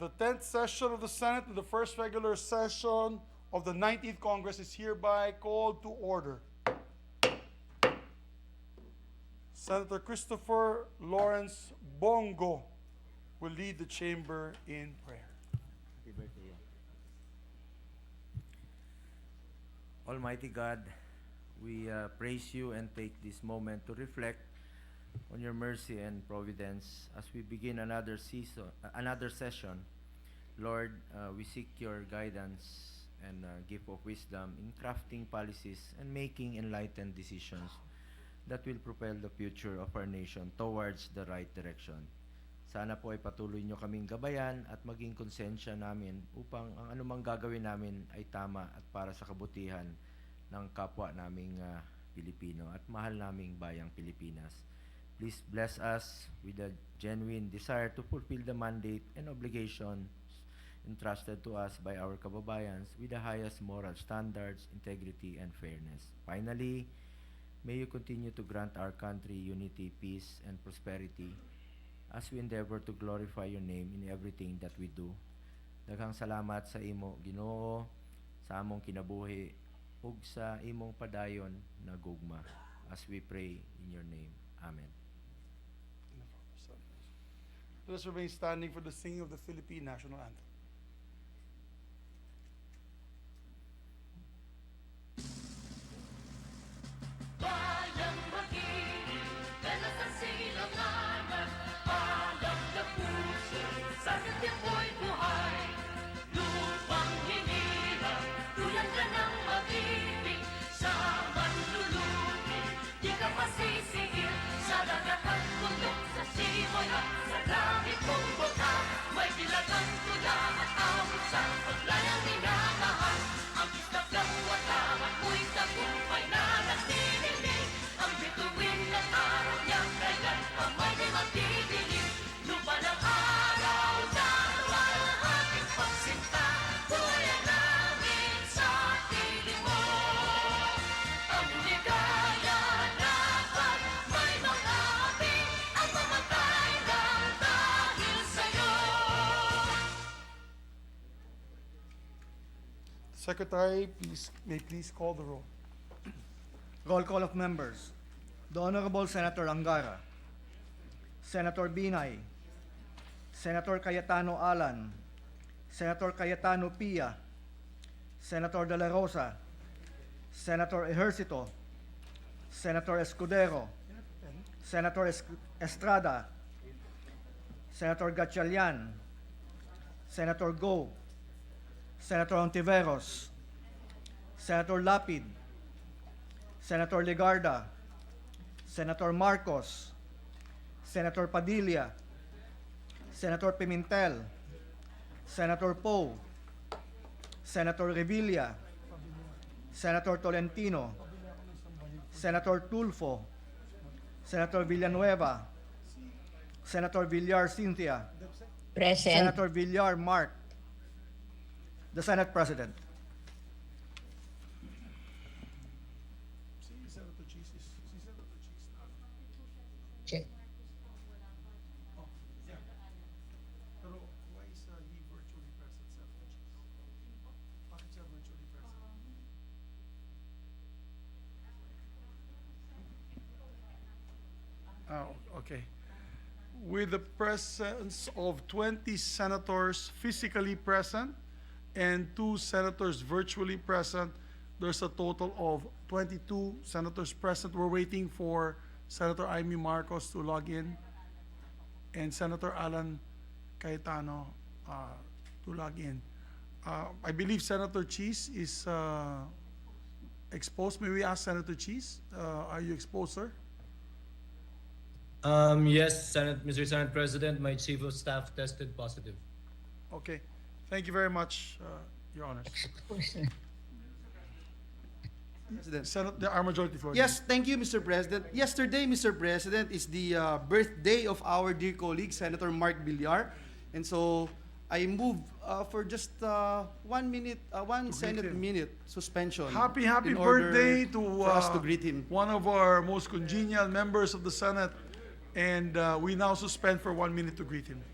The 10th session of the Senate and the first regular session of the 19th Congress is hereby called to order. Senator Christopher Lawrence Bongo will lead the chamber in prayer. Happy birthday. Almighty God, we praise you and take this moment to reflect on your mercy and providence as we begin another session. Lord, we seek your guidance and gift of wisdom in crafting policies and making enlightened decisions that will propel the future of our nation towards the right direction. Sana po ay patuloy nyo kaming gabayan at maging konsensya namin upang ang anumang gagawin namin ay tama at para sa kabutihan ng kapwa naming Pilipino at mahal naming bayang Pilipinas. Please bless us with a genuine desire to fulfill the mandate and obligations entrusted to us by our kababayans with the highest moral standards, integrity, and fairness. Finally, may you continue to grant our country unity, peace, and prosperity as we endeavor to glorify your name in everything that we do. Daghang salamat sa imo, Ginoo, sa among kinabuhi, ug sa imong padayon na gugma. As we pray in your name. Amen. Let us remain standing for the singing of the Philippine National Anthem. Bayang mag-ibig, dala sa silanganan, alam na puso, sa tiyapo'y buhay. Lupang hinirang, tulad ka ng mag-ibig, sa manlulubi, di ka masisingil, sa dagat at bundok, sa simoy at sa langit mong baka, may dilagang tula at awit sa paglayang minamahal. Ang istak ng watang at mo'y tagumpay na nagtinilig, ang bituin ng araw niyang kailan pa may di magdidilim. Lupa ng araw na ating pagsinta, buhayan namin sa piling mo. Ang ligaya dapat may mga api, ang mamatay lang dahil sa'yo. Secretary, may please call the roll. Roll call of members. The Honorable Senator Angara, Senator Binay, Senator Cayetano Alan, Senator Cayetano Pia, Senator De La Rosa, Senator Ejercito, Senator Escudero, Senator Estrada, Senator Gatchalian, Senator Go, Senator Ontiveros, Senator Lapid, Senator Legarda, Senator Marcos, Senator Padilla, Senator Pimentel, Senator Poe, Senator Revilla, Senator Tolentino, Senator Tulfo, Senator Villanueva, Senator Villar Cynthia, Present. Senator Villar Mark, the Senate President. Check. Pero why is he virtually present, Senator Cheese? Bakit siya virtually present? Okay. With the presence of 20 senators physically present and 2 senators virtually present, there's a total of 22 senators present. We're waiting for Senator Amy Marcos to log in and Senator Alan Cayetano to log in. I believe Senator Cheese is exposed. May we ask Senator Cheese, are you exposed, sir? Yes, Mr. Senate President, my Chief of Staff tested positive. Okay. Thank you very much, Your Honor. Senate, the Majority Floor. Yes, thank you, Mr. President. Yesterday, Mr. President, is the birthday of our dear colleague, Senator Mark Villar. And so I move for just 1 minute, one Senate him. minute suspension. Happy in order birthday for us to greet him. one of our most congenial members of the Senate. And we now suspend for 1 minute to greet him.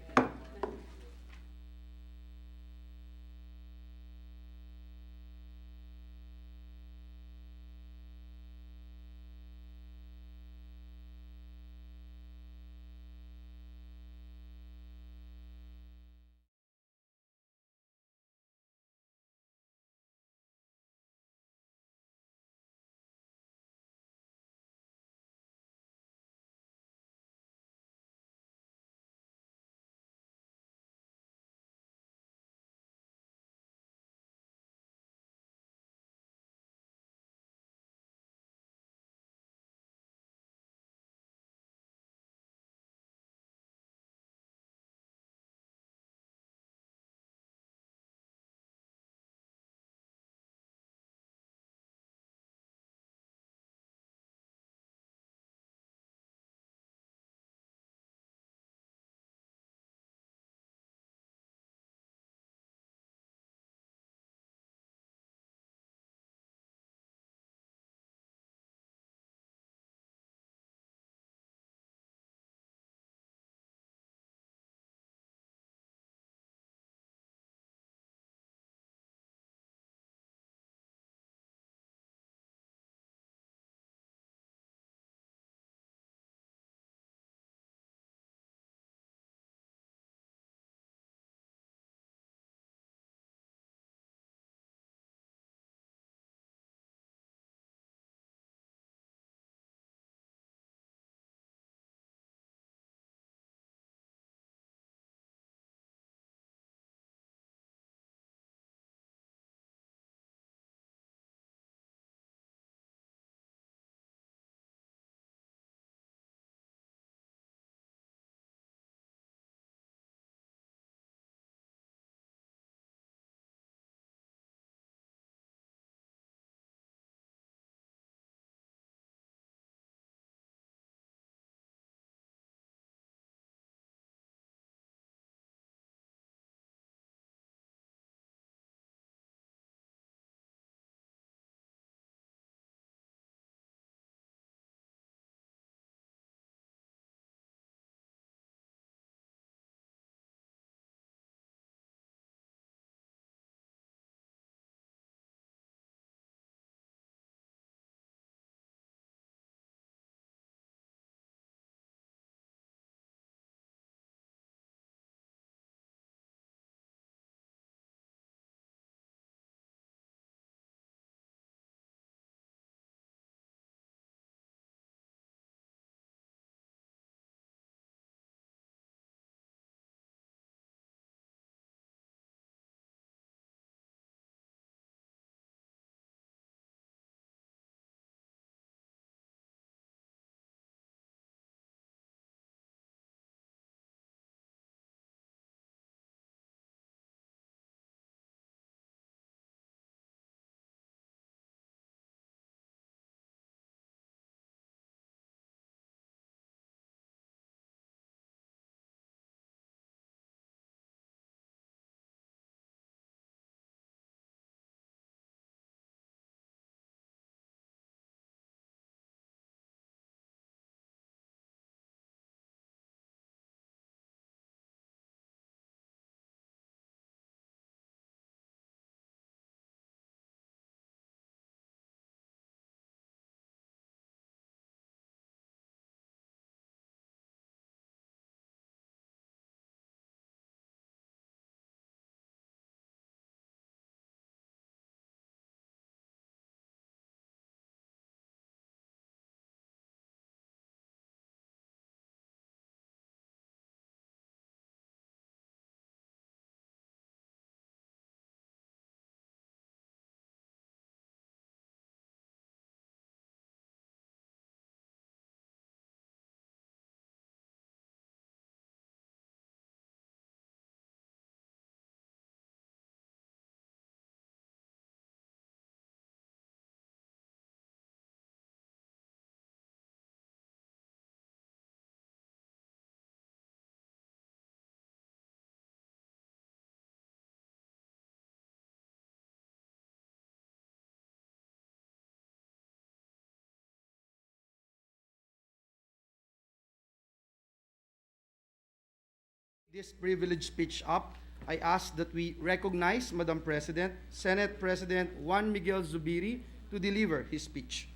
This privileged speech up, I ask that we recognize, Madam President, Senate President Juan Miguel Zubiri to deliver his speech.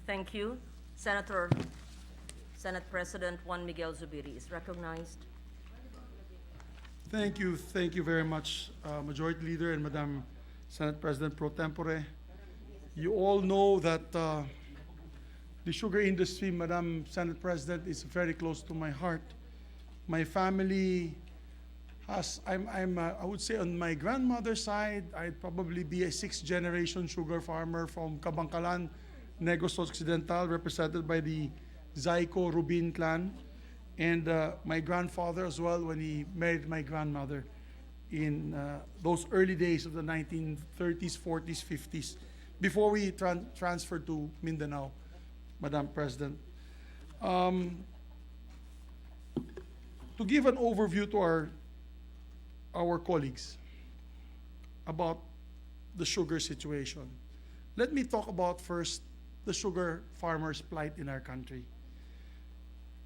Thank you. Senate President Juan Miguel Zubiri is recognized. Thank you very much, Majority Leader and Madam Senate President Pro Tempore. You all know that the sugar industry, Madam Senate President, is very close to my heart. My family has, I would say on my grandmother's side, I'd probably be a 6th-generation sugar farmer from Kabangkalan, Negros Occidental, represented by the Zaico Rubin clan. And my grandfather as well, when he married my grandmother in those early days of the 1930s, 40s, 50s, before we transferred to Mindanao, Madam President. To give an overview to our colleagues about the sugar situation, let me talk about first the sugar farmers' plight in our country.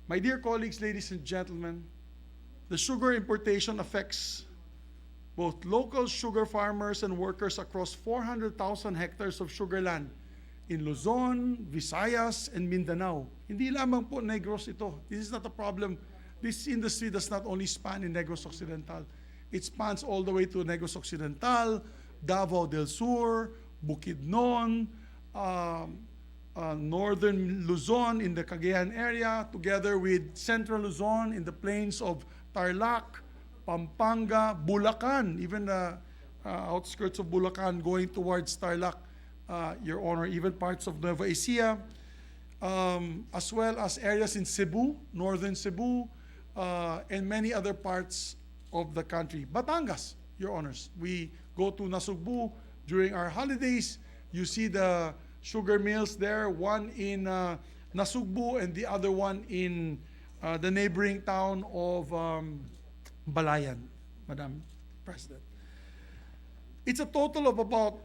My dear colleagues, ladies and gentlemen, the sugar importation affects both local sugar farmers and workers across 400,000 hectares of sugar land in Luzon, Visayas, and Mindanao. Hindi lamang po Negros ito. This is not a problem. This industry does not only span in Negros Occidental. It spans all the way to Negros Occidental, Davao del Sur, Bukidnon, northern Luzon in the Cagayan area, together with central Luzon in the plains of Tarlac, Pampanga, Bulacan, even the outskirts of Bulacan going towards Tarlac, Your Honor, even parts of Nueva Ecija, as well as areas in Cebu, northern Cebu, and many other parts of the country. Batangas, Your Honors. We go to Nasugbu during our holidays. You see the sugar mills there, one in Nasugbu and the other one in the neighboring town of Balayan, Madam President. It's a total of about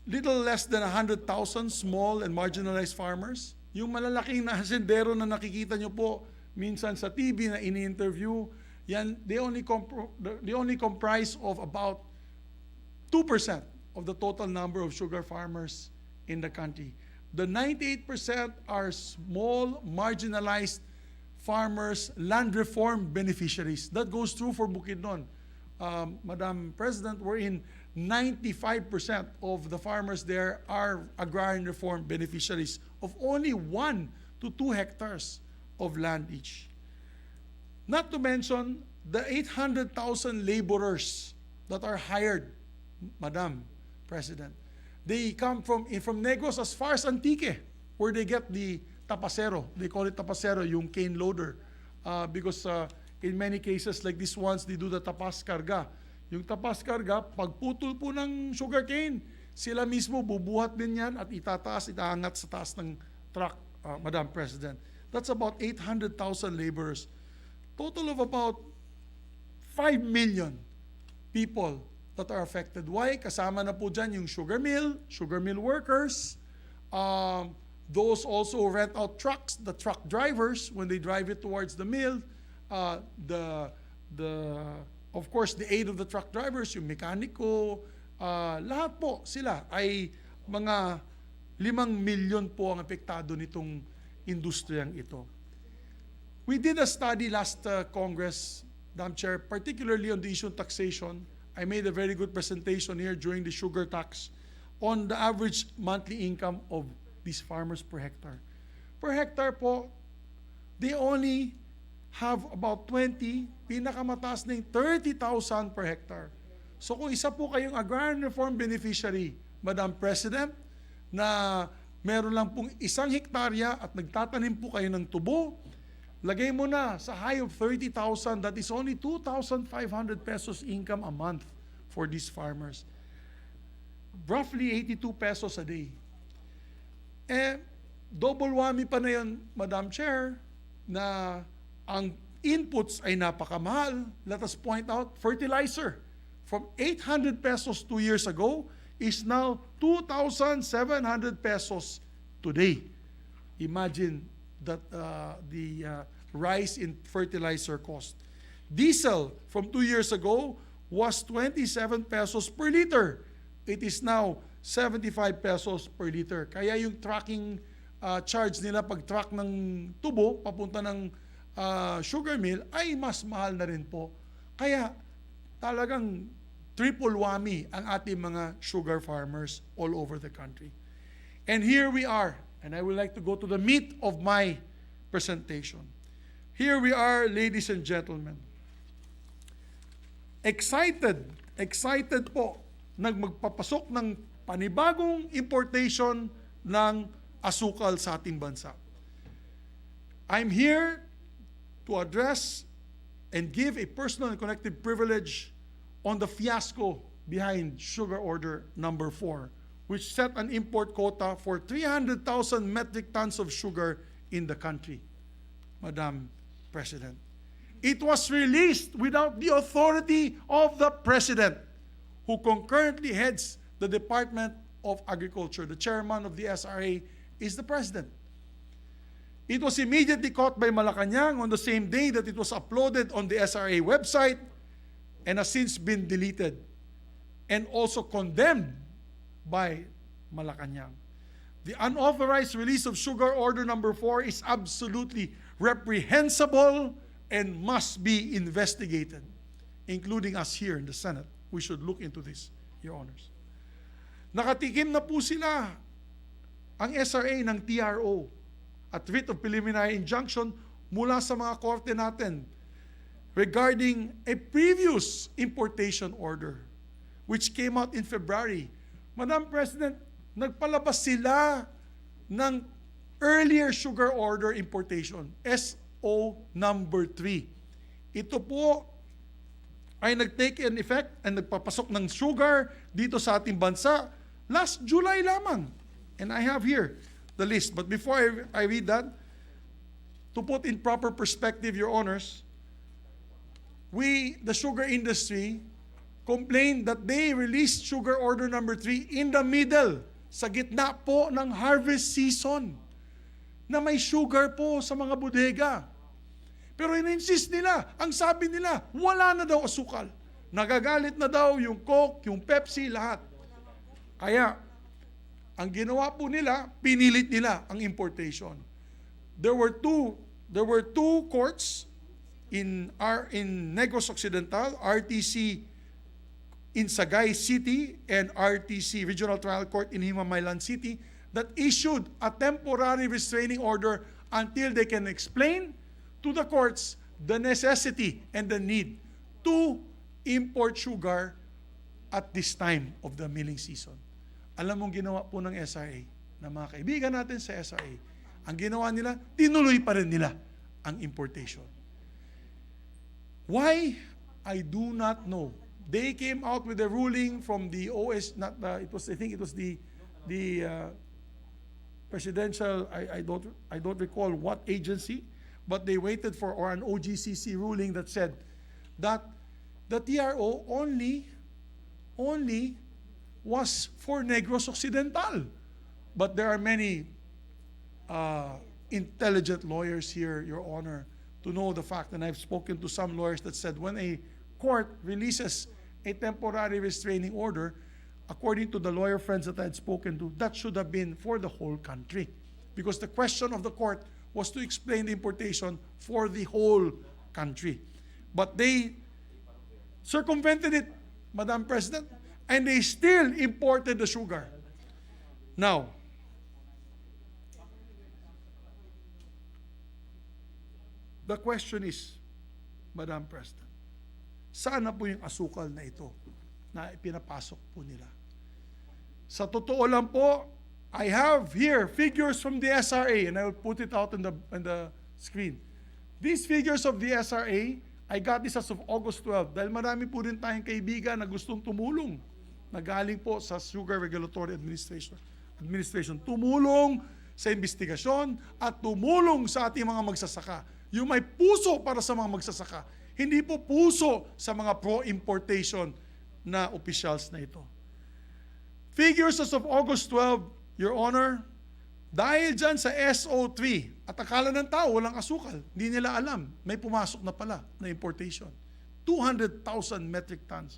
little less than 100,000 small and marginalized farmers. Yung malalaking na hasendero na nakikita nyo po minsan sa TV na ini-interview, yan, they only comprise of about 2% of the total number of sugar farmers in the country. The 98% are small, marginalized farmers, land reform beneficiaries. That goes true for Bukidnon. Madam President, we're in 95% of the farmers there are agrarian reform beneficiaries of only 1 to 2 hectares of land each. Not to mention the 800,000 laborers that are hired, Madam President. They come from Negros as far as Antique, where they get the tapasero. They call it tapasero, yung cane loader. Because in many cases like this ones, they do the tapas karga. Yung tapas karga, pagputol po ng sugar cane, sila mismo bubuhat din yan at itaangat sa taas ng truck, Madam President. That's about 800,000 laborers. Total of about 5 million people that are affected. Why? Kasama na po dyan yung sugar mill workers, those also rent out trucks, the truck drivers, when they drive it towards the mill, of course, the aid of the truck drivers, yung mekaniko, lahat po sila ay mga 5 milyon po ang apektado nitong industriyang ito. We did a study last Congress, Madam Chair, particularly on the issue of taxation. I made a very good presentation here during the sugar tax on the average monthly income of these farmers per hectare. Per hectare po, they only have about 20, pinakamataas na yung 30,000 per hectare. So kung isa po kayong agrarian reform beneficiary, Madam President, na meron lang pong 1 hektarya at nagtatanim po kayo ng tubo, lagay mo na sa high of 30,000, that is only 2,500 pesos income a month for these farmers. Roughly 82 pesos a day. Double whammy pa na yun, Madam Chair, na ang inputs ay napakamahal. Let us point out, fertilizer from 800 pesos 2 years ago is now 2,700 pesos today. Imagine the rise in fertilizer cost. Diesel from 2 years ago was 27 pesos per liter. It is now 75 pesos per liter. Kaya yung trucking charge nila pag truck ng tubo papunta ng sugar mill ay mas mahal na rin po. Kaya talagang triple whammy ang ating mga sugar farmers all over the country. And here we are, and I would like to go to the meat of my presentation. Here we are, ladies and gentlemen. Excited po magpapasok ng panibagong importation ng asukal sa ating bansa. I'm here to address and give a personal and collective privilege on the fiasco behind Sugar Order number 4, which set an import quota for 300,000 metric tons of sugar in the country, Madam President. It was released without the authority of the President, who concurrently heads the Department of Agriculture. The chairman of the SRA is the President. It was immediately caught by Malacanang on the same day that it was uploaded on the SRA website and has since been deleted and also condemned by Malacanang. The unauthorized release of Sugar Order number 4 is absolutely reprehensible and must be investigated, including us here in the Senate. We should look into this, Your Honors. Nakatikim na po sila ang SRA ng TRO at writ of preliminary injunction mula sa mga korte natin regarding a previous importation order which came out in February. Madam President, nagpalabas sila ng earlier sugar order importation, SO number 3. Ito po ay nag-take in effect and nagpapasok ng sugar dito sa ating bansa last July lamang. And I have here the list. But before I read that, to put in proper perspective, Your Honors, the sugar industry, complained that they released Sugar Order number 3 in the middle, sa gitna po ng harvest season, na may sugar po sa mga bodega. Pero in-insist nila, ang sabi nila, wala na daw asukal. Nagagalit na daw yung Coke, yung Pepsi, lahat. Kaya, ang ginawa po nila, pinilit nila ang importation. There were two courts in Negros Occidental, RTC in Sagay City and RTC Regional Trial Court in Himamaylan City that issued a temporary restraining order until they can explain to the courts the necessity and the need to import sugar at this time of the milling season. Alam mong ginawa po ng SRA, na mga kaibigan natin sa SRA, ang ginawa nila, tinuloy pa rin nila ang importation. Why? I do not know. They came out with a ruling from the I think it was the presidential, I don't recall what agency, but they waited for an OGCC ruling that said that the TRO only was for Negros Occidental. But there are many intelligent lawyers here, Your Honor, to know the fact, and I've spoken to some lawyers that said when a court releases a temporary restraining order, according to the lawyer friends that I had spoken to, that should have been for the whole country. Because the question of the court was to explain the importation for the whole country. But they circumvented it, Madam President, and they still imported the sugar. Now, the question is, Madam President, saan na po yung asukal na ito na pinapasok po nila? Sa totoo lang po, I have here figures from the SRA, and I will put it out on the screen. These figures of the SRA, I got this as of August 12, dahil marami po rin tayong kaibigan na gustong tumulong na galing po sa Sugar Regulatory Administration. Tumulong sa investigasyon at tumulong sa ating mga magsasaka. Yung may puso para sa mga magsasaka. Hindi po puso sa mga pro-importation na officials na ito. Figures as of August 12, Your Honor, Dahil dyan sa SO3, at akala ng tao walang asukal, hindi nila alam, may pumasok na pala na importation. 200,000 metric tons.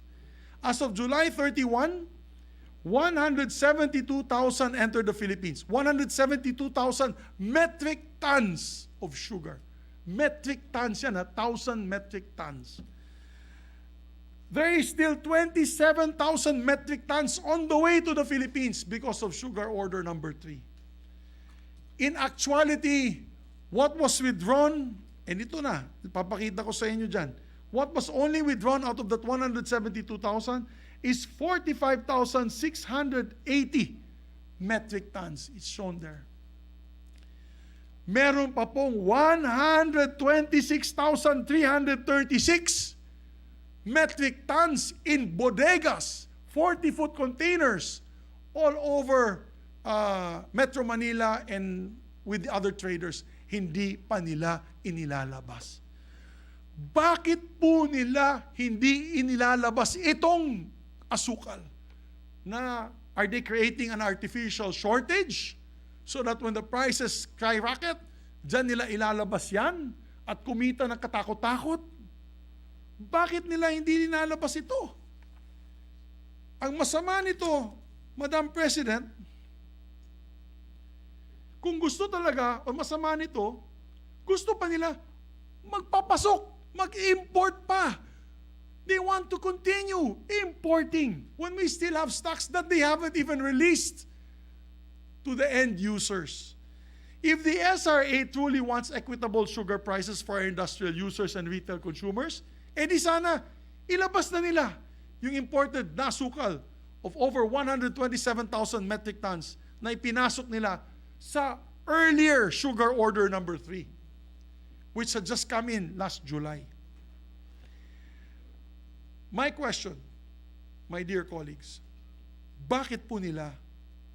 As of July 31, 172,000 entered the Philippines. 172,000 metric tons of sugar. Metric tons yan, 1,000 metric tons. There is still 27,000 metric tons on the way to the Philippines because of sugar order number 3. In actuality, what was withdrawn, and ito na, ipapakita ko sa inyo dyan, what was only withdrawn out of that 172,000 is 45,680 metric tons. It's shown there. Meron pa pong 126,336 metric tons in bodegas, 40-foot containers all over Metro Manila and with the other traders. Hindi pa nila inilalabas. Bakit po nila hindi inilalabas itong asukal? Na are they creating an artificial shortage so that when the prices skyrocket, dyan nila ilalabas yan at kumita ng katakot-takot? Bakit nila hindi nilalabas ito? Ang masama nito, Madam President, kung gusto talaga, o masama nito, gusto pa nila magpapasok, mag-import pa. They want to continue importing when we still have stocks that they haven't even released to the end users. If the SRA truly wants equitable sugar prices for our industrial users and retail consumers, di sana ilabas na nila yung imported na asukal of over 127,000 metric tons na ipinasok nila sa earlier sugar order number 3, which had just come in last July. My question, my dear colleagues, bakit po nila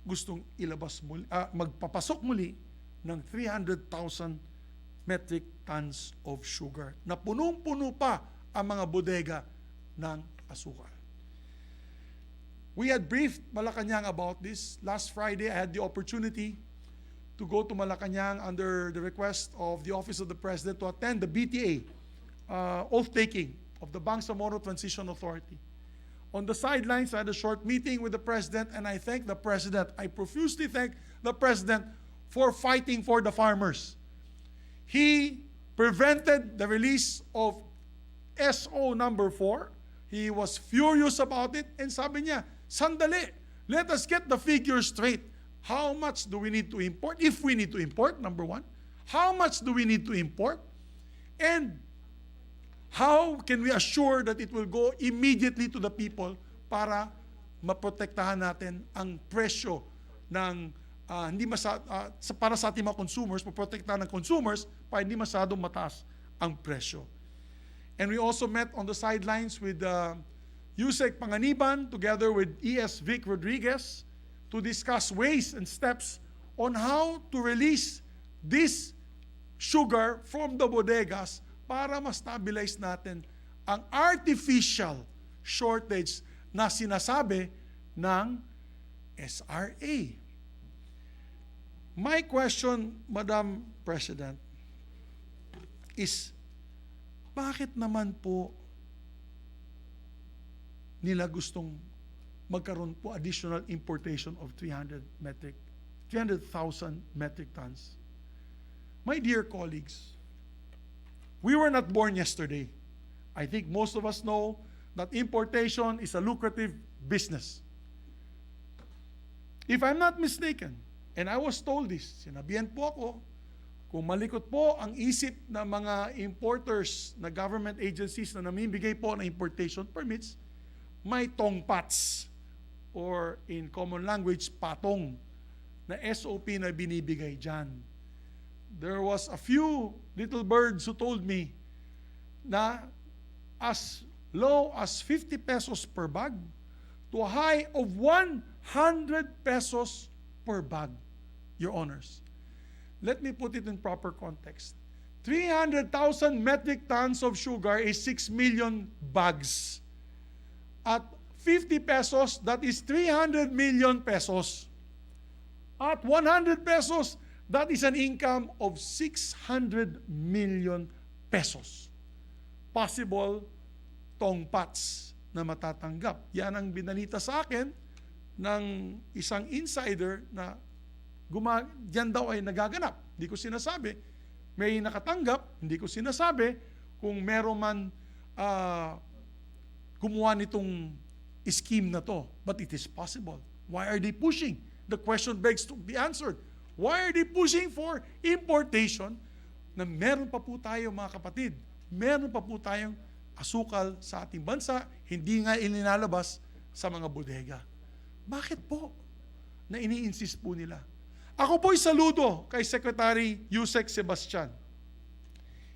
gustong ilabas muli, magpapasok muli ng 300,000 metric tons of sugar na punong-puno pa ang mga bodega ng asukal? We had briefed Malacanang about this. Last Friday, I had the opportunity to go to Malacanang under the request of the Office of the President to attend the BTA oath-taking of the Bangsamoro Transition Authority. On the sidelines, I had a short meeting with the President, and I thank the President. I profusely thank the President for fighting for the farmers. He prevented the release of SO number 4. He was furious about it, and sabi niya, sandali, let us get the figures straight. How much do we need to import? If we need to import, number 1. How much do we need to import? And how can we assure that it will go immediately to the people para maprotektahan natin ang presyo ng para sa ating mga consumers, maprotektahan ng consumers para hindi masyadong mataas ang presyo. And we also met on the sidelines with Yusek Panganiban together with ES Vic Rodriguez to discuss ways and steps on how to release this sugar from the bodegas para ma-stabilize natin ang artificial shortage na sinasabi ng SRA. My question, Madam President, is bakit naman po nila gustong magkaroon po additional importation of 300,000 metric tons? My dear colleagues, we were not born yesterday. I think most of us know that importation is a lucrative business. If I'm not mistaken, and I was told this, sinabihan po ako, kung malikot po ang isip ng mga importers na government agencies na namimigay po ng importation permits, may tongpats, or in common language, patong, na SOP na binibigay dyan. There was a few little birds who told me na as low as 50 pesos per bag to a high of 100 pesos per bag, Your Honors. Let me put it in proper context. 300,000 metric tons of sugar is 6 million bags. At 50 pesos, that is 300 million pesos. At 100 pesos, that is an income of 600 million pesos. Possible tongpats na matatanggap. Yan ang binalita sa akin ng isang insider na diyan daw ay nagaganap. Hindi ko sinasabi. May nakatanggap, hindi ko sinasabi kung meron man gumawa nitong scheme na to. But it is possible. Why are they pushing? The question begs to be answered. Why are they pushing for importation na meron pa po tayo mga kapatid? Meron pa po tayong asukal sa ating bansa, hindi nga ininalabas sa mga bodega. Bakit po na ini-insist po nila? Ako po'y saludo kay Secretary Yusek Sebastian.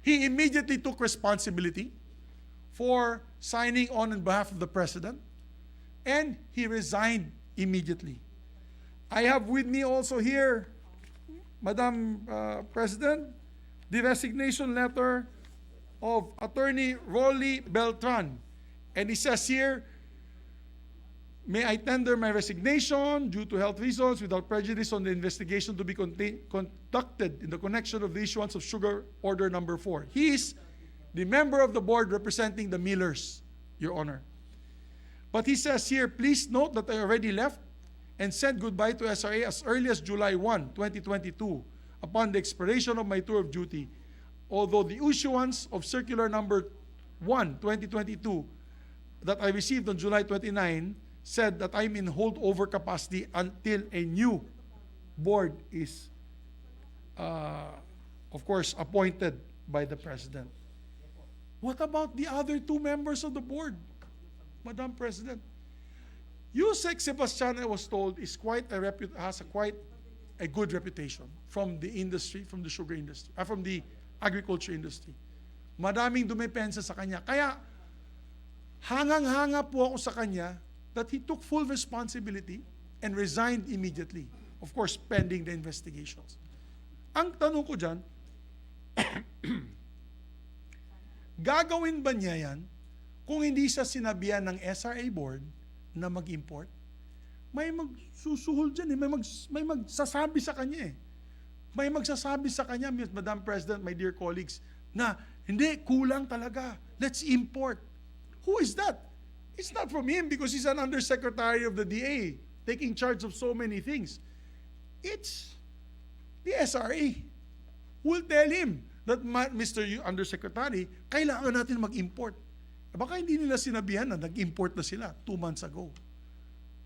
He immediately took responsibility for signing on behalf of the President, and he resigned immediately. I have with me also here, Madam President, the resignation letter of Attorney Rolly Beltran. And he says here, may I tender my resignation due to health reasons without prejudice on the investigation to be conducted in the connection of the issuance of Sugar Order Number 4. He is the member of the board representing the millers, Your Honor. But he says here, please note that I already left and said goodbye to SRA as early as July 1, 2022, upon the expiration of my tour of duty. Although the issuance of Circular Number 1, 2022, that I received on July 29, said that I'm in holdover capacity until a new board is, of course, appointed by the President. What about the other two members of the board, Madam President? Yusek Sebastian, I was told, is has quite a good reputation from the industry, from the sugar industry, from the agriculture industry. Madaming dumepensa sa kanya. Kaya, hangang-hanga po ako sa kanya that he took full responsibility and resigned immediately. Of course, pending the investigations. Ang tanong ko dyan, gagawin ba niya yan kung hindi siya sinabihan ng SRA board na mag-import? May magsusuhol dyan eh. May magsasabi sa kanya eh. May magsasabi sa kanya, Madam President, my dear colleagues, na hindi, kulang talaga. Let's import. Who is that? It's not from him because he's an undersecretary of the DA taking charge of so many things. It's the SRA who will tell him that, Mr. Undersecretary, kailangan natin mag-import. Baka hindi nila sinabihan na nag-import na sila 2 months ago.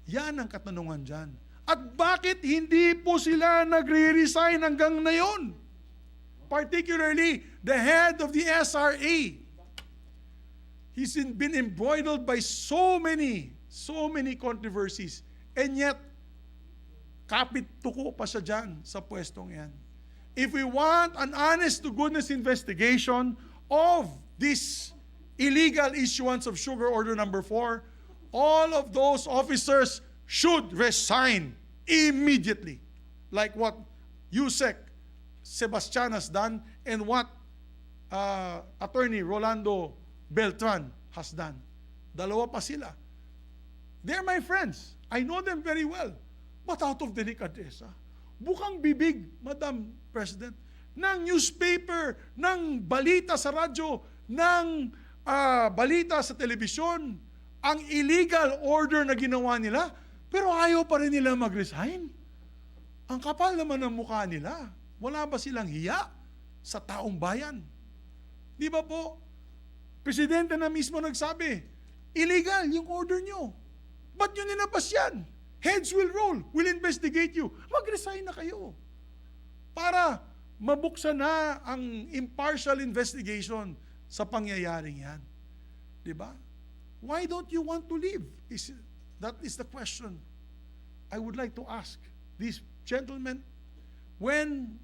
Yan ang katanungan dyan. At bakit hindi po sila nagre-resign hanggang ngayon? Particularly, the head of the SRA. He's been embroiled by so many controversies. And yet, kapit tuko pa siya dyan sa pwestong yan. If we want an honest-to-goodness investigation of this illegal issuance of Sugar Order Number 4, all of those officers should resign immediately. Like what Yusek Sebastian has done and what Attorney Rolando Beltran has done. Dalawa pa sila. They're my friends. I know them very well. But out of delicadeza, bukang bibig, Madam President, ng newspaper, ng balita sa radyo, ng balita sa telebisyon, ang illegal order na ginawa nila, pero ayaw pa rin nila mag-resign. Ang kapal naman ng mukha nila. Wala ba silang hiya sa taong bayan? Di ba po? Presidente na mismo nagsabi, illegal yung order nyo. Ba't nyo nilabas yan? Heads will roll. We'll investigate you. Mag-resign na kayo. Para mabuksan na ang impartial investigation sa pangyayaring yan. Di ba? Why don't you want to leave? That is the question I would like to ask these gentlemen when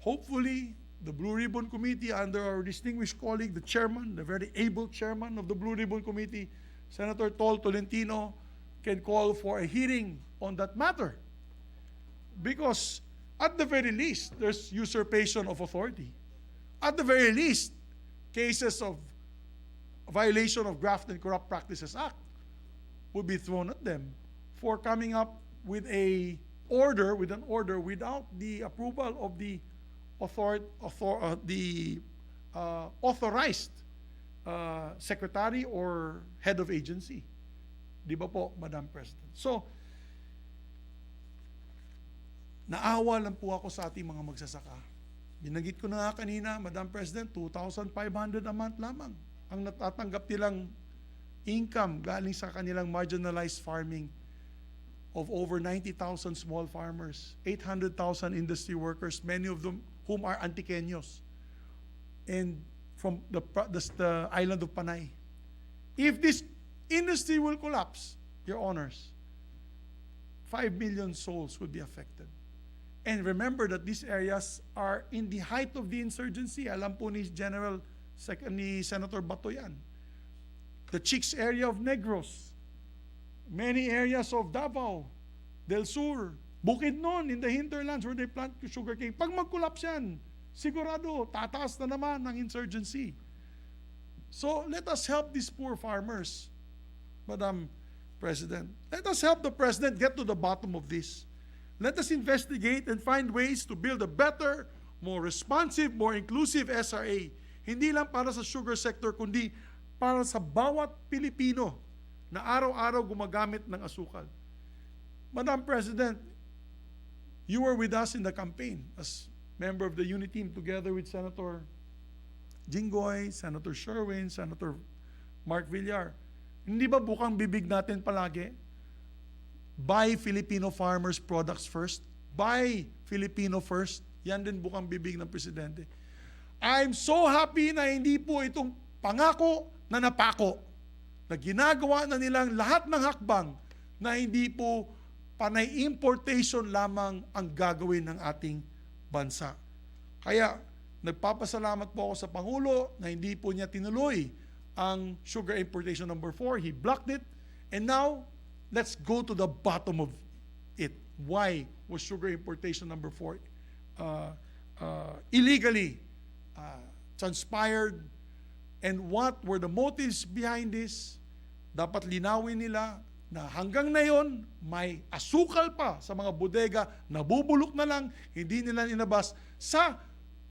hopefully the Blue Ribbon Committee under our distinguished colleague, the chairman, the very able chairman of the Blue Ribbon Committee, Senator Tol Tolentino, can call for a hearing on that matter. Because at the very least, there's usurpation of authority. At the very least, cases of violation of Graft and Corrupt Practices Act would be thrown at them for coming up with a order without the approval of the authorized secretary or head of agency. Di ba po, Madam President? So, naawa lang po ako sa ating mga magsasaka. Binanggit ko na nga kanina, Madam President, 2,500 a month lamang ang natatanggap nilang income galing sa kanilang marginalized farming of over 90,000 small farmers, 800,000 industry workers, many of them whom are Antiqueños, and from the island of Panay. If this industry will collapse, Your Honors, 5 million souls would be affected. And remember that these areas are in the height of the insurgency. Alam po ni Senator Bato yan. The Chicks area of Negros, many areas of Davao, Del Sur, Bukidnon in the hinterlands where they plant sugarcane. Pag mag-collapse yan, sigurado, tataas na naman ang insurgency. So let us help these poor farmers, Madam President. Let us help the President get to the bottom of this. Let us investigate and find ways to build a better, more responsive, more inclusive SRA. Hindi lang para sa sugar sector, kundi para sa bawat Pilipino na araw-araw gumagamit ng asukal. Madam President, you were with us in the campaign as member of the unit team together with Senator Jinggoy, Senator Sherwin, Senator Mark Villar. Hindi ba bukang bibig natin palagi? Buy Filipino farmers' products first. Buy Filipino first. Yan din bukang bibig ng Presidente. I'm so happy na hindi po itong pangako na napako. Na ginagawa na nilang lahat ng hakbang na hindi po panay importation lamang ang gagawin ng ating bansa. Kaya nagpapasalamat po ako sa Pangulo na hindi po niya tinuloy ang sugar importation number 4. He blocked it. And now, let's go to the bottom of it. Why was sugar importation number 4 illegally transpired? And what were the motives behind this? Dapat linawin nila na hanggang ngayon may asukal pa sa mga bodega, nabubulok na lang, hindi nila inabas sa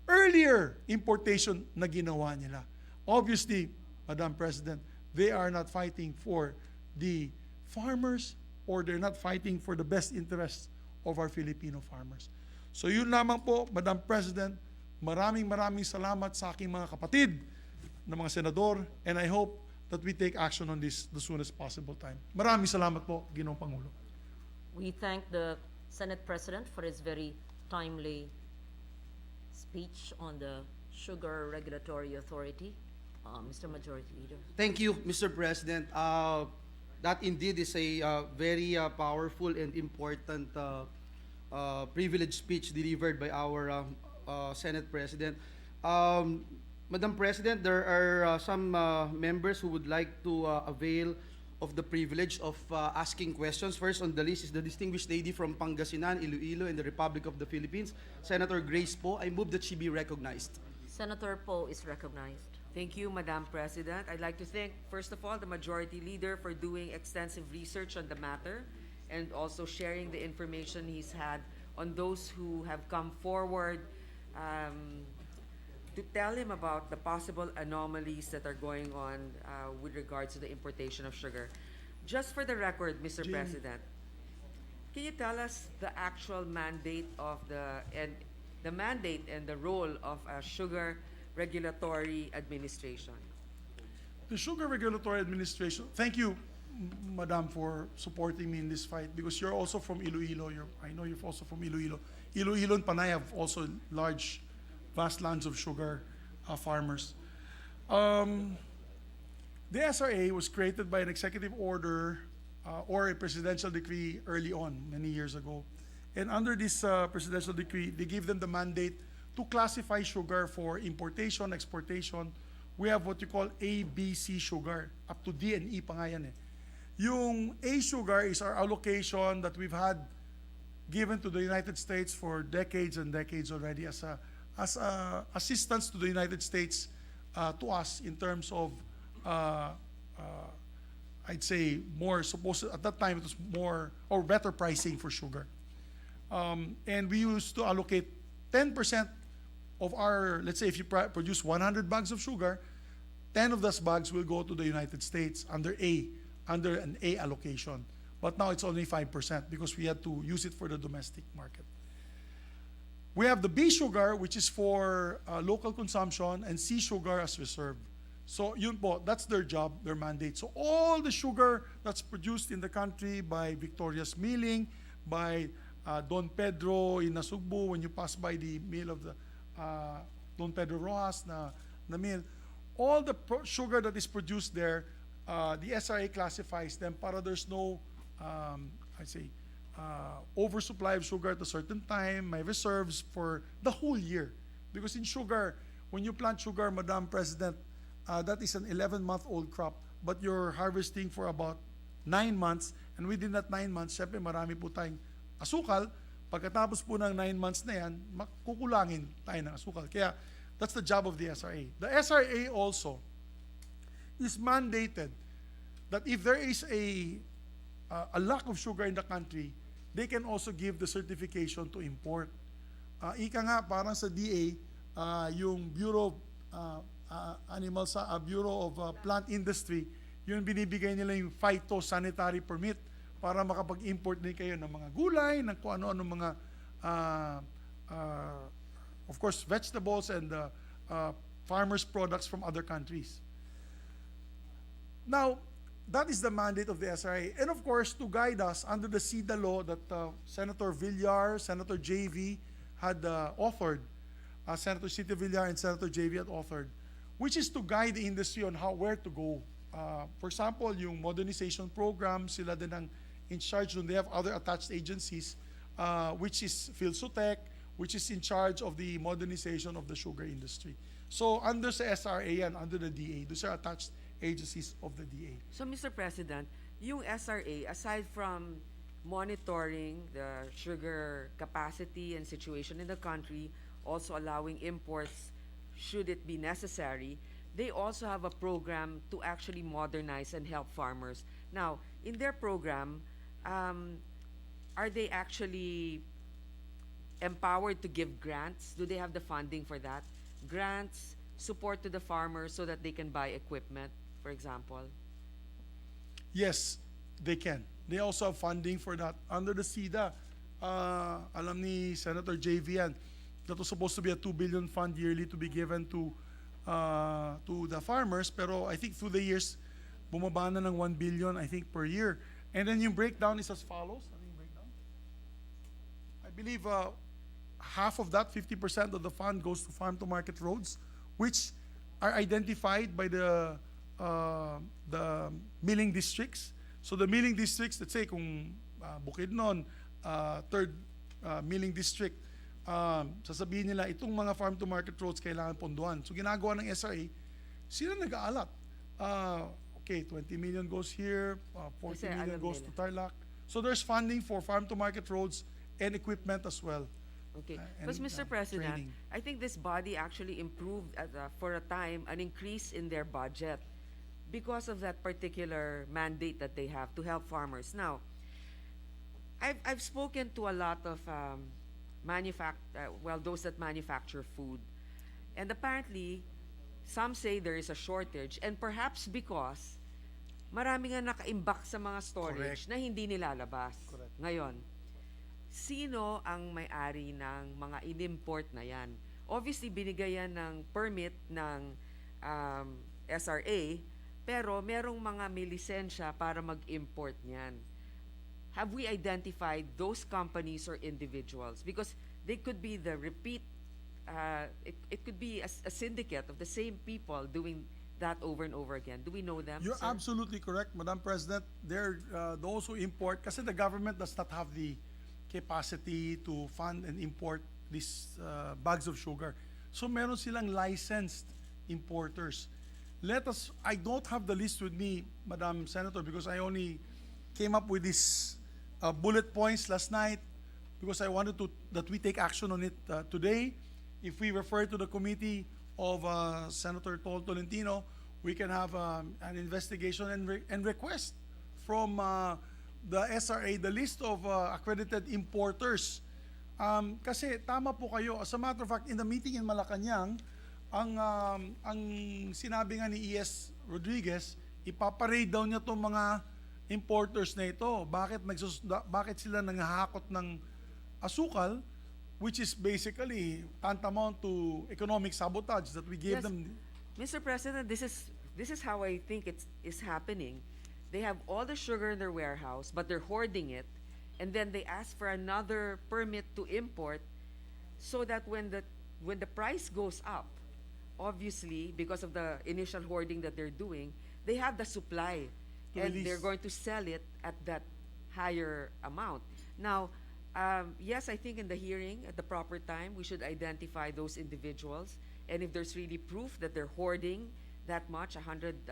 earlier importation na ginawa nila. Obviously, Madam President, they are not fighting for the farmers or they're not fighting for the best interests of our Filipino farmers. So yun lamang po, Madam President, maraming salamat sa aking mga kapatid na mga senador, and I hope that we take action on this the soonest possible time. Maraming salamat po, Ginoong Pangulo. We thank the Senate President for his very timely speech on the Sugar Regulatory Authority. Mr. Majority Leader. Thank you, Mr. President. That indeed is a very powerful and important privileged speech delivered by our Senate President. Madam President, there are some members who would like to avail of the privilege of asking questions. First on the list is the distinguished lady from Pangasinan, Iloilo, and the Republic of the Philippines, Senator Grace Poe. I move that she be recognized. Senator Poe is recognized. Thank you, Madam President. I'd like to thank, first of all, the Majority Leader for doing extensive research on the matter and also sharing the information he's had on those who have come forward to tell him about the possible anomalies that are going on with regards to the importation of sugar. Just for the record, Mr. President, can you tell us the actual mandate of the mandate and the role of a sugar regulatory administration? The Sugar Regulatory Administration, thank you, Madam, for supporting me in this fight because you're also from Iloilo. I know you're also from Iloilo. Iloilo and Panay have also vast lands of sugar farmers. The SRA was created by an executive order or a presidential decree early on, many years ago. And under this presidential decree, they gave them the mandate to classify sugar for importation, exportation. We have what you call A, B, C sugar. Up to D and E pa nga yan eh. Yung A sugar is our allocation that we've had given to the United States for decades and decades already as assistance to the United States to us in terms of I'd say more supposed at that time it was more or better pricing for sugar. And we used to allocate 10% of our, let's say if you produce 100 bags of sugar, 10 of those bags will go to the United States under an A allocation. But now it's only 5% because we had to use it for the domestic market. We have the B sugar, which is for local consumption, and C sugar as reserve. So yun po, that's their job, their mandate. So all the sugar that's produced in the country by Victoria's Milling, by Don Pedro in Nasugbu, when you pass by the mill of the Don Pedro Rojas na mill, all the sugar that is produced there, the SRA classifies them para there's no, oversupply of sugar at a certain time, may reserves for the whole year. Because in sugar, when you plant sugar, Madam President, that is an 11-month-old crop, but you're harvesting for about 9 months, and within that 9 months, syempre marami po tayong asukal. Pagkatapos po ng 9 months na yan, kukulangin tayo ng asukal. Kaya, that's the job of the SRA. The SRA also is mandated that if there is a lack of sugar in the country, they can also give the certification to import. Ika nga, parang sa DA, yung Bureau of Plant Industry, yun binibigay nila yung phytosanitary permit para makapag-import din kayo ng mga gulay, ng kung ano-ano mga, of course, vegetables and farmers' products from other countries. Now, that is the mandate of the SRA. And of course, to guide us under the SIDA law that Senator Villar, Senator JV had authored, Senator Sito Villar and Senator JV had authored, which is to guide the industry on where to go. For example, yung modernization program, sila din ang in charge doon. They have other attached agencies, which is PhilSutech, which is in charge of the modernization of the sugar industry. So under sa SRA and under the DA, those are attached agencies of the DA. So, Mr. President, yung SRA, aside from monitoring the sugar capacity and situation in the country, also allowing imports should it be necessary, they also have a program to actually modernize and help farmers. Now, in their program, are they actually empowered to give grants? Do they have the funding for that? Grants, support to the farmers so that they can buy equipment, for example? Yes, they can. They also have funding for that. Under the SIDA, alam ni Senator JV yan, that was supposed to be a 2 billion fund yearly to be given to the farmers, pero I think through the years, bumaba na ng 1 billion, I think, per year. And then yung breakdown is as follows. Ano yung breakdown? I believe half of that, 50% of the fund goes to farm-to-market roads, which are identified by the milling districts. So the milling districts, let's say kung Bukidnon, third milling district, sasabihin nila, itong mga farm-to-market roads kailangan ponduhan. So ginagawa ng SRA, sila nag-aalat. Okay, 20 million goes here, 40 million goes to Tarlac. So there's funding for farm-to-market roads and equipment as well. Okay. And, Because, Mr. President, training. I think this body actually improved for a time an increase in their budget because of that particular mandate that they have to help farmers. Now, I've spoken to a lot of those that manufacture food, and apparently, some say there is a shortage, and perhaps because marami nga nakaimbak sa mga storage Correct. na hindi nilalabas. Correct. Ngayon, sino ang may-ari ng mga inimport na yan? Obviously, binigyan ng permit ng SRA, pero merong mga may lisensya para mag-import niyan. Have we identified those companies or individuals? Because they could be the repeat, it could be a syndicate of the same people doing that over and over again. Do we know them, You're sir? absolutely correct, Madam President. They're those who import, kasi the government does not have the capacity to fund and import these bags of sugar. So meron silang licensed importers. I don't have the list with me, Madam Senator, because I only came up with these bullet points last night because I wanted that we take action on it today. If we refer to the committee of Senator Tolentino, we can have an investigation and request from the SRA the list of accredited importers Kasi tama po kayo. As a matter of fact, in the meeting in Malacanang, ang sinabi nga ni E.S. Rodriguez, ipaparade daw niya itong mga importers na ito. Bakit sila nanghahakot ng asukal, which is basically tantamount to economic sabotage that we gave Yes. them. Mr. President, this is how I think it is happening. They have all the sugar in their warehouse, but they're hoarding it, and then they ask for another permit to import, so that when the price goes up, obviously because of the initial hoarding that they're doing, they have the supply, To and release. they're going to sell it at that higher amount. Now, yes, I think in the hearing at the proper time we should identify those individuals, and if there's really proof that they're hoarding that much, 100,000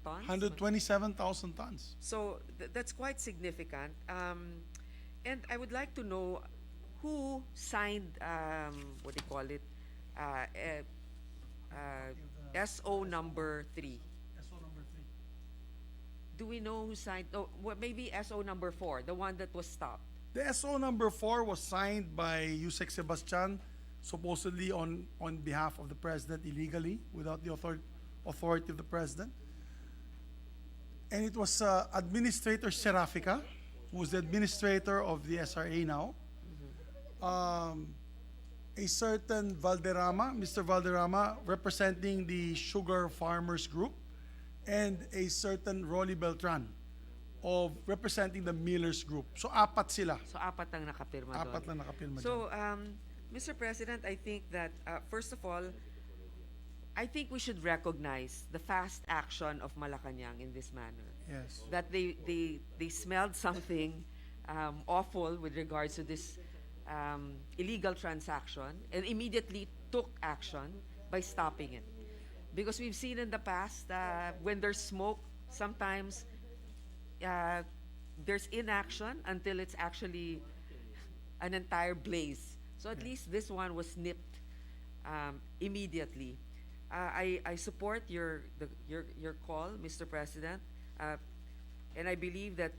tons. 127,000 tons. So that's quite significant. And I would like to know who signed, what do you call it, SO number 3. SO number 3. Do we know who signed? Oh, maybe SO number 4, the one that was stopped. The SO number 4 was signed by Yusek Sebastian, supposedly on behalf of the president illegally, without the authority of the president. And it was Administrator Serafica, who is the administrator of the SRA now. A certain Valderrama, Mr. Valderrama, representing the Sugar Farmers Group, and a certain Rolly Beltran, of representing the Millers Group. So apat sila. So apat ang nakapirma doon. Apat na nakapirma So, Mr. President, I think that, first of all, I think we should recognize the fast action of Malacanang in this manner. Yes. That they smelled something awful with regards to this illegal transaction, and immediately took action by stopping it. Because we've seen in the past, when there's smoke, sometimes there's inaction until it's actually an entire blaze. So at least this one was nipped immediately. I support your call, Mr. President, and I believe that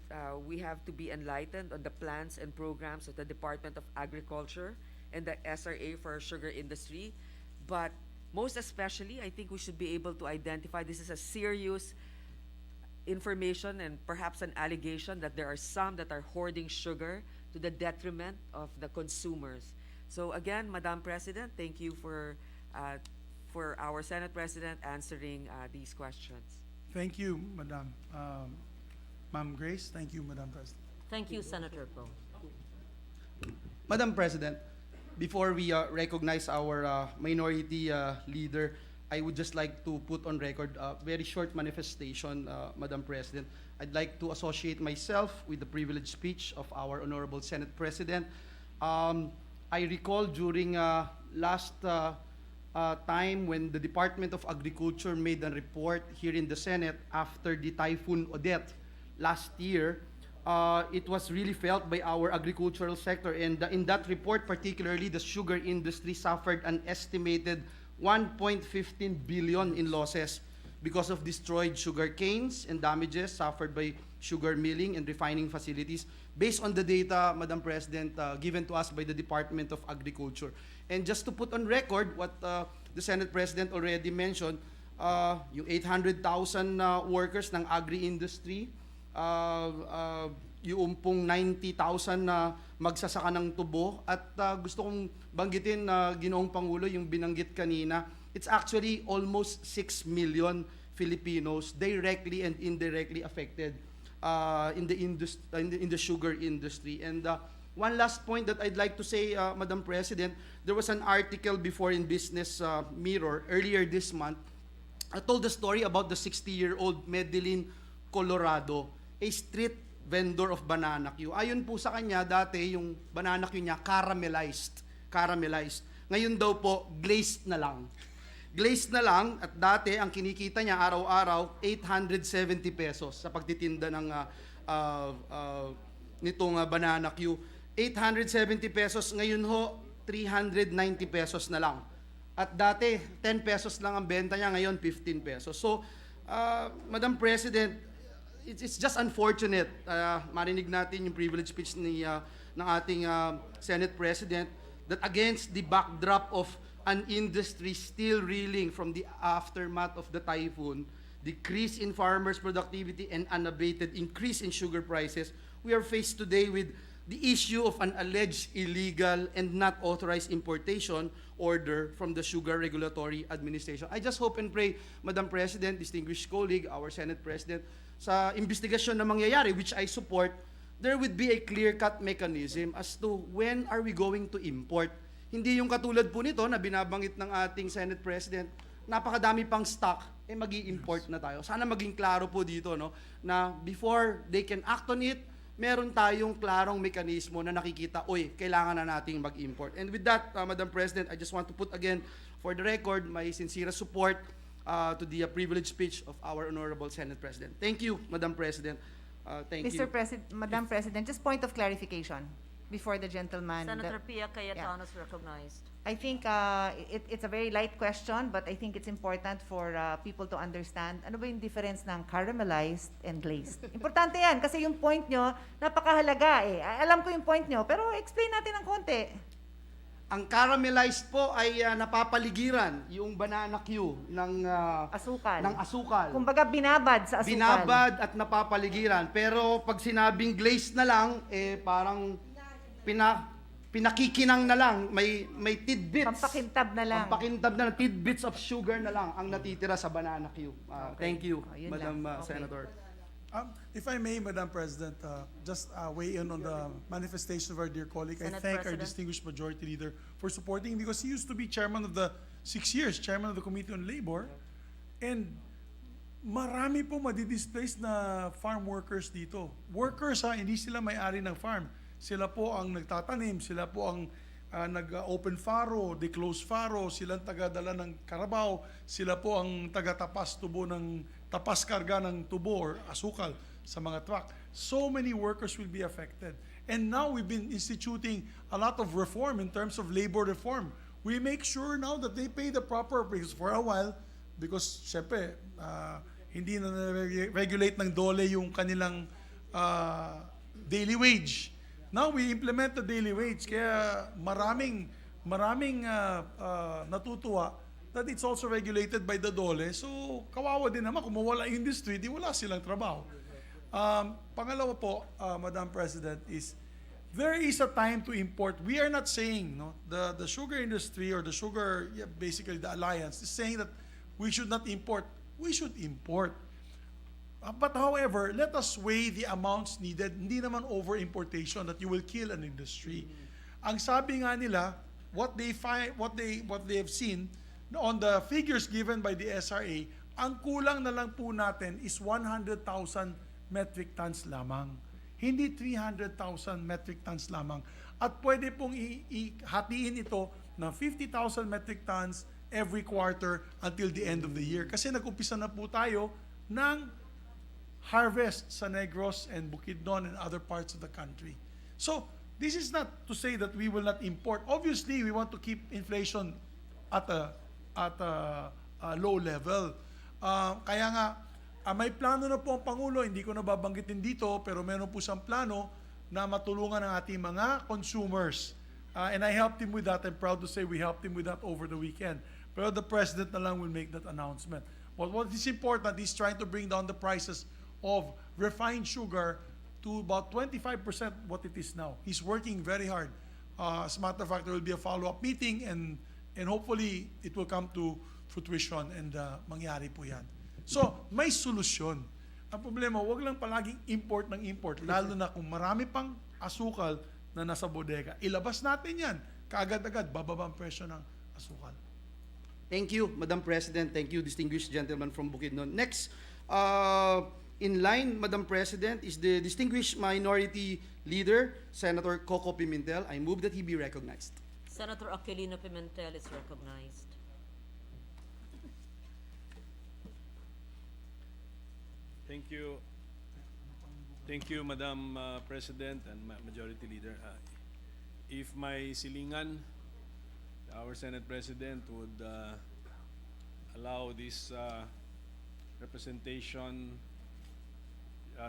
we have to be enlightened on the plans and programs of the Department of Agriculture and the SRA for our sugar industry. But most especially, I think we should be able to identify this is a serious information and perhaps an allegation that there are some that are hoarding sugar to the detriment of the consumers. So again, Madam President, thank you for our Senate President answering these questions. Thank you, Madam. Ma'am Grace, thank you, Madam President. Thank you, Senator Poe. Madam President, before we recognize our minority leader, I would just like to put on record a very short manifestation, Madam President. I'd like to associate myself with the privileged speech of our Honorable Senate President. I recall during last time when the Department of Agriculture made a report here in the Senate after the Typhoon Odette last year, it was really felt by our agricultural sector. And in that report, particularly, the sugar industry suffered an estimated 1.15 billion in losses because of destroyed sugar canes and damages suffered by sugar milling and refining facilities based on the data, Madam President, given to us by the Department of Agriculture. And just to put on record what the Senate President already mentioned, yung 800,000 workers ng agri-industry, yung pong 90,000 na magsasaka ng tubo, at gusto kong banggitin na Ginoong Pangulo yung binanggit kanina, it's actually almost 6 million Filipinos directly and indirectly affected in the sugar industry. And one last point that I'd like to say, Madam President, there was an article before in Business Mirror earlier this month. I told the story about the 60-year-old Medellin, Colorado, a street vendor of banana Q. Ayon po sa kanya, dati yung banana Q niya caramelized. Ngayon daw po, glazed na lang. Glazed na lang, at dati ang kinikita niya araw-araw 870 pesos sa pagtitinda ng nitong banana Q. 870 pesos, ngayon ho 390 pesos na lang. At dati 10 pesos lang ang benta niya, ngayon 15 pesos. So, Madam President, it's just unfortunate. Marinig natin yung privilege speech ni ng ating Senate President that against the backdrop of an industry still reeling from the aftermath of the typhoon, decrease in farmers' productivity, and unabated increase in sugar prices, we are faced today with the issue of an alleged illegal and not authorized importation order from the Sugar Regulatory Administration. I just hope and pray, Madam President, distinguished colleague, our Senate President, sa investigasyon na mangyayari, which I support, there would be a clear-cut mechanism as to when are we going to import. Hindi yung katulad po nito na binabanggit ng ating Senate President, napakadami pang stock, magi-import na tayo. Sana maging klaro po dito, no, na before they can act on it, meron tayong klarong mekanismo na nakikita, kailangan na nating mag-import. And with that, Madam President, I just want to put again, for the record, my sincere support to the privileged speech of our Honorable Senate President. Thank you, Madam President. Thank you. Madam President, just point of clarification before the gentleman. Senator Pia Cayetano is recognized. I think it's a very light question, but I think it's important for people to understand ano ba yung difference ng caramelized and glazed. Importante yan kasi yung point nyo, napakahalaga eh. Alam ko yung point nyo, pero explain natin ng konti. Ang caramelized po ay napapaligiran yung banana Q ng Asukal. ng asukal. Kumbaga binabad sa asukal. Binabad at napapaligiran. Pero pag sinabing glazed na lang, parang pinakikinang na lang, may tidbits. Pampakintab na lang. Pampakintab na lang, tidbits of sugar na lang ang natitira sa banana Q. Thank you, Yun Madam lang. Okay. Senator. If I may, Madam President, just weigh in on the manifestation of our dear colleague. I Senate thank our President. distinguished majority leader for supporting because he used to be chairman of the 6 years, chairman of the Committee on Labor. And marami po madidisplaced na farm workers dito. Workers hindi sila may-ari ng farm. Sila po ang nagtatanim, sila po ang nag-open faro, de-close faro, sila ang tagadala ng karabaw, sila po ang taga-tapas tubo ng tapas karga ng tubo or asukal sa mga truck. So many workers will be affected. And now we've been instituting a lot of reform in terms of labor reform. We make sure now that they pay the proper, because for a while, because syempre, hindi na regulate ng DOLE yung kanilang daily wage. Now we implement the daily wage, kaya maraming natutuwa that it's also regulated by the DOLE. So kawawa din naman kung mawala yung industry, di wala silang trabaho. Pangalawa po, Madam President, is there is a time to import. We are not saying, no, the sugar industry or the sugar, basically the alliance is saying that we should not import. We should import. But however, let us weigh the amounts needed. Hindi naman over-importation that you will kill an industry. Ang sabi nga nila, what they have seen on the figures given by the SRA, ang kulang na lang po natin is 100,000 metric tons lamang. Hindi 300,000 metric tons lamang. At pwede pong hatiin ito ng 50,000 metric tons every quarter until the end of the year. Kasi nag-umpisa na po tayo ng harvest sa Negros and Bukidnon and other parts of the country. So, this is not to say that we will not import. Obviously, we want to keep inflation at a low level. Kaya nga, may plano na po ang Pangulo, hindi ko nababanggitin dito, pero meron po siyang plano na matulungan ang ating mga consumers. And I helped him with that. I'm proud to say we helped him with that over the weekend. Pero the President na lang will make that announcement. But what is important is trying to bring down the prices of refined sugar to about 25% what it is now. He's working very hard. As a matter of fact, there will be a follow-up meeting and hopefully it will come to fruition and mangyari po yan. So, may solusyon. Ang problema, wag lang palaging import ng import, lalo na kung marami pang asukal na nasa bodega. Ilabas natin yan. Kaagad-agad, bababa ang presyo ng asukal. Thank you, Madam President. Thank you, distinguished gentleman from Bukidnon. Next, in line, Madam President, is the distinguished minority leader, Senator Coco Pimentel. I move that he be recognized. Senator Aquilino Pimentel is recognized. Thank you. Thank you, Madam President and Majority Leader. If my silingan, our Senate President would allow this representation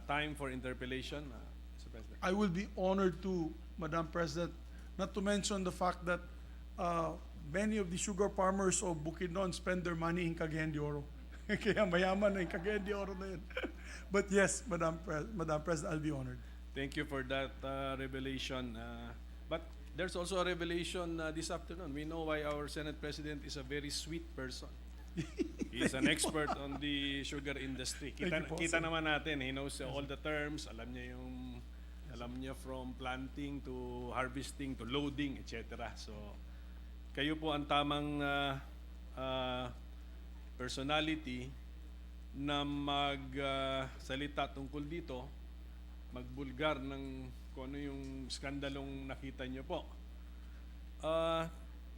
time for interpellation, Mr. President. I will be honored to Madam President, not to mention the fact that many of the sugar farmers of Bukidnon spend their money in Cagayan de Oro. Kaya mayaman na yung Cagayan de Oro na yun. But yes, Madam President, I'll be honored. Thank you for that revelation. But there's also a revelation this afternoon. We know why our Senate President is a very sweet person. He's an expert on the sugar industry. Thank you po, Kita sir. naman natin, he knows all the terms, alam niya from planting to harvesting to loading, etc. So, kayo po ang tamang personality na magsalita tungkol dito, magbulgar ng kung ano yung skandalong nakita niyo po.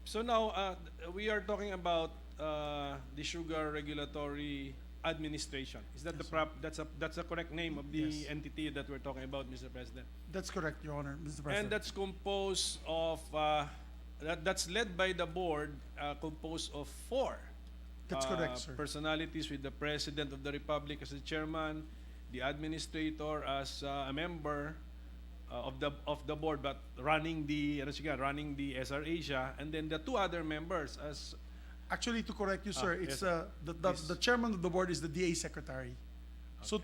So now, we are talking about the Sugar Regulatory Administration. Is that that's the correct name of the Yes. entity that we're talking about, Mr. President? That's correct, Your Honor, Mr. President. And that's composed of that's led by the board, composed of 4. That's correct, sir. Personalities, with the President of the Republic as the chairman, the administrator as a member of the board, but running the SR Asia, and then the 2 other members as Actually, to correct you, sir, it's yes. the chairman of the board is the DA secretary. So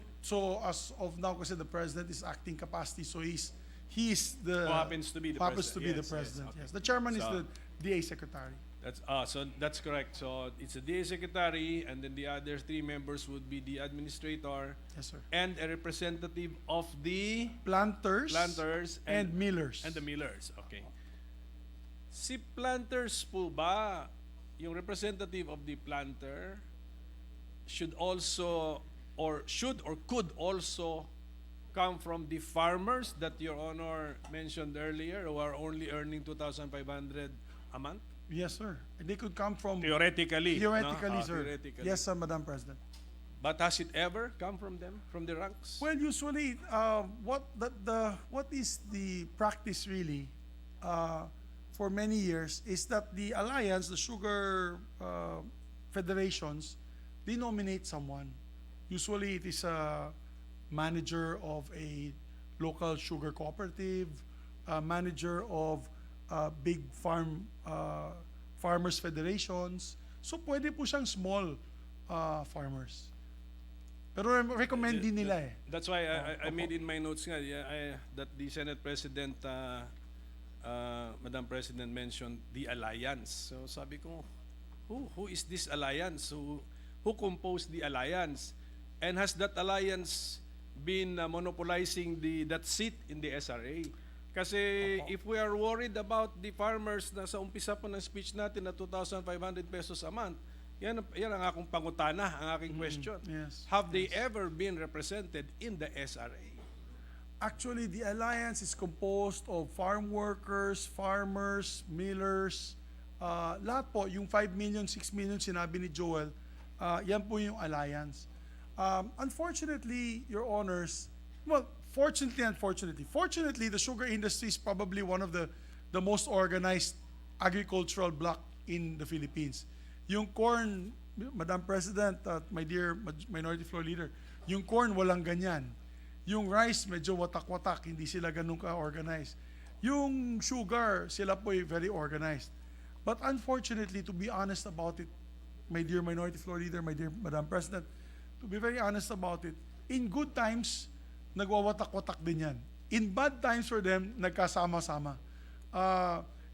as of now, kasi the president is acting capacity, so he's the Who happens to be the president. Yes, yes, president. okay. Yes, the chairman is So- the DA secretary. so that's correct. So it's a DA secretary, and then the other 3 members would be the administrator Yes, sir. and a representative of the Planters and and millers. the millers. Okay. Si planters po ba, yung representative of the planter should also or could also come from the farmers that Your Honor mentioned earlier, who are only earning 2,500 a month? Yes, sir. And they could come from Theoretically, no? sir. Theoretically. Yes, sir, Madam President. But has it ever come from them, from the ranks? Well, usually, what is the practice really for many years is that the alliance, the sugar federations, they nominate someone. Usually, it is a manager of a local sugar cooperative, a manager of big farmers federations. So, pwede po siyang small farmers. Pero recommend din nila eh. That's why I made in my notes nga, that the Senate President, Madam President, mentioned the alliance. So sabi ko, who is this alliance? Who composed the alliance? And has that alliance been monopolizing that seat in the SRA? Kasi if we are worried about the farmers na sa umpisa po ng speech natin na 2,500 pesos a month, yan ang akong pangutana, ang aking question. Yes. Have they ever been represented in the SRA? Actually, the alliance is composed of farm workers, farmers, millers, lahat po, yung 5 million, 6 million sinabi ni Joel, yan po yung alliance. Unfortunately, Your Honors, well, fortunately, the sugar industry is probably one of the most organized agricultural bloc in the Philippines. Yung corn, Madam President at my dear Minority Floor Leader, yung corn walang ganyan. Yung rice medyo watak-watak, hindi sila ganun ka-organized. Yung sugar, sila po very organized. But unfortunately, to be honest about it, my dear Minority Floor Leader, my dear Madam President, to be very honest about it, in good times, nagwawatak-watak din yan. In bad times for them, nagkasama-sama.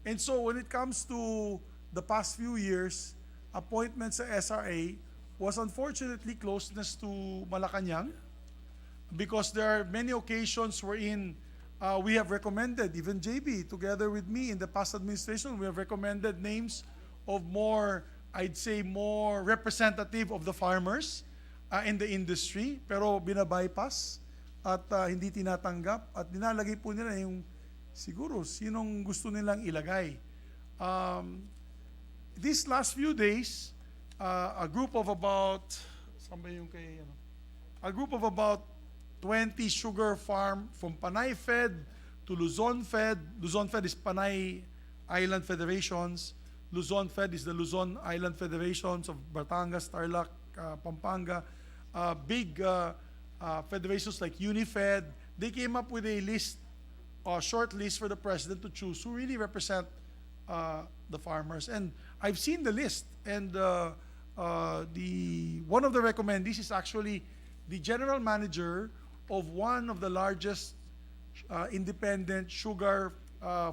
And so when it comes to the past few years, appointments sa SRA was unfortunately closeness to Malacanang, because there are many occasions wherein we have recommended, even JB, together with me in the past administration, we have recommended names of more, I'd say, more representative of the farmers in the industry, pero binabypass at hindi tinatanggap at dinalagay po nila yung siguro sinong gusto nilang ilagay. These last few days, a group of about, a group of about 20 sugar farm from Panay Fed to Luzon Fed. Luzon Fed is Panay Island Federations. Luzon Fed is the Luzon Island Federations of Batangas, Tarlac, Pampanga. Big federations like UniFed. They came up with a list short list for the president to choose who really represent the farmers. And I've seen the list, and one of the recommendees is actually the general manager of one of the largest independent sugar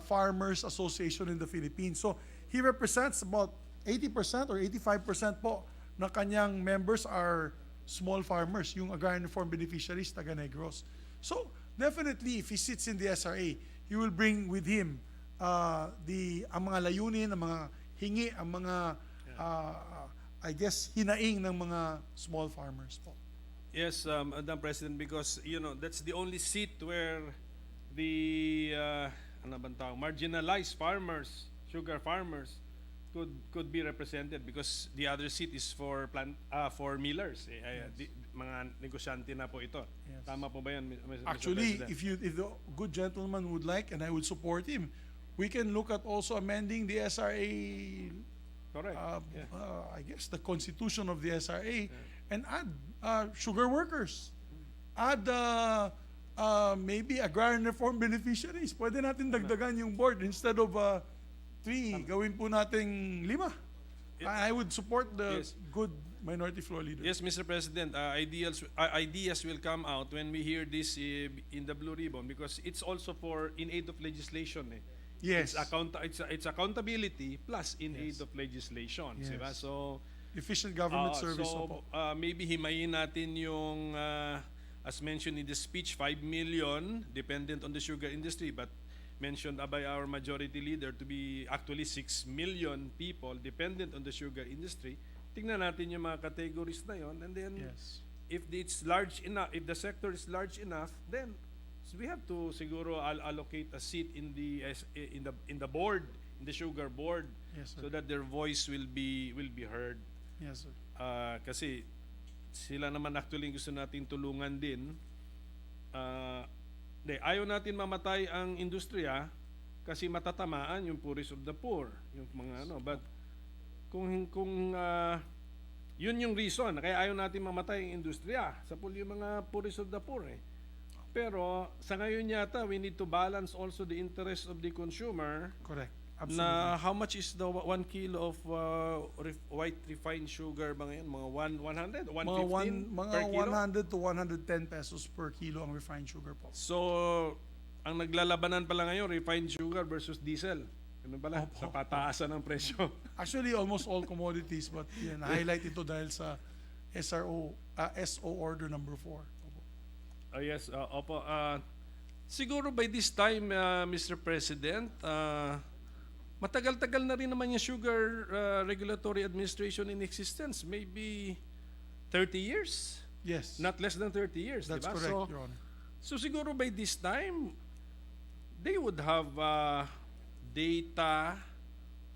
farmers association in the Philippines. So he represents about 80% or 85% po na kanyang members are small farmers, yung agrarian reform beneficiaries, taga Negros. So definitely, if he sits in the SRA, he will bring with him ang mga layunin, ang mga hingi, ang mga I guess hinaing ng mga small farmers po. Yes, Madam President, because that's the only seat where the marginalized farmers, sugar farmers, could be represented, because the other seat is for millers. Mga negosyante na po ito. Yes. Tama po ba yan, Mr. Actually, President? if the good gentleman would like, and I would support him, we can look at also amending the SRA. Correct. I guess the constitution of the SRA, and add sugar workers. Add maybe agrarian reform beneficiaries. Pwede natin dagdagan yung board instead of 3, gawin po nating 5. I would support the good minority floor leader. Yes, Mr. President, ideas will come out when we hear this in the Blue Ribbon, because it's also in aid of legislation. Yes. It's accountability plus in aid of legislation. Yes. Diba? So, Efficient government service. so opo. maybe himayin natin yung, as mentioned in the speech, 5 million dependent on the sugar industry, but mentioned by our majority leader to be actually 6 million people dependent on the sugar industry. Tingnan natin yung mga categories na yon, and then Yes. if it's large enough, if the sector is large enough, then we have to siguro allocate a seat in the board, in the sugar board, Yes, so sir. that their voice will be heard. Yes, sir. Kasi sila naman actually gusto natin tulungan din. Ayaw natin mamatay ang industriya kasi matatamaan yung poorest of the poor, yung mga but kung yun yung reason kaya ayaw natin mamatay ang industriya sa yung mga poorest of the poor. Pero sa ngayon yata we need to balance also the interest of the consumer. Correct. Absolutely. Na how much is the 1 kilo of white refined sugar ba ngayon? Mga 100? 115 mga per kilo? 100 to 110 pesos per kilo ang refined sugar po. So, ang naglalabanan pala ngayon, refined sugar versus diesel. Ano pala? Opo. Sa pataasan ng presyo. Actually, almost all commodities, but na-highlight ito dahil sa SO order number 4. Opo. Yes, opo. Siguro by this time, Mr. President, matagal-tagal na rin naman yung Sugar Regulatory Administration in existence. Maybe 30 years? Yes. Not less than 30 years, That's diba? correct, Your Honor. So siguro by this time, they would have data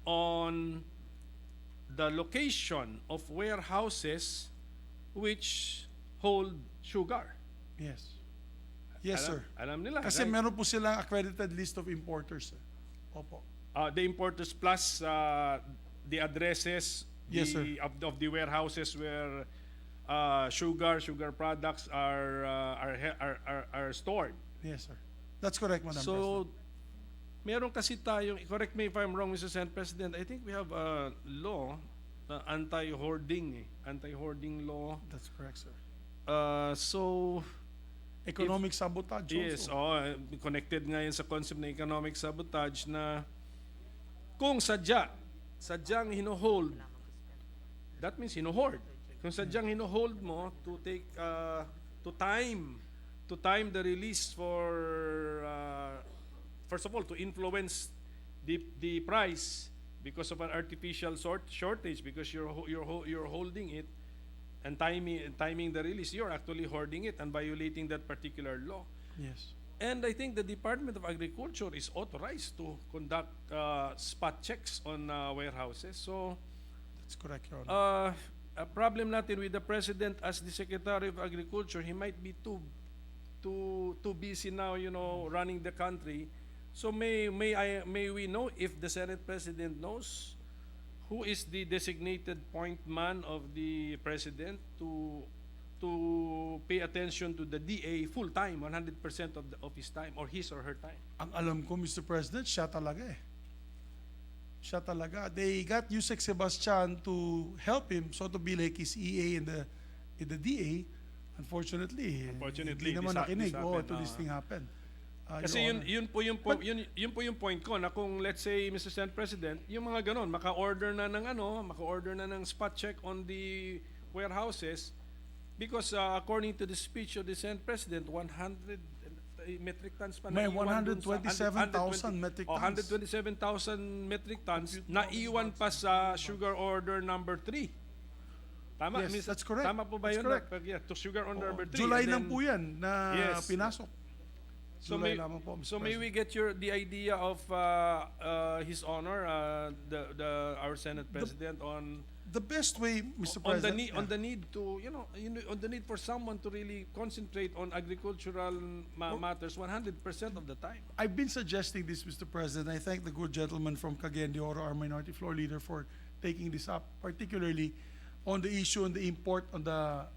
on the location of warehouses which hold sugar. Yes. Yes, sir. Alam nila. Kasi right? meron po silang accredited list of importers. Opo. The importers plus the addresses Yes, sir. of the warehouses where sugar products are stored. Yes, sir. That's correct, Madam So, President. meron kasi tayong, correct me if I'm wrong, Mr. Senate President, I think we have a law, anti-hoarding law. That's correct, sir. So, Economic sabotage yes, also. connected nga yan sa concept ng economic sabotage na kung sadyang hino-hold, that means hino-hoard. Kung sadyang hino-hold mo to take, to time the release for, first of all, to influence the price because of an artificial shortage, because you're holding it and timing the release, you're actually hoarding it and violating that particular law. Yes. And I think the Department of Agriculture is authorized to conduct spot checks on warehouses. So, That's correct, Your Honor. a problem natin with the President as the Secretary of Agriculture, he might be too busy now, running the country. So may we know if the Senate President knows who is the designated point man of the President to to pay attention to the DA full time, 100% of his time or his or her time. Ang alam ko, Mr. President, siya talaga eh. Siya talaga. They got Yusek Sebastian to help him, so to be like his EA in the DA. Unfortunately, hindi naman nakinig. This thing happened. Kasi Your yun po yung point ko na kung let's say Mr. Senate President, yung mga ganon, maka-order na ng spot check on the warehouses because according to the speech of the Senate President, 100 metric tons pa May naiwan dun sa- 127,000 metric tons. 127,000 metric tons na iwan pa sa sugar order number 3. Tama? Yes, that's correct. Tama po ba That's yun? correct. To sugar order number 3. July lang po yan na Yes. pinasok. So July may, lamang po, Mr. so may we get the idea of His Honor, our Senate President on The best way, Mr. on President, the need to on the need for someone to really concentrate on agricultural matters 100% of the time. I've been suggesting this, Mr. President. I thank the good gentleman from Cagayan de Oro, our minority floor leader, for taking this up, particularly on the issue on the import on the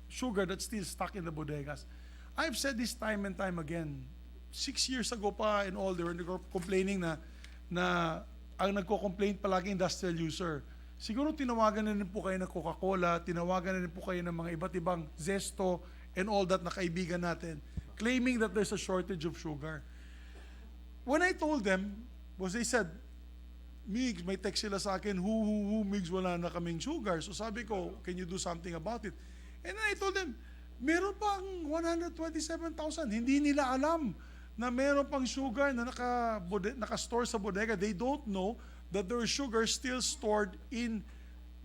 sugar that's still stuck in the bodegas. I've said this time and time again. 6 years ago pa and all, they were complaining na ang nagko-complain palagi industrial user. Siguro tinawagan na rin po kayo ng Coca-Cola, tinawagan na rin po kayo ng mga iba't ibang Zesto and all that na kaibigan natin, claiming that there's a shortage of sugar. When I told them, they said, Migs, may text sila sa akin, Migs, wala na kaming sugar. So sabi ko, can you do something about it? And then I told them, meron pang 127,000. Hindi nila alam na meron pang sugar na naka-store sa bodega. They don't know that there is sugar still stored in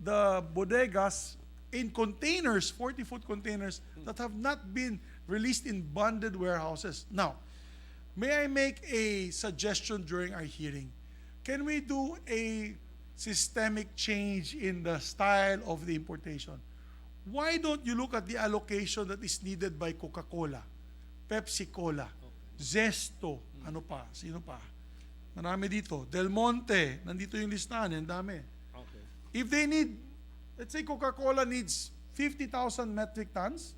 the bodegas in containers, 40-foot containers that have not been released in bonded warehouses. Now, may I make a suggestion during our hearing? Can we do a systemic change in the style of the importation? Why don't you look at the allocation that is needed by Coca-Cola, Pepsi-Cola, Zesto, ano pa, sino pa? Marami dito. Del Monte, nandito yung listahan, ang dami. Okay. If they need, let's say Coca-Cola needs 50,000 metric tons,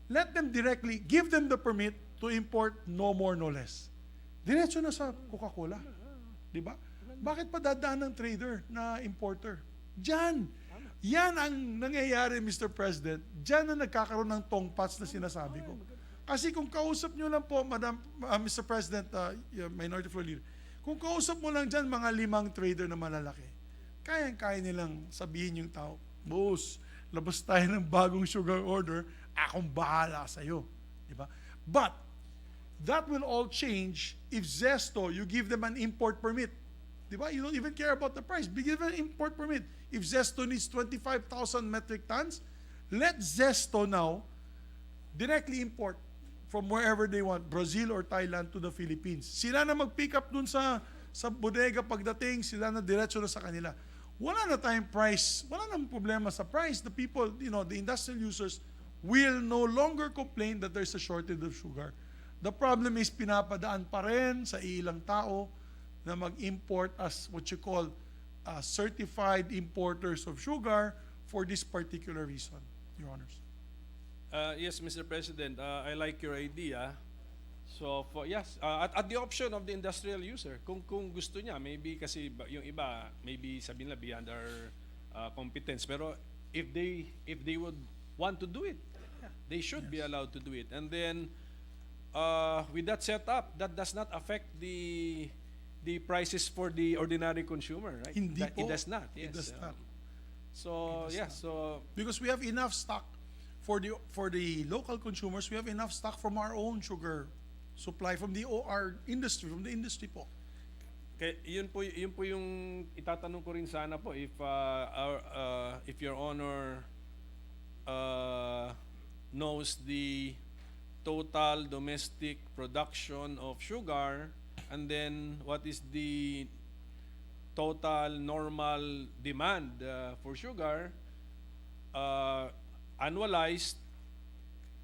let them directly, give them the permit to import no more, no less. Diretso na sa Coca-Cola. Di ba? Bakit pa dadaan ng trader na importer? Diyan. Yan ang nangyayari, Mr. President. Diyan na nagkakaroon ng tongpats na sinasabi ko. Kasi kung kausap nyo lang po, Mr. President, Minority Floor Leader, kung kausap mo lang dyan mga 5 trader na malalaki, kayang-kaya nilang sabihin yung tao, boss, labas tayo ng bagong sugar order, akong bahala sa'yo. Diba? But, that will all change if Zesto, you give them an import permit. Diba? You don't even care about the price. Give them an import permit. If Zesto needs 25,000 metric tons, let Zesto now directly import from wherever they want, Brazil or Thailand to the Philippines. Sila na mag-pick up dun sa bodega pagdating, sila na diretso na sa kanila. Wala na tayong price, wala nang problema sa price. The people, the industrial users will no longer complain that there's a shortage of sugar. The problem is pinapadaan pa rin sa ilang tao na mag-import as what you call certified importers of sugar for this particular reason, Your Honors. Yes, Mr. President, I like your idea. So, at the option of the industrial user, kung gusto niya, maybe kasi yung iba, maybe sabihin nila beyond our competence, pero if they would want to do it, they should be allowed to do it. And then, with that setup, that does not affect the prices for the ordinary consumer, right? Hindi po. It does not. Yes. It does not. So, so Because we have enough stock for the local consumers, we have enough stock from our own sugar supply from our industry, from the industry po. Okay, yun po yung itatanong ko rin sana po if Your Honor knows the total domestic production of sugar, and then what is the total normal demand for sugar annualized.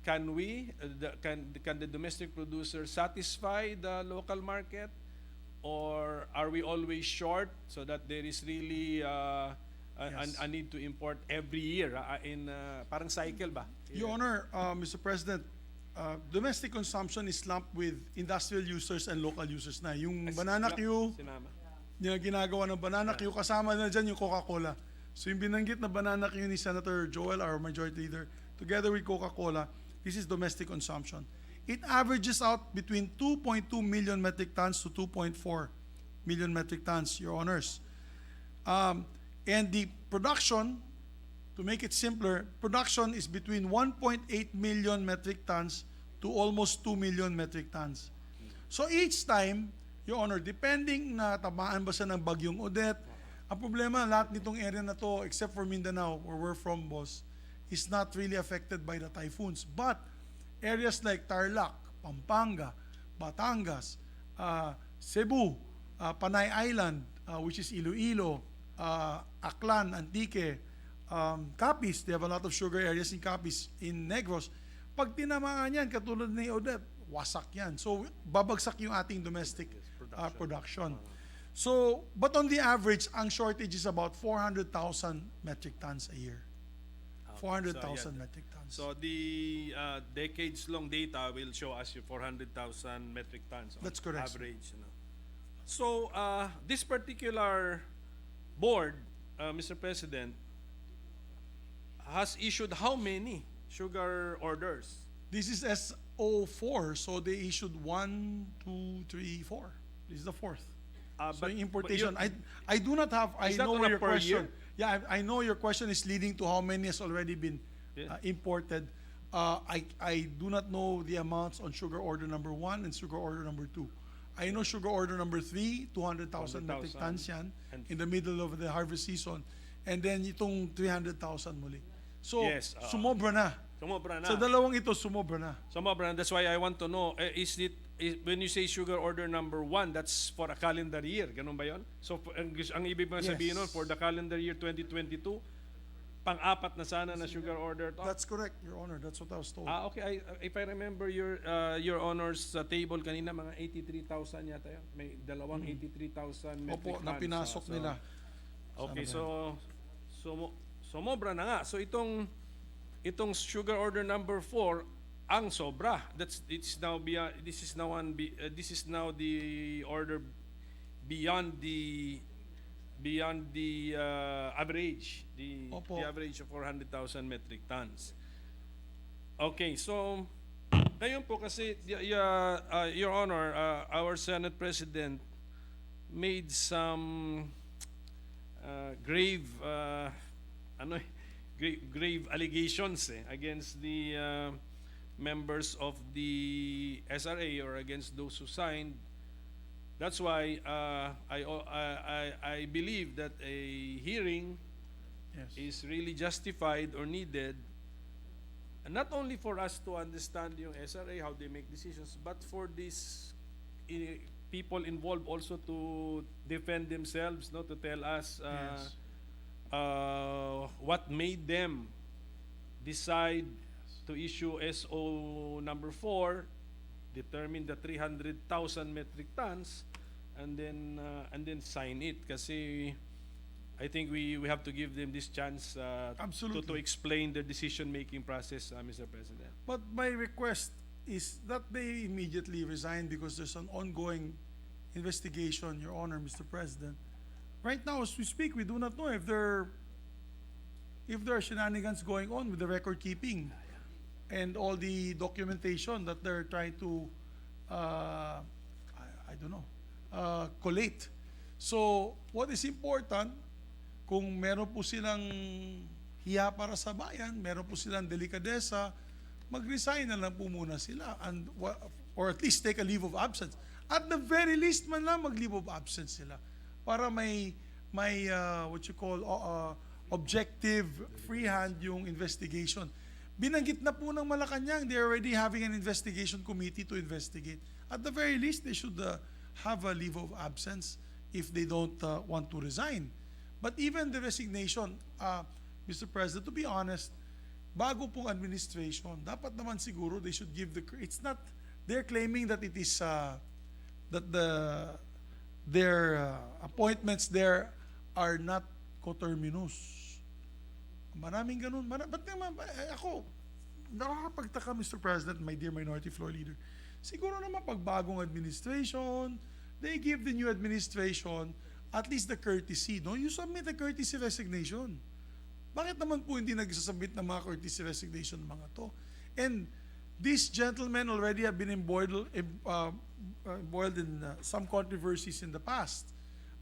Can the domestic producer satisfy the local market, or are we always short so that there is really Yes. a need to import every year in parang cycle ba? Your Honor, Mr. President, domestic consumption is lumped with industrial users and local users na. Yung banana Q, Sinama. yung ginagawa ng banana Q, kasama na dyan yung Coca-Cola. So yung binanggit na banana Q ni Senator Joel, our Majority Leader, together with Coca-Cola, this is domestic consumption. It averages out between 2.2 million metric tons to 2.4 million metric tons, Your Honors. And the production, to make it simpler, production is between 1.8 million metric tons to almost 2 million metric tons. So each time, Your Honor, depending na tamaan ba siya ng bagyong Odette, ang problema, lahat nitong area na to, except for Mindanao, where we're from, boss, is not really affected by the typhoons. But areas like Tarlac, Pampanga, Batangas, Cebu, Panay Island, which is Iloilo, Aklan, Antique, Capiz, they have a lot of sugar areas in Capiz, in Negros. Pag tinamaan yan, katulad ni Odette, wasak yan. So, babagsak yung ating domestic production. So, but on the average, ang shortage is about 400,000 metric tons a year. 400,000 metric tons. So the decades-long data will show us your 400,000 metric tons on That's correct, sir. average. So this particular board, Mr. President, has issued how many sugar orders? This is SO4, so they issued 1, 2, 3, 4. This is the fourth. So But importation, you- I do not have, I Is that know on where a your per question. year? Yeah, I know your question is leading to how many has already been Yeah. imported. I do not know the amounts on sugar order number 1 and sugar order number 2. I know sugar order number 3, 200,000 metric 200,000. tons yan And- in the middle of the harvest season. And then itong 300,000 muli. So, Yes, sumobra na. Sumobra na. Sa dalawang ito, sumobra na. Sumobra, and that's why I want to know, when you say sugar order number 1, that's for a calendar year, ganun ba yun? So, ang ibig mo sabihin nun, Yes. for the calendar year 2022, pang-apat na sana na sugar order to? That's correct, Your Honor. That's what I was told. Okay. If I remember your honors table kanina, mga 83,000 yata yun. May dalawang 83,000 metric Opo, tons. na pinasok nila. Okay, Sana sumobra na nga. So itong sugar order number 4 ang sobra. This is now the order beyond the average, the Opo. average of 400,000 metric tons. Okay, so ngayon po kasi Your Honor, our Senate President made some grave allegations against the members of the SRA or against those who signed. That's why I believe that a hearing Yes. is really justified or needed, and not only for us to understand yung SRA, how they make decisions, but for these people involved also to defend themselves, no, to tell us Yes. what made them decide to issue SO number 4, determine the 300,000 metric tons, and then sign it. Kasi I think we have to give them this chance Absolutely. to explain their decision-making process, Mr. President. But my request is that they immediately resign because there's an ongoing investigation, Your Honor, Mr. President. Right now, as we speak, we do not know if there are shenanigans going on with the record keeping and all the documentation that they're trying to, I don't know, collate. So, what is important, kung meron po silang hiya para sa bayan, meron po silang delikadesa, mag-resign na lang po muna sila or at least take a leave of absence. At the very least man lang mag-leave of absence sila para may what you call objective, freehand yung investigation. Binanggit na po ng Malacanang, they're already having an investigation committee to investigate. At the very least, they should have a leave of absence if they don't want to resign. But even the resignation, Mr. President, to be honest, bago pong administration, dapat naman siguro they should give it's not, they're claiming that it is, that their appointments there are not coterminous. Maraming ganun. Ba't naman, ako, nakakapagtaka, Mr. President, my dear Minority Floor Leader. Siguro naman pagbagong administration, they give the new administration at least the courtesy. No? You submit a courtesy resignation. Bakit naman po hindi nagsasubmit ng mga courtesy resignation ng mga to? And these gentlemen already have been embroiled in some controversies in the past.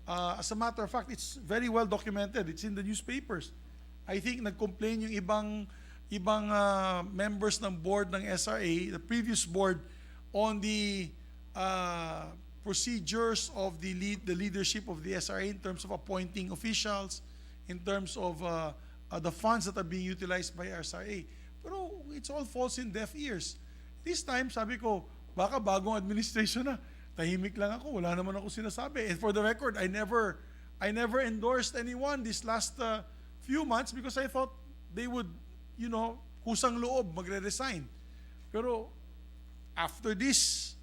As a matter of fact, it's very well documented. It's in the newspapers. I think nag-complain yung ibang members ng board ng SRA, the previous board, on the procedures of the leadership of the SRA in terms of appointing officials, in terms of the funds that are being utilized by SRA. Pero it's all falls in deaf ears. This time, sabi ko, baka bagong administration na. Tahimik lang ako, wala naman ako sinasabi. And for the record, I never endorsed anyone this last few months because I thought they would, kusang loob, magre-resign. Pero after this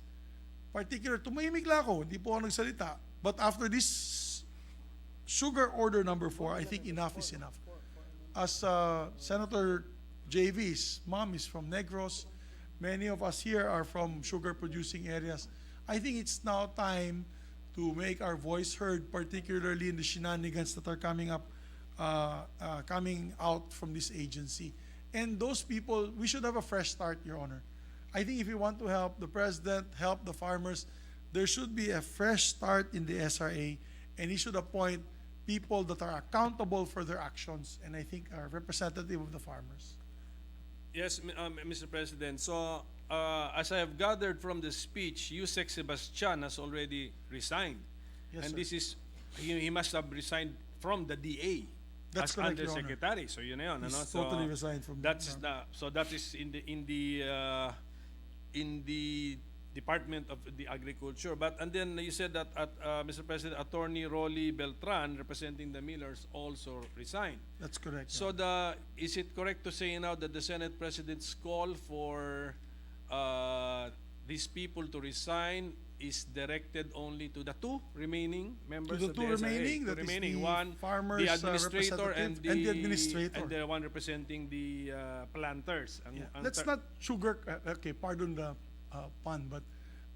particular, tumahimik lang ako, hindi po ako nagsalita. But after this sugar order number 4, I think enough is enough. As Senator JV's mom is from Negros, many of us here are from sugar-producing areas. I think it's now time to make our voice heard, particularly in the shenanigans that are coming out from this agency. And those people, we should have a fresh start, Your Honor. I think if we want to help the President, help the farmers, there should be a fresh start in the SRA, and he should appoint people that are accountable for their actions, and I think are representative of the farmers. Yes, Mr. President. So, as I have gathered from the speech, Yusek Sebastian has already resigned. Yes, and sir. this is, he must have resigned from the DA That's as correct, Your Honor. undersecretary. So yun na yun, He's ano? totally resigned from that's that is in the Department of the Agriculture. And then you said that Mr. President, Attorney Rolly Beltran, representing the millers, also resigned. That's correct. So is it correct to say now that the Senate President's call for these people to resign is directed only to the two remaining members To the of two the SRA? remaining, The that is remaining the one, farmers, the administrator and representative, and the administrator. and the one representing the planters. Yeah. Let's not okay, pardon the pun, but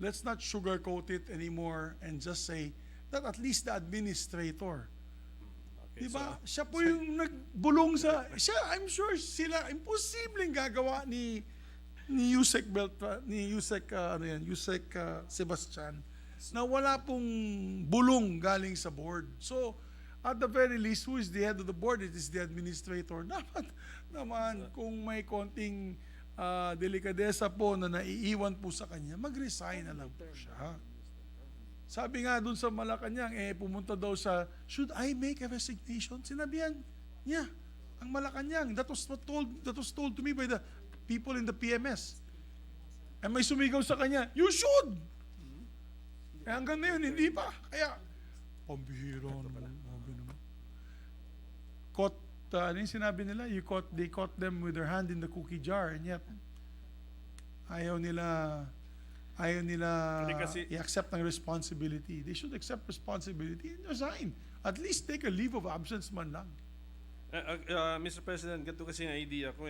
let's not sugarcoat it anymore and just say that at least the administrator. Okay, Diba? Siya po yung nagbulong sa, I'm sure sila, imposibleng gagawa ni Yusek Sebastian na wala pong bulong galing sa board. So, at the very least, who is the head of the board? It is the administrator. Dapat naman, kung may konting delikadesa po na naiiwan po sa kanya, mag-resign na lang po siya. Sabi nga dun sa Malacanang, pumunta daw sa, should I make a resignation? Sinabihan niya, ang Malacanang. That was told to me by the people in the PMS. And may sumigaw sa kanya, you should! Kaya hanggang ngayon, hindi pa. Kaya, pambihira naman. Ano yung sinabi nila? They caught them with their hand in the cookie jar, and yet, ayaw nila i-accept ng responsibility. They should accept responsibility and resign. At least take a leave of absence man lang. Mr. President, ganito kasi ang idea ko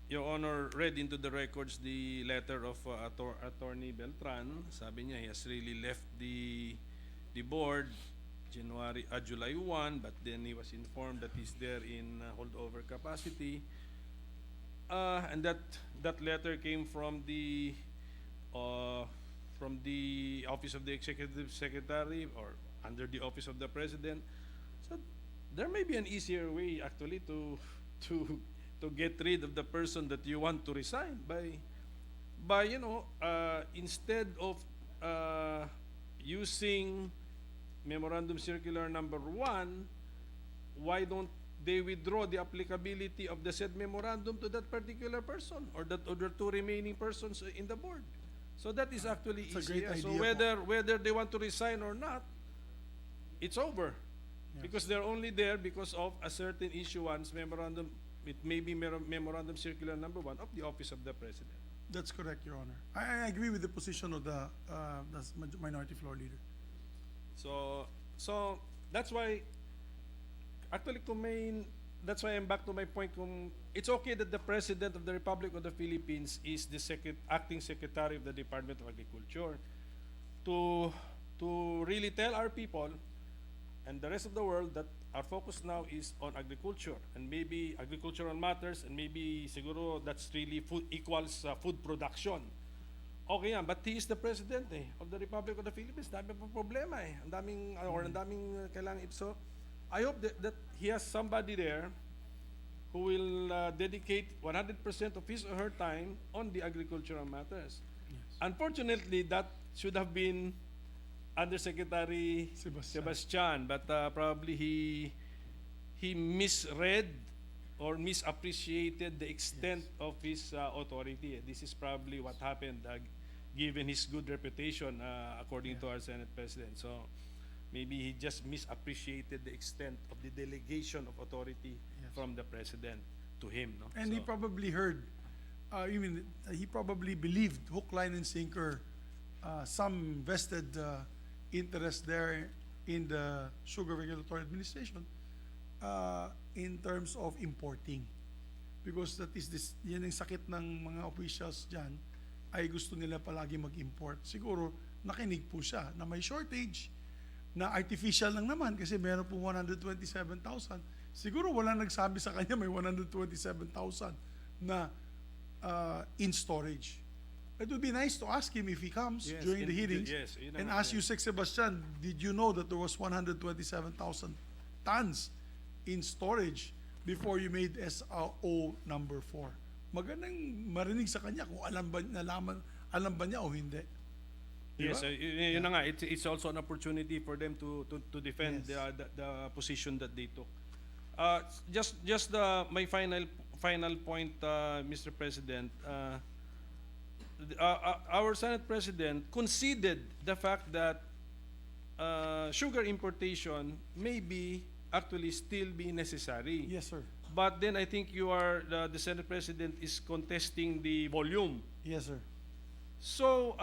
Your Honor read into the records the letter of Attorney Beltran. Sabi niya he has really left the board July 1, but then he was informed that he's there in holdover capacity. And that letter came from the Office of the Executive Secretary or under the Office of the President. So there may be an easier way actually to get rid of the person that you want to resign by instead of using Memorandum Circular number 1, why don't they withdraw the applicability of the said memorandum to that particular person or the two remaining persons in the board? So that is actually That's a great easier. So idea whether they want to resign or not, it's over. Yes. Because they're only there because of a certain issuance memorandum. It may be Memorandum Circular number 1 of the Office of the President. That's correct, Your Honor. I agree with the position of the Minority Floor Leader. So That's why, actually, that's why I'm back to my point. It's okay that the President of the Republic of the Philippines is the acting Secretary of the Department of Agriculture to really tell our people and the rest of the world that our focus now is on agriculture and maybe agricultural matters, and maybe siguro that's really food equals food production. Okay yan, but he is the President of the Republic of the Philippines. Dami pa problema Ang daming kailangan ipso. I hope that he has somebody there who will dedicate 100% of his or her time on the agricultural matters. Unfortunately, that should have been Undersecretary Sebastian, but probably he misread or misappreciated the extent of his authority. This is probably what happened, given his good reputation, according to our Senate President. So maybe he just misappreciated the extent of the delegation of authority from the President to him. No? And he probably heard, he probably believed hook, line, and sinker, some vested interest there in the Sugar Regulatory Administration in terms of importing. Because that is yan ang sakit ng mga officials dyan, ay gusto nila palagi mag-import. Siguro, nakinig po siya na may shortage, na artificial lang naman kasi meron po 127,000. Siguro wala nagsabi sa kanya may 127,000 na in storage. It would be nice to ask him if he comes during the hearings and ask you, Sec Sebastian, did you know that there was 127,000 tons in storage before you made SRO number 4? Magandang marinig sa kanya kung alam ba niya o hindi. Yes, yun na nga. It's also an opportunity for them to defend the position that they took. Just my final point, Mr. President. Our Senate President conceded the fact that sugar importation may be actually still be necessary. Yes, sir. But then I think the Senate President is contesting the volume. Yes, sir. So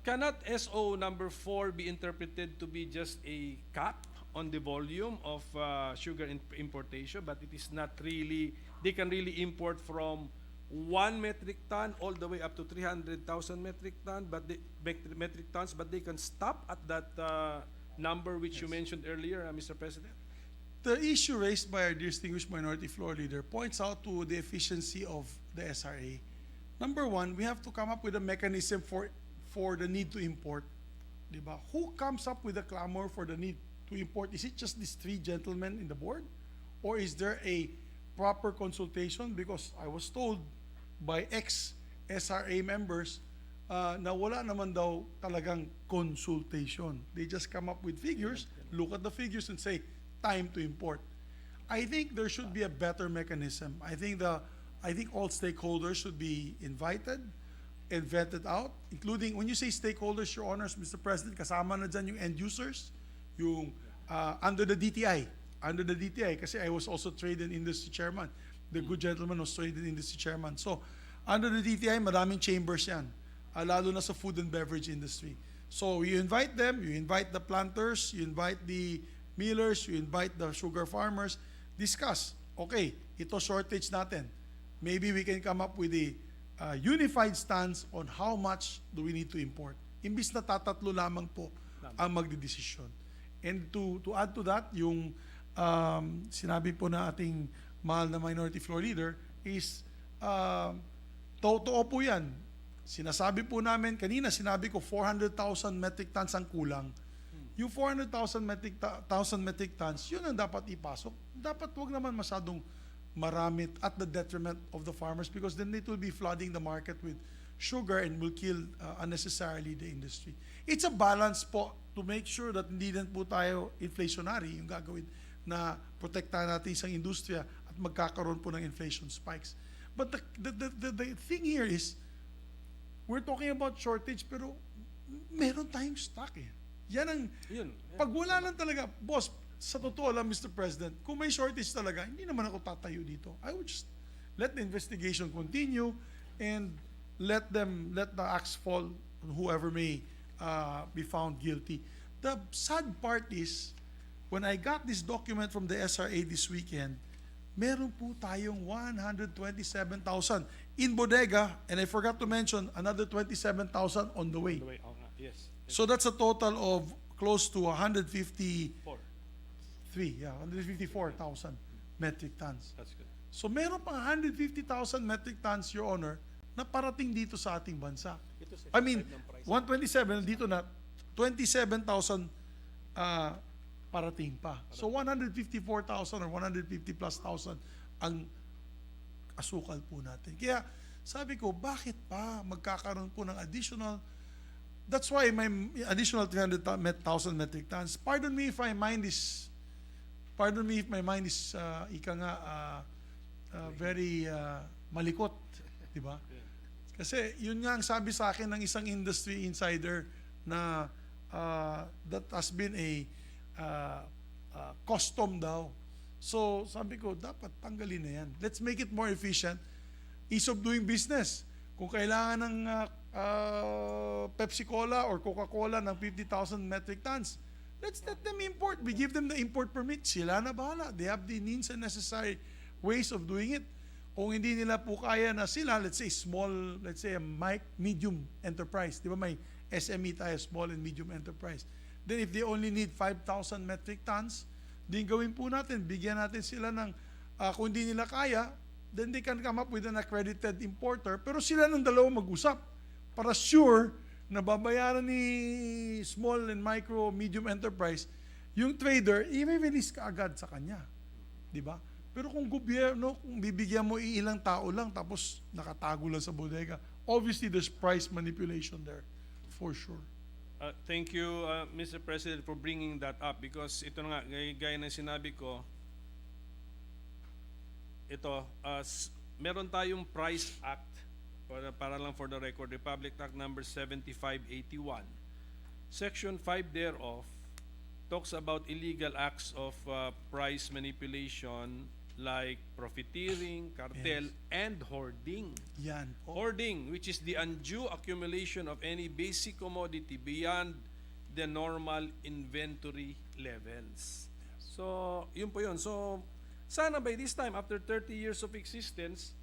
cannot SO number 4 be interpreted to be just a cap on the volume of sugar importation, but it is not really, they can really import from 1 metric ton all the way up to 300,000 metric tons, but they can stop at that number which you mentioned earlier, Mr. President. The issue raised by our distinguished minority floor leader points out to the efficiency of the SRA. Number one, we have to come up with a mechanism for the need to import. Diba? Who comes up with a clamor for the need to import? Is it just these 3 gentlemen in the board? Or is there a proper consultation? Because I was told by ex-SRA members na wala naman daw talagang consultation. They just come up with figures, look at the figures and say, time to import. I think there should be a better mechanism. I think all stakeholders should be invited and vetted out, including, when you say stakeholders, Your Honors, Mr. President, kasama na dyan yung end users, yung under the DTI, kasi I was also trade and industry chairman. The good gentleman was trade and industry chairman. So, under the DTI, maraming chambers yan, lalo na sa food and beverage industry. So, you invite them, you invite the planters, you invite the millers, you invite the sugar farmers, discuss, okay, ito shortage natin. Maybe we can come up with a unified stance on how much do we need to import. Imbis na tatatlo lamang po ang magdidesisyon. And to add to that, yung sinabi po na ating mahal na minority floor leader is totoo po yan. Sinasabi po namin, kanina sinabi ko 400,000 metric tons ang kulang. Yung 400,000 metric tons, yun ang dapat ipasok. Dapat wag naman masyadong marami at the detriment of the farmers, because then it will be flooding the market with sugar and will kill unnecessarily the industry. It's a balance po to make sure that hindi din po tayo inflationary yung gagawin na protektahan natin isang industriya at magkakaroon po ng inflation spikes. But the thing here is, we're talking about shortage pero meron tayong stock eh. Yan ang, pag wala lang talaga, boss, sa totoo lang, Mr. President, kung may shortage talaga, hindi naman ako tatayo dito. I would just let the investigation continue and let the axe fall on whoever may be found guilty. The sad part is, when I got this document from the SRA this weekend, meron po tayong 127,000 in bodega, and I forgot to mention another 27,000 on the way. Yes. So that's a total of close to 153, Four. 154,000 metric tons. That's good. So meron pang 150,000 metric tons, Your Honor, na parating dito sa ating bansa. Ito sa I mean, 5 ng price. 127, dito na, 27,000 parating pa. So 154,000 or 150 plus thousand ang asukal po natin. Kaya sabi ko, bakit pa magkakaroon po ng additional, that's why my additional 300,000 metric tons. Pardon me if my mind is ika nga, very malikot, di ba? Kasi yun nga ang sabi sa akin ng isang industry insider na that has been a custom daw. So sabi ko, dapat tanggalin na yan. Let's make it more efficient. Ease of doing business. Kung kailangan ng Pepsi Cola or Coca-Cola ng 50,000 metric tons, let's let them import. We give them the import permit. Sila na bahala. They have the means and necessary ways of doing it. Kung hindi nila po kaya na sila, let's say small, let's say a medium enterprise. Di ba may SME tayo, small and medium enterprise. Then if they only need 5,000 metric tons, din gawin po natin, bigyan natin sila ng, kung hindi nila kaya, then they can come up with an accredited importer, pero sila ng dalawa mag-usap para sure na babayaran ni small and micro, medium enterprise, yung trader, i-release ka agad sa kanya. Di ba? Pero kung gobyerno, kung bibigyan mo ilang tao lang tapos nakatago lang sa bodega, obviously there's price manipulation there, for sure. Thank you, Mr. President, for bringing that up because ito nga, gaya ng sinabi ko, ito, meron tayong Price Act, para lang for the record, Republic Act number 7581. Section 5 thereof talks about illegal acts of price manipulation like profiteering, cartel, and hoarding. Yan. Hoarding, which is the undue accumulation of any basic commodity beyond the normal inventory levels. So, yun po yun. So, sana by this time, after 30 years of existence,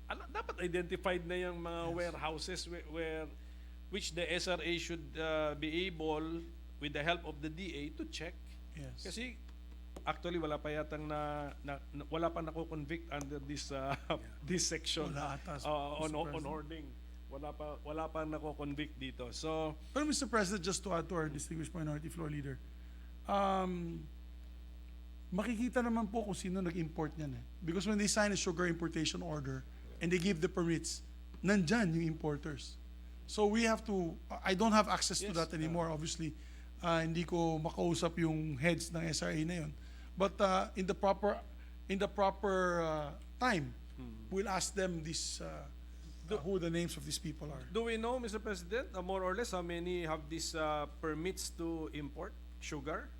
dapat identified na yung mga warehouses which the SRA should be able, with the help of the DA, to check. Yes. Kasi actually wala pa yatang wala pa nako-convict under this this section. Wala ata, on Mr. President. hoarding. Wala pa nako-convict dito. So, Pero Mr. President, just to add to our distinguished minority floor leader, makikita naman po kung sino nag-import niyan eh. Because when they sign a sugar importation order and they give the permits, nandyan yung importers. So we have to, I don't have access to Yes, that anymore, obviously. Hindi ko makausap yung heads ng SRA na yun. But in the proper time, we'll ask them this, who the names of these people are. do we know, Mr. President, more or less how many have these permits to import sugar?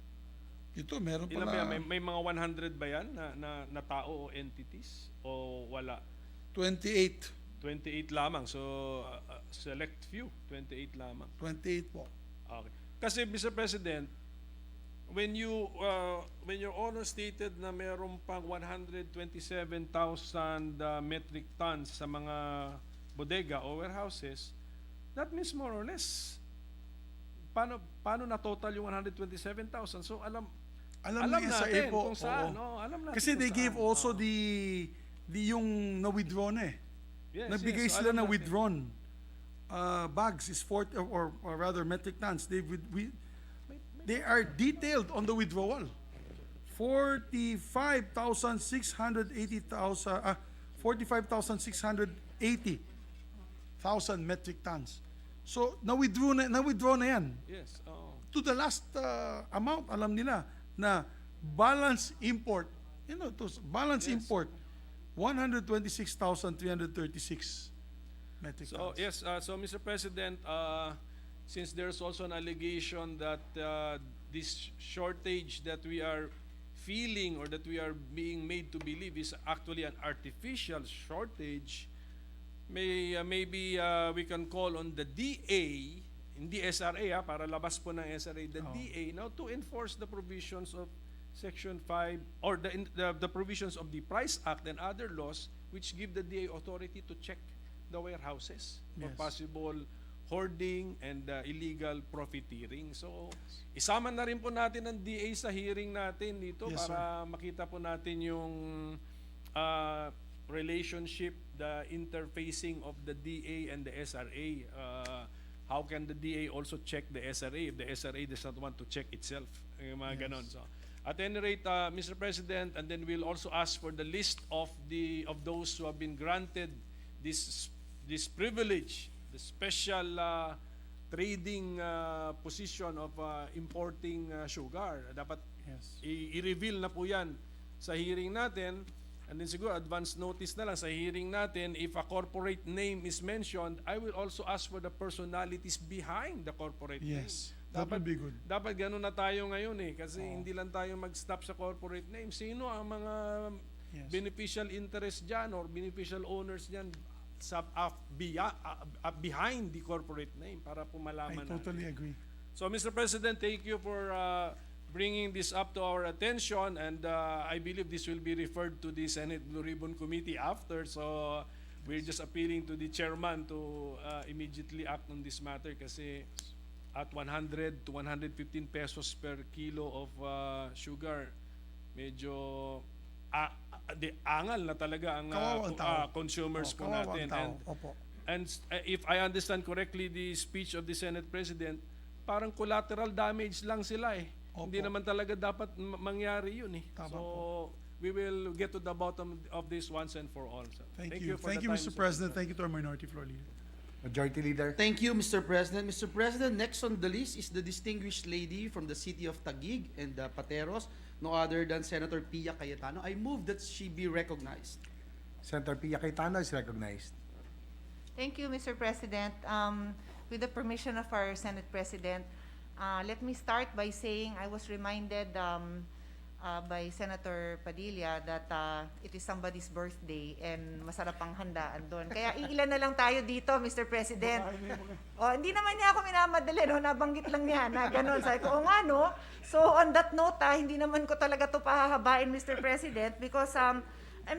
Ito, meron Ilan ba pala yan? May mga 100 ba yan na tao o entities? O wala? 28. 28 lamang. So, select few. 28 lamang. 28 po. Okay. Kasi, Mr. President, when your honor stated na meron pang 127,000 metric tons sa mga bodega o warehouses, that means more or less, paano na total yung 127,000? So, alam ng SRA natin po. kung saan. Oo. No? Alam natin Kasi kung they gave saan. also the yung na-withdraw na eh. Yes, Nagbigay yes. So, sila alam na natin. withdrawn bags is 40 or rather metric tons. They are detailed on the withdrawal. 45,680,000 metric tons. So na-withdraw na yan. Yes. To the last amount, alam nila na balance import, balance Yes. import, 126,336 metric So, tons. yes. So, Mr. President, since there's also an allegation that this shortage that we are feeling or that we are being made to believe is actually an artificial shortage, maybe we can call on the DA hindi SRA para labas po ng SRA, the DA now to enforce the provisions of Section 5 or the provisions of the Price Act and other laws which give the DA authority to check the warehouses for Yes. possible hoarding and illegal profiteering. So, isama na rin po natin ang DA sa hearing natin dito Yes, para makita po natin yung relationship, the interfacing of the DA and the SRA. How can the DA also check the SRA if the SRA does not want to check itself? Yung mga ganon. So, at any rate, Mr. President, and then we'll also ask for the list of those who have been granted this privilege, the special trading position of importing sugar. Dapat Yes. i-reveal na po yan sa hearing natin. And then siguro advance notice na lang sa hearing natin, if a corporate name is mentioned, I will also ask for the personalities behind the corporate Yes. name. That would be good. Dapat ganun na tayo ngayon kasi hindi lang tayo mag-stop sa corporate name. Sino ang mga Yes. beneficial interest dyan or beneficial owners dyan behind the corporate name para po I malaman totally natin. agree. So, Mr. President, thank you for bringing this up to our attention, and I believe this will be referred to the Senate Blue Ribbon Committee after. So, we're just appealing to the chairman to immediately act on this matter kasi at 100 to 115 pesos per kilo of sugar, medyo angal na talaga ang Kawawang tao. consumers po Kawawang natin. tao. Opo. And if I understand correctly the speech of the Senate President, parang collateral damage lang sila Opo. Hindi naman talaga dapat mangyari yun Tama So, po. we will get to the bottom of this once and for all. So, Thank you. for Thank the you, time, Mr. President. Thank you to our Minority Floor Leader. Majority Leader. Thank you, Mr. President. Mr. President, next on the list is the distinguished lady from the city of Taguig and Pateros, no other than Senator Pia Cayetano. I move that she be recognized. Senator Pia Cayetano is recognized. Thank you, Mr. President. With the permission of our Senate President, let me start by saying I was reminded by Senator Padilla that it is somebody's birthday and masarap ang handaan doon. Kaya iilan na lang tayo dito, Mr. President. Hindi naman niya ako minamadali, no? Nabanggit lang niya na gano'n. Sabi ko, nga, no? So, on that note, hindi naman ko talaga to pahahabain, Mr. President, because I'm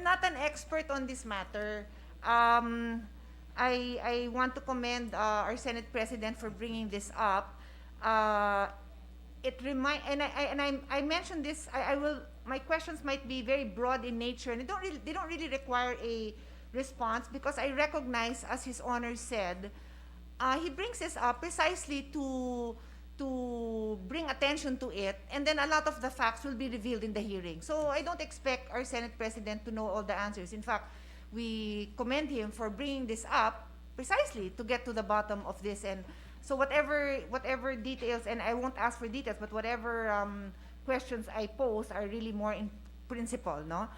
not an expert on this matter. I want to commend our Senate President for bringing this up. I mentioned this. My questions might be very broad in nature, and they don't really require a response because I recognize, as His Honor said, he brings this up precisely to bring attention to it, and then a lot of the facts will be revealed in the hearing. So I don't expect our Senate President to know all the answers. In fact, we commend him for bringing this up precisely to get to the bottom of this. And so whatever details, and I won't ask for details, but whatever questions I pose are really more in principle, no?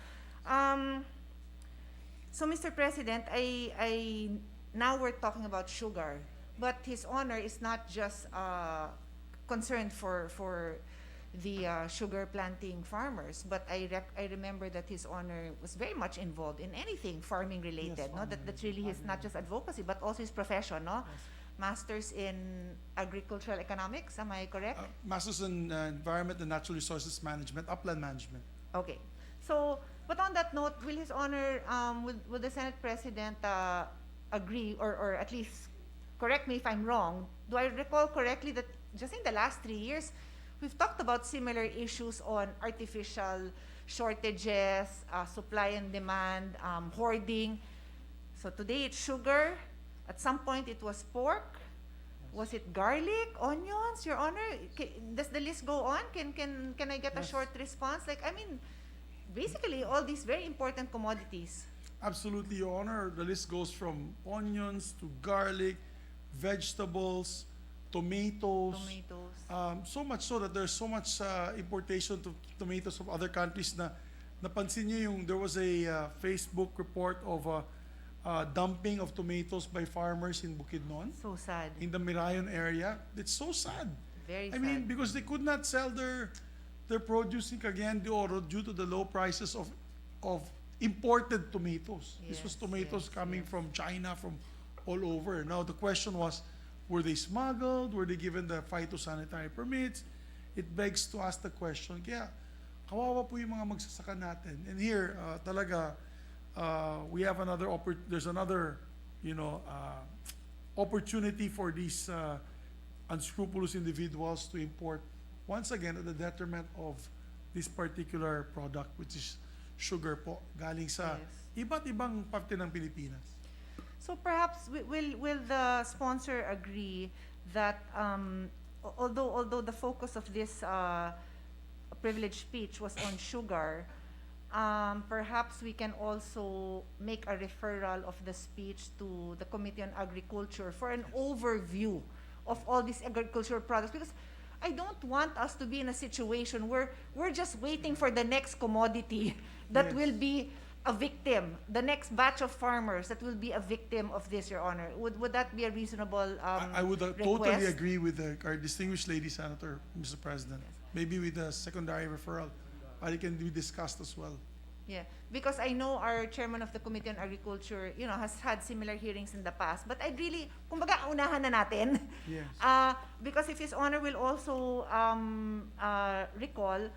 So, Mr. President, now we're talking about sugar, but His Honor is not just concerned for the sugar planting farmers, but I remember that His Honor was very much involved in anything farming related, Yes, no? That's really his, not just advocacy, but also his profession, no? Yes. Masters in Agricultural Economics, am I correct? Masters in Environment and Natural Resources Management, Upland Management. Okay. So, but on that note, will His Honor, will the Senate President agree, or at least correct me if I'm wrong, do I recall correctly that just in the last 3 years, we've talked about similar issues on artificial shortages, supply and demand, hoarding. So today it's sugar. At some point it was pork. Was it garlic, onions, Your Honor? Does the list go on? Can I get a short response? Basically all these very important commodities. Absolutely, Your Honor. The list goes from onions to garlic, vegetables, tomatoes. So much so that there's so much importation to tomatoes from other countries na napansin niyo there was a Facebook report of dumping of tomatoes by farmers in Bukidnon. So sad. In the Mirayon area. It's so sad. Very I sad. mean, because they could not sell their produce in Cagayan de Oro due to the low prices of imported tomatoes. This was Yes, tomatoes yes, coming yes. from China, from all over. Now the question was, Were they smuggled? Were they given the phytosanitary permits? It begs to ask the question, kaya kawawa po yung mga magsasaka natin. And here, talaga, we have there's another, opportunity for these unscrupulous individuals to import, once again, at the detriment of this particular product, which is sugar po, galing sa iba't ibang parte ng Pilipinas. So perhaps will the sponsor agree that although the focus of this privileged speech was on sugar, perhaps we can also make a referral of the speech to the Committee on Agriculture for an overview of all these agricultural products, because I don't want us to be in a situation where we're just waiting for the next commodity that will be a victim, the next batch of farmers that will be a victim of this, Your Honor. Would that be a reasonable I would request? totally agree with our distinguished lady senator, Mr. President. Maybe with a secondary referral, but it can be discussed as well. Yeah, because I know our chairman of the Committee on Agriculture, has had similar hearings in the past. But I'd really, kumbaga, unahan na natin. Yes. Because if His Honor will also recall,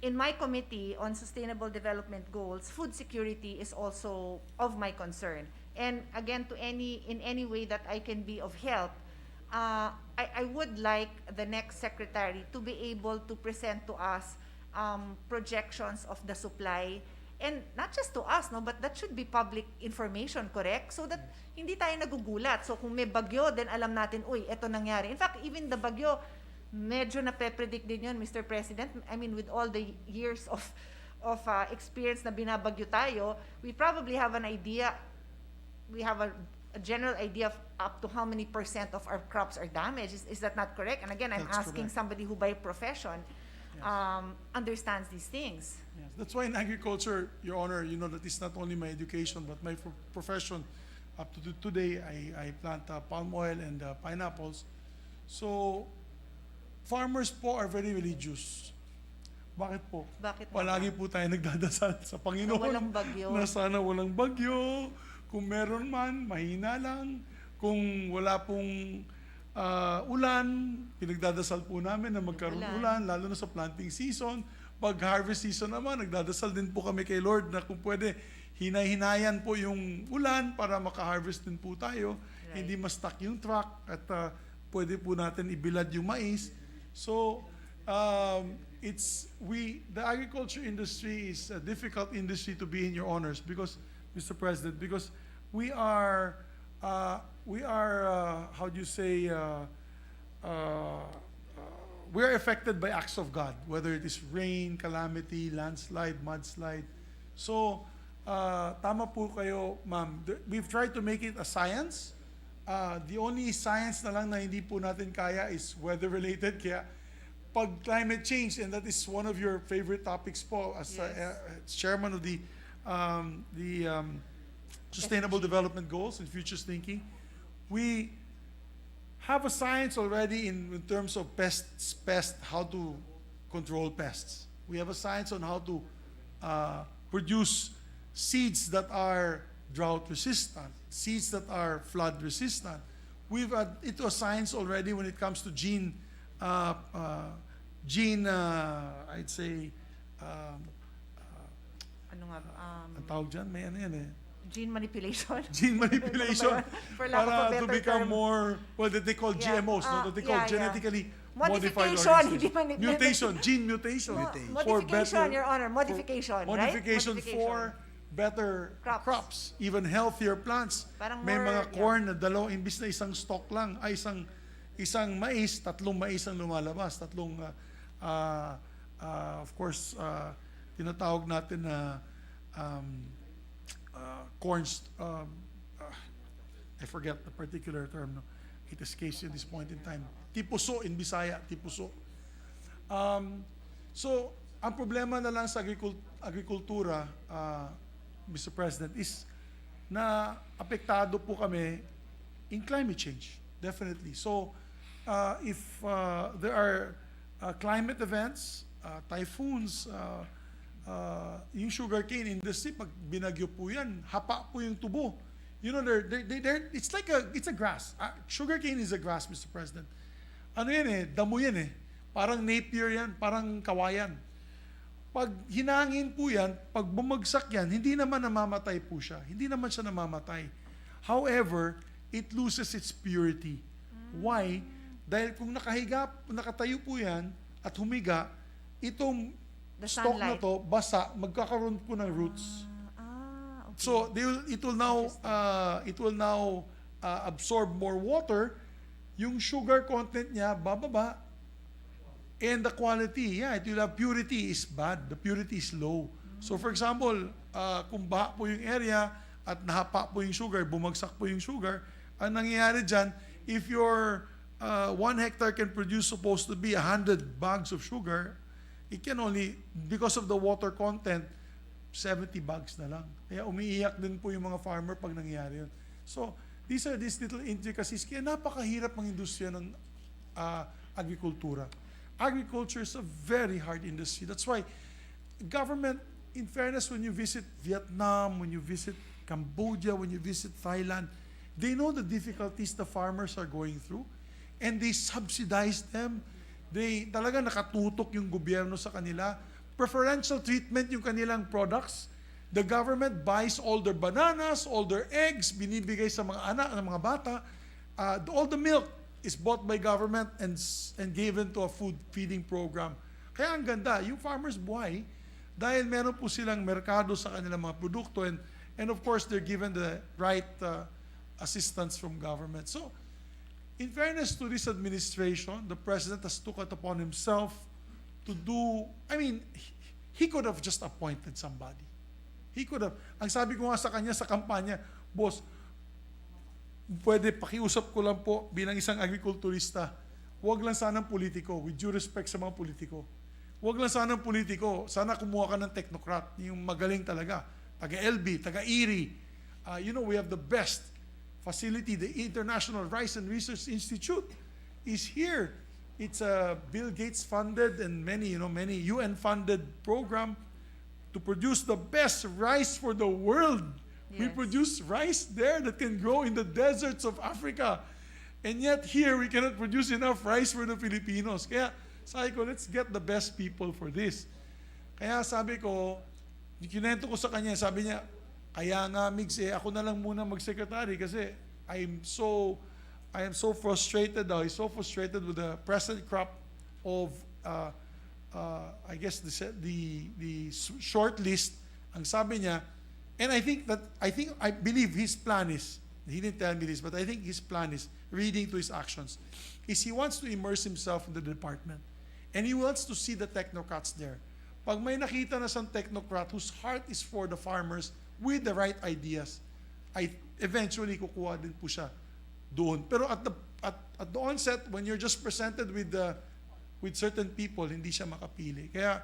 in my committee on sustainable development goals, food security is also of my concern. And again, in any way that I can be of help, I would like the next secretary to be able to present to us projections of the supply, and not just to us, but that should be public information, correct? So that hindi tayo nagugulat. So kung may bagyo, then alam natin, uy, eto nangyari. In fact, even the bagyo, medyo nape-predict din yun, Mr. President. I mean, with all the years of experience na binabagyo tayo, we probably have an idea, we have a general idea of up to how many % of our crops are damaged. Is that not correct? And again, I'm That's asking correct. somebody who by profession understands these things. Yes. That's why in agriculture, Your Honor, that is not only my education, but my profession. Up to today, I plant palm oil and pineapples. So, farmers po are very religious. Bakit po? Bakit po? Palagi po tayo nagdadasal sa Panginoon. Na walang bagyo. Na sana walang bagyo. Kung meron man, mahina lang. Kung wala pong ulan, pinagdadasal po namin na magkaroon ulan, lalo na sa planting season. Pag harvest season naman, nagdadasal din po kami kay Lord na kung pwede, hinay-hinayan po yung ulan para maka-harvest din po tayo. Right. Hindi ma-stuck yung truck at pwede po natin ibilad yung mais. So, the agriculture industry is a difficult industry to be in, Your Honors, because, Mr. President, because we are how do you say, we are affected by acts of God, whether it is rain, calamity, landslide, mudslide. So, tama po kayo, ma'am. We've tried to make it a science. The only science na lang na hindi po natin kaya is weather-related. Kaya, pag climate change, and that is one of your favorite topics po as chairman of the Sustainable Development Goals and Futures Thinking, we have a science already in terms of pests, how to control pests. We have a science on how to produce seeds that are drought resistant, seeds that are flood resistant. We've had a science already when it comes to gene, I'd say, Ano nga, ang tawag dyan, may ano yan eh. gene manipulation. Gene manipulation For lack of a para to better become term. more, that they call GMOs, that they call genetically modified Modification, organisms. Mutation, gene mutation. Modification, Your Honor, modification, right? Modification for better crops, even healthier plants. Parang May more, mga corn na imbis na isang stalk lang, ay isang mais, tatlong mais ang lumalabas, tatlong, of course, tinatawag natin na corns, I forget the particular term, no? It escapes at this point in time. Tipuso in Bisaya, tipuso. So, ang problema na lang sa agrikultura, Mr. President, is na apektado po kami in climate change, definitely. So, if there are climate events, typhoons, yung sugarcane industry, pag binagyo po yan, hapa po yung tubo. You know, it's like it's a grass. Sugarcane is a grass, Mr. President. Ano yan eh, damo yan eh. Parang napier yan, parang kawayan. Pag hinangin po yan, pag bumagsak yan, hindi naman namamatay po siya. Hindi naman siya namamatay. However, it loses its purity. Why? Dahil kung nakatayo po yan at humiga, itong The stalk na sunlight. to, basa, magkakaroon po ng roots. Okay. So it will now absorb more water. Yung sugar content niya bababa, and the quality, it will have purity is bad. The purity is low. So for example, kung baha po yung area at nahapa po yung sugar, bumagsak po yung sugar, ang nangyayari dyan, if your 1 hectare can produce supposed to be 100 bags of sugar, it can only, because of the water content, 70 bags na lang. Kaya umiiyak din po yung mga farmer pag nangyayari yun. So, these little intricacies. Kaya napakahirap ang industriya ng agrikultura. Agriculture is a very hard industry. That's why government, in fairness, when you visit Vietnam, when you visit Cambodia, when you visit Thailand, they know the difficulties the farmers are going through, and they subsidize them. They talaga nakatutok yung gobyerno sa kanila. Preferential treatment yung kanilang products. The government buys all their bananas, all their eggs, binibigay sa mga anak, ng mga bata. All the milk is bought by government and given to a food feeding program. Kaya ang ganda, yung farmers buhay, dahil meron po silang merkado sa kanilang mga produkto, and of course, they're given the right assistance from government. So, in fairness to this administration, the President has took it upon himself to do, he could have just appointed somebody. He could have. Ang sabi ko nga sa kanya sa kampanya, boss, pwede pakiusap ko lang po bilang isang agrikulturista, huwag lang sanang politiko, with due respect sa mga politiko. Huwag lang sanang politiko, sana kumuha ka ng technocrat, yung magaling talaga, taga-LB, taga-IRI. We have the best facility, the International Rice and Research Institute is here. It's a Bill Gates funded and many UN funded program to produce the best rice for the world. We Yes. produce rice there that can grow in the deserts of Africa. And yet here we cannot produce enough rice for the Filipinos. Kaya sabi ko, let's get the best people for this. Kaya sabi ko, kinento ko sa kanya, sabi niya, kaya nga Migs, ako na lang muna mag-secretary kasi I am so frustrated now. He's so frustrated with the present crop of I guess the short list. Ang sabi niya, and I believe his plan is, he didn't tell me this, but I think his plan is, reading to his actions, is he wants to immerse himself in the department. And he wants to see the technocrats there. Pag may nakita na siyang technocrat whose heart is for the farmers with the right ideas, eventually kukuha din po siya doon. Pero at the onset, when you're just presented with certain people, hindi siya makapili. Kaya,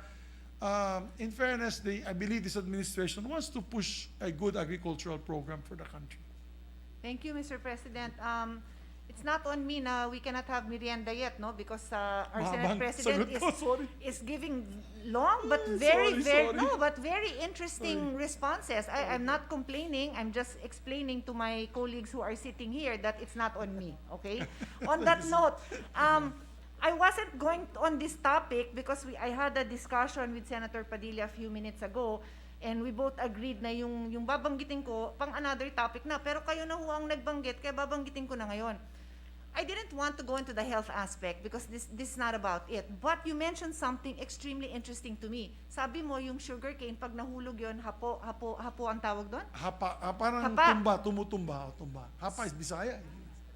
in fairness, I believe this administration wants to push a good agricultural program for the country. Thank you, Mr. President. It's not on me na we cannot have merienda yet, no? Because our Senate Mahabang President sagot ko, sorry. is giving long but very interesting responses. I'm not complaining. I'm just explaining to my colleagues who are sitting here that it's not on me. Okay. On that note, I wasn't going on this topic because I had a discussion with Senator Padilla a few minutes ago, and we both agreed na yung babanggitin ko pang another topic na, pero kayo na ho ang nagbanggit, kaya babanggitin ko na ngayon. I didn't want to go into the health aspect because this is not about it. But you mentioned something extremely interesting to me. Sabi mo yung sugarcane, pag nahulog yon, hapo ang tawag doon? Parang Hapa. tumba. Hapa is Bisaya.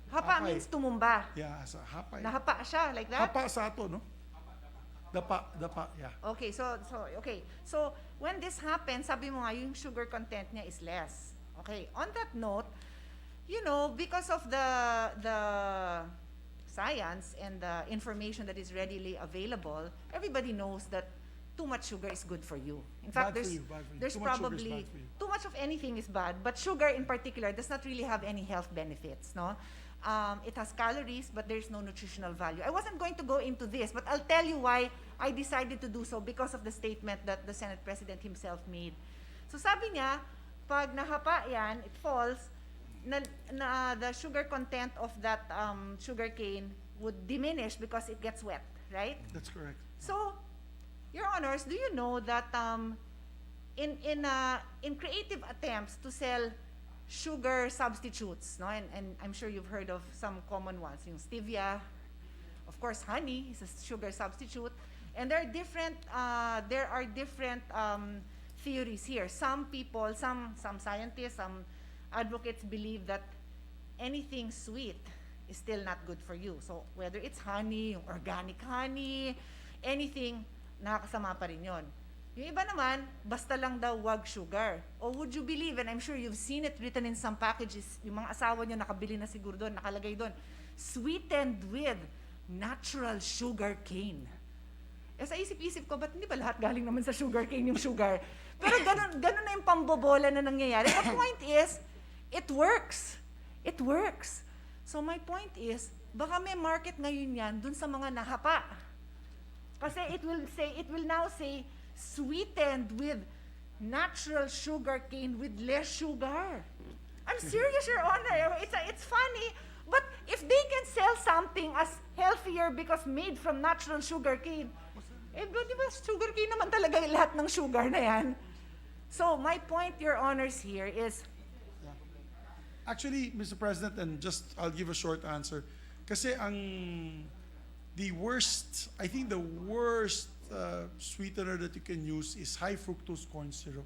Hapa means tumumba. Yeah, hapa. Nahapa siya, like that? Hapa sa ato, no? Dapa, yeah. Okay, so when this happens, sabi mo nga yung sugar content niya is less. Okay, on that note, because of the science and the information that is readily available, everybody knows that too much sugar is good for you. In fact, Bad for you. there's Too much sugar is probably bad for you. too much of anything is bad, but sugar in particular does not really have any health benefits, no? It has calories, but there's no nutritional value. I wasn't going to go into this, but I'll tell you why I decided to do so because of the statement that the Senate President himself made. So sabi niya, pag nahapa yan, it falls, the sugar content of that sugar cane would diminish because it gets wet, right? That's correct. So, Your Honors, do you know that in creative attempts to sell sugar substitutes, no, and I'm sure you've heard of some common ones, yung stevia, of course, honey is a sugar substitute, and there are different theories here. Some people, some scientists, some advocates believe that anything sweet is still not good for you. So whether it's honey, yung organic honey, anything, nakakasama pa rin yun. Yung iba naman, basta lang daw wag sugar. Or would you believe, and I'm sure you've seen it written in some packages, yung mga asawa nyo nakabili na siguro doon, nakalagay doon, sweetened with natural sugar cane. Eh sa isip-isip ko, ba't hindi ba lahat galing naman sa sugar cane yung sugar? Pero ganun na yung pambobola na nangyayari. The point is, it works. It works. So my point is, baka may market ngayon yan dun sa mga nahapa. Kasi it will now say, sweetened with natural sugar cane with less sugar. I'm serious, Your Honor. It's funny, but if they can sell something as healthier because made from natural sugar cane, eh, di ba sugar cane naman talaga lahat ng sugar na yan? So my point, Your Honors, here is, Actually, Mr. President, and just I'll give a short answer. Kasi I think the worst sweetener that you can use is high fructose corn syrup.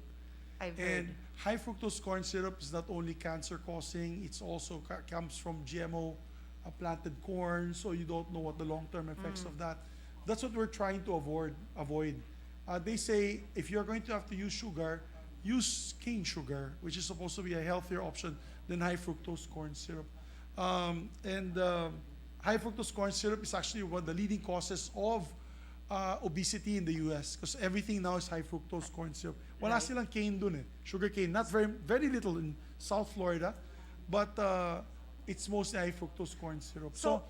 I've heard. And high fructose corn syrup is not only cancer causing, it's also comes from GMO planted corn, so you don't know what the long-term effects of that. That's what we're trying to avoid. They say if you're going to have to use sugar, use cane sugar, which is supposed to be a healthier option than high fructose corn syrup. High fructose corn syrup is actually one of the leading causes of obesity in the U.S. because everything now is high fructose corn syrup. Wala silang cane dun eh, sugar cane. Not very little in South Florida, but it's mostly high fructose corn syrup. So,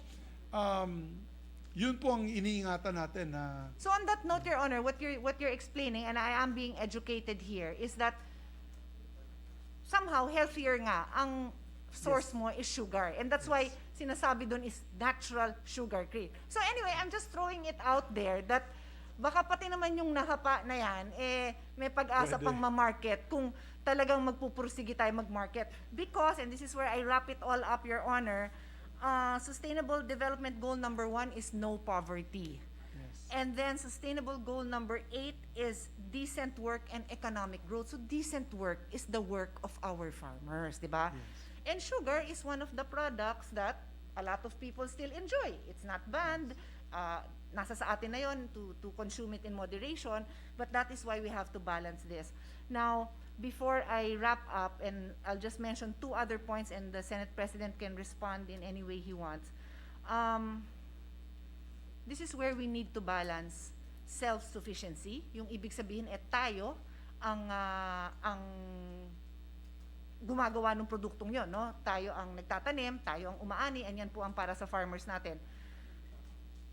yun po ang iniingatan natin na. So on that note, Your Honor, what you're explaining, and I am being educated here, is that somehow healthier nga ang source mo is sugar, and that's why sinasabi doon is natural sugar cane. So anyway, I'm just throwing it out there that baka pati naman yung nahapa na yan, eh may pag-asa Pwede. pang ma-market kung talagang magpupursige tayo mag-market. Because, and this is where I wrap it all up, Your Honor, Sustainable Development Goal number 1 is no poverty. And then Sustainable Goal number 8 is decent work and economic growth. So decent work is the work of our farmers, di ba? And sugar is one of the products that a lot of people still enjoy. It's not banned. Nasa sa atin na yun to consume it in moderation, but that is why we have to balance this. Now, before I wrap up, and I'll just mention 2 other points, and the Senate President can respond in any way he wants. This is where we need to balance self-sufficiency. Yung ibig sabihin, tayo ang gumagawa ng produktong yon, no? Tayo ang nagtatanim, tayo ang umaani, and yan po ang para sa farmers natin.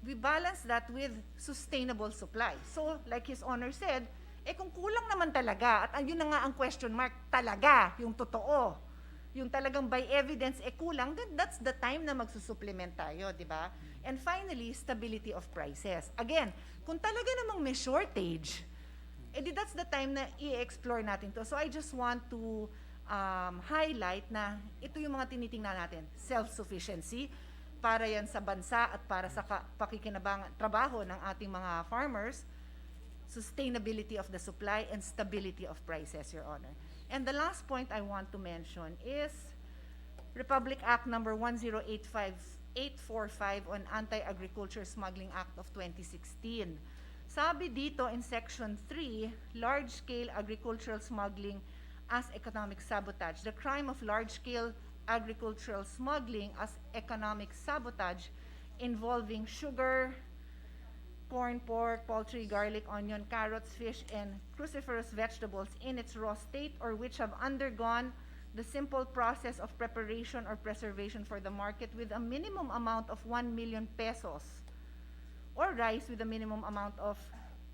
We balance that with sustainable supply. So, like His Honor said, kung kulang naman talaga, at yun na nga ang question mark, talaga, yung totoo, yung talagang by evidence, kulang, then that's the time na magsusupplement tayo, di ba? And finally, stability of prices. Again, kung talaga namang may shortage, that's the time na i-explore natin to. So I just want to highlight na ito yung mga tinitingnan natin. Self-sufficiency, para yan sa bansa at para sa trabaho ng ating mga farmers, sustainability of the supply, and stability of prices, Your Honor. And the last point I want to mention is Republic Act number 1085845 on Anti-Agricultural Smuggling Act of 2016. Sabi dito in Section 3, large-scale agricultural smuggling as economic sabotage. The crime of large-scale agricultural smuggling as economic sabotage involving sugar, corn, pork, poultry, garlic, onion, carrots, fish, and cruciferous vegetables in its raw state or which have undergone the simple process of preparation or preservation for the market with a minimum amount of 1 million pesos or rice with a minimum amount of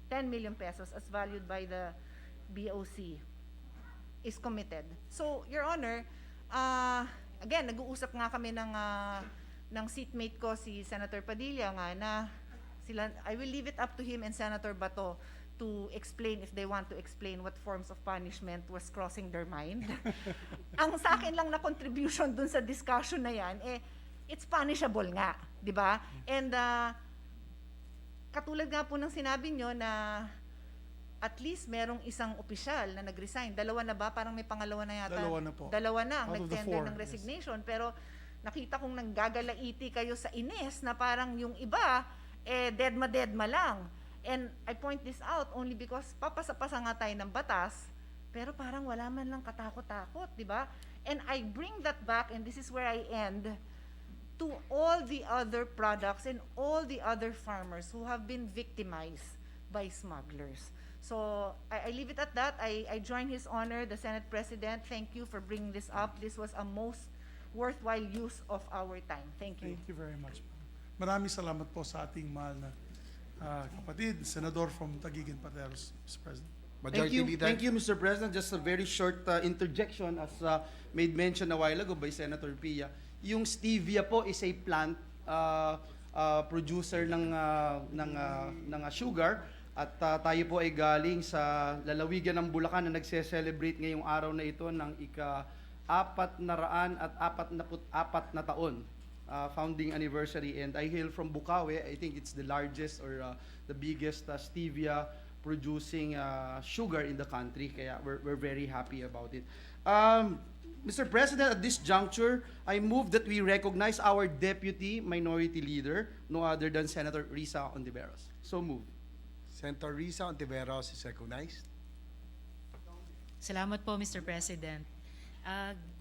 10 million pesos as valued by the BOC is committed. So, Your Honor, again, nag-uusap nga kami ng seatmate ko, si Senator Padilla nga, na I will leave it up to him and Senator Bato to explain, if they want to explain, what forms of punishment was crossing their mind. Ang sa akin lang na contribution dun sa discussion na yan, it's punishable nga, di ba? And katulad nga po ng sinabi nyo na at least merong isang opisyal na nag-resign. Dalawa na ba? Parang may pangalawa na yata. Dalawa na po. Dalawa na ang Out of the nag-tender four, ng yes. resignation. Pero nakita kong nanggagalaiti kayo sa inis na parang yung iba, deadma lang. And I point this out only because papasa-pasa nga tayo ng batas, pero parang wala man lang katakot-takot, di ba? And I bring that back, and this is where I end, to all the other products and all the other farmers who have been victimized by smugglers. So I leave it at that. I join His Honor, the Senate President. Thank you for bringing this up. This was a most worthwhile use of our time. Thank you. Thank you very much. Maraming salamat po sa ating mahal na kapatid, Senador from Taguig and Pateros, Mr. President. Thank you, Mr. President. Just a very short interjection as made mention a while ago by Senator Pia. Yung stevia po is a plant producer ng sugar, at tayo po ay galing sa lalawigan ng Bulacan na nagse-celebrate ngayong araw na ito ng ika-444 na taon founding anniversary, and I hail from Bukawi. I think it's the largest or the biggest stevia producing sugar in the country, kaya we're very happy about it. Mr. President, at this juncture, I move that we recognize our Deputy Minority Leader, no other than Senator Risa Ontiveros. So move. Senator Risa Ontiveros is recognized. Salamat po, Mr. President.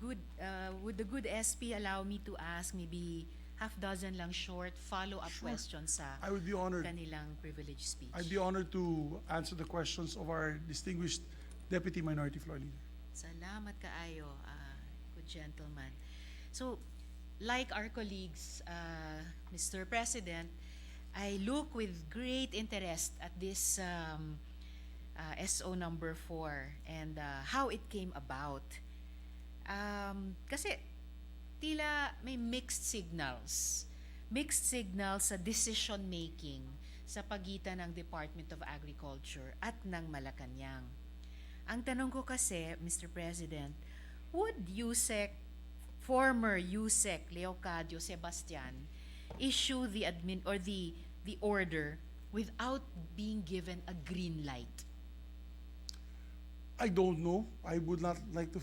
Would the good SP allow me to ask maybe half dozen lang short follow-up questions sa I would be honored. kanilang privileged speech? I'd be honored to answer the questions of our distinguished Deputy Minority Floor Leader. Salamat kaayo, good gentleman. So, like our colleagues, Mr. President, I look with great interest at this SO number 4 and how it came about. Kasi tila may mixed signals sa decision making sa pagitan ng Department of Agriculture at ng Malacanang. Ang tanong ko kasi, Mr. President, would former USEC Leocadio Sebastian issue the order without being given a green light? I don't know. I would not like to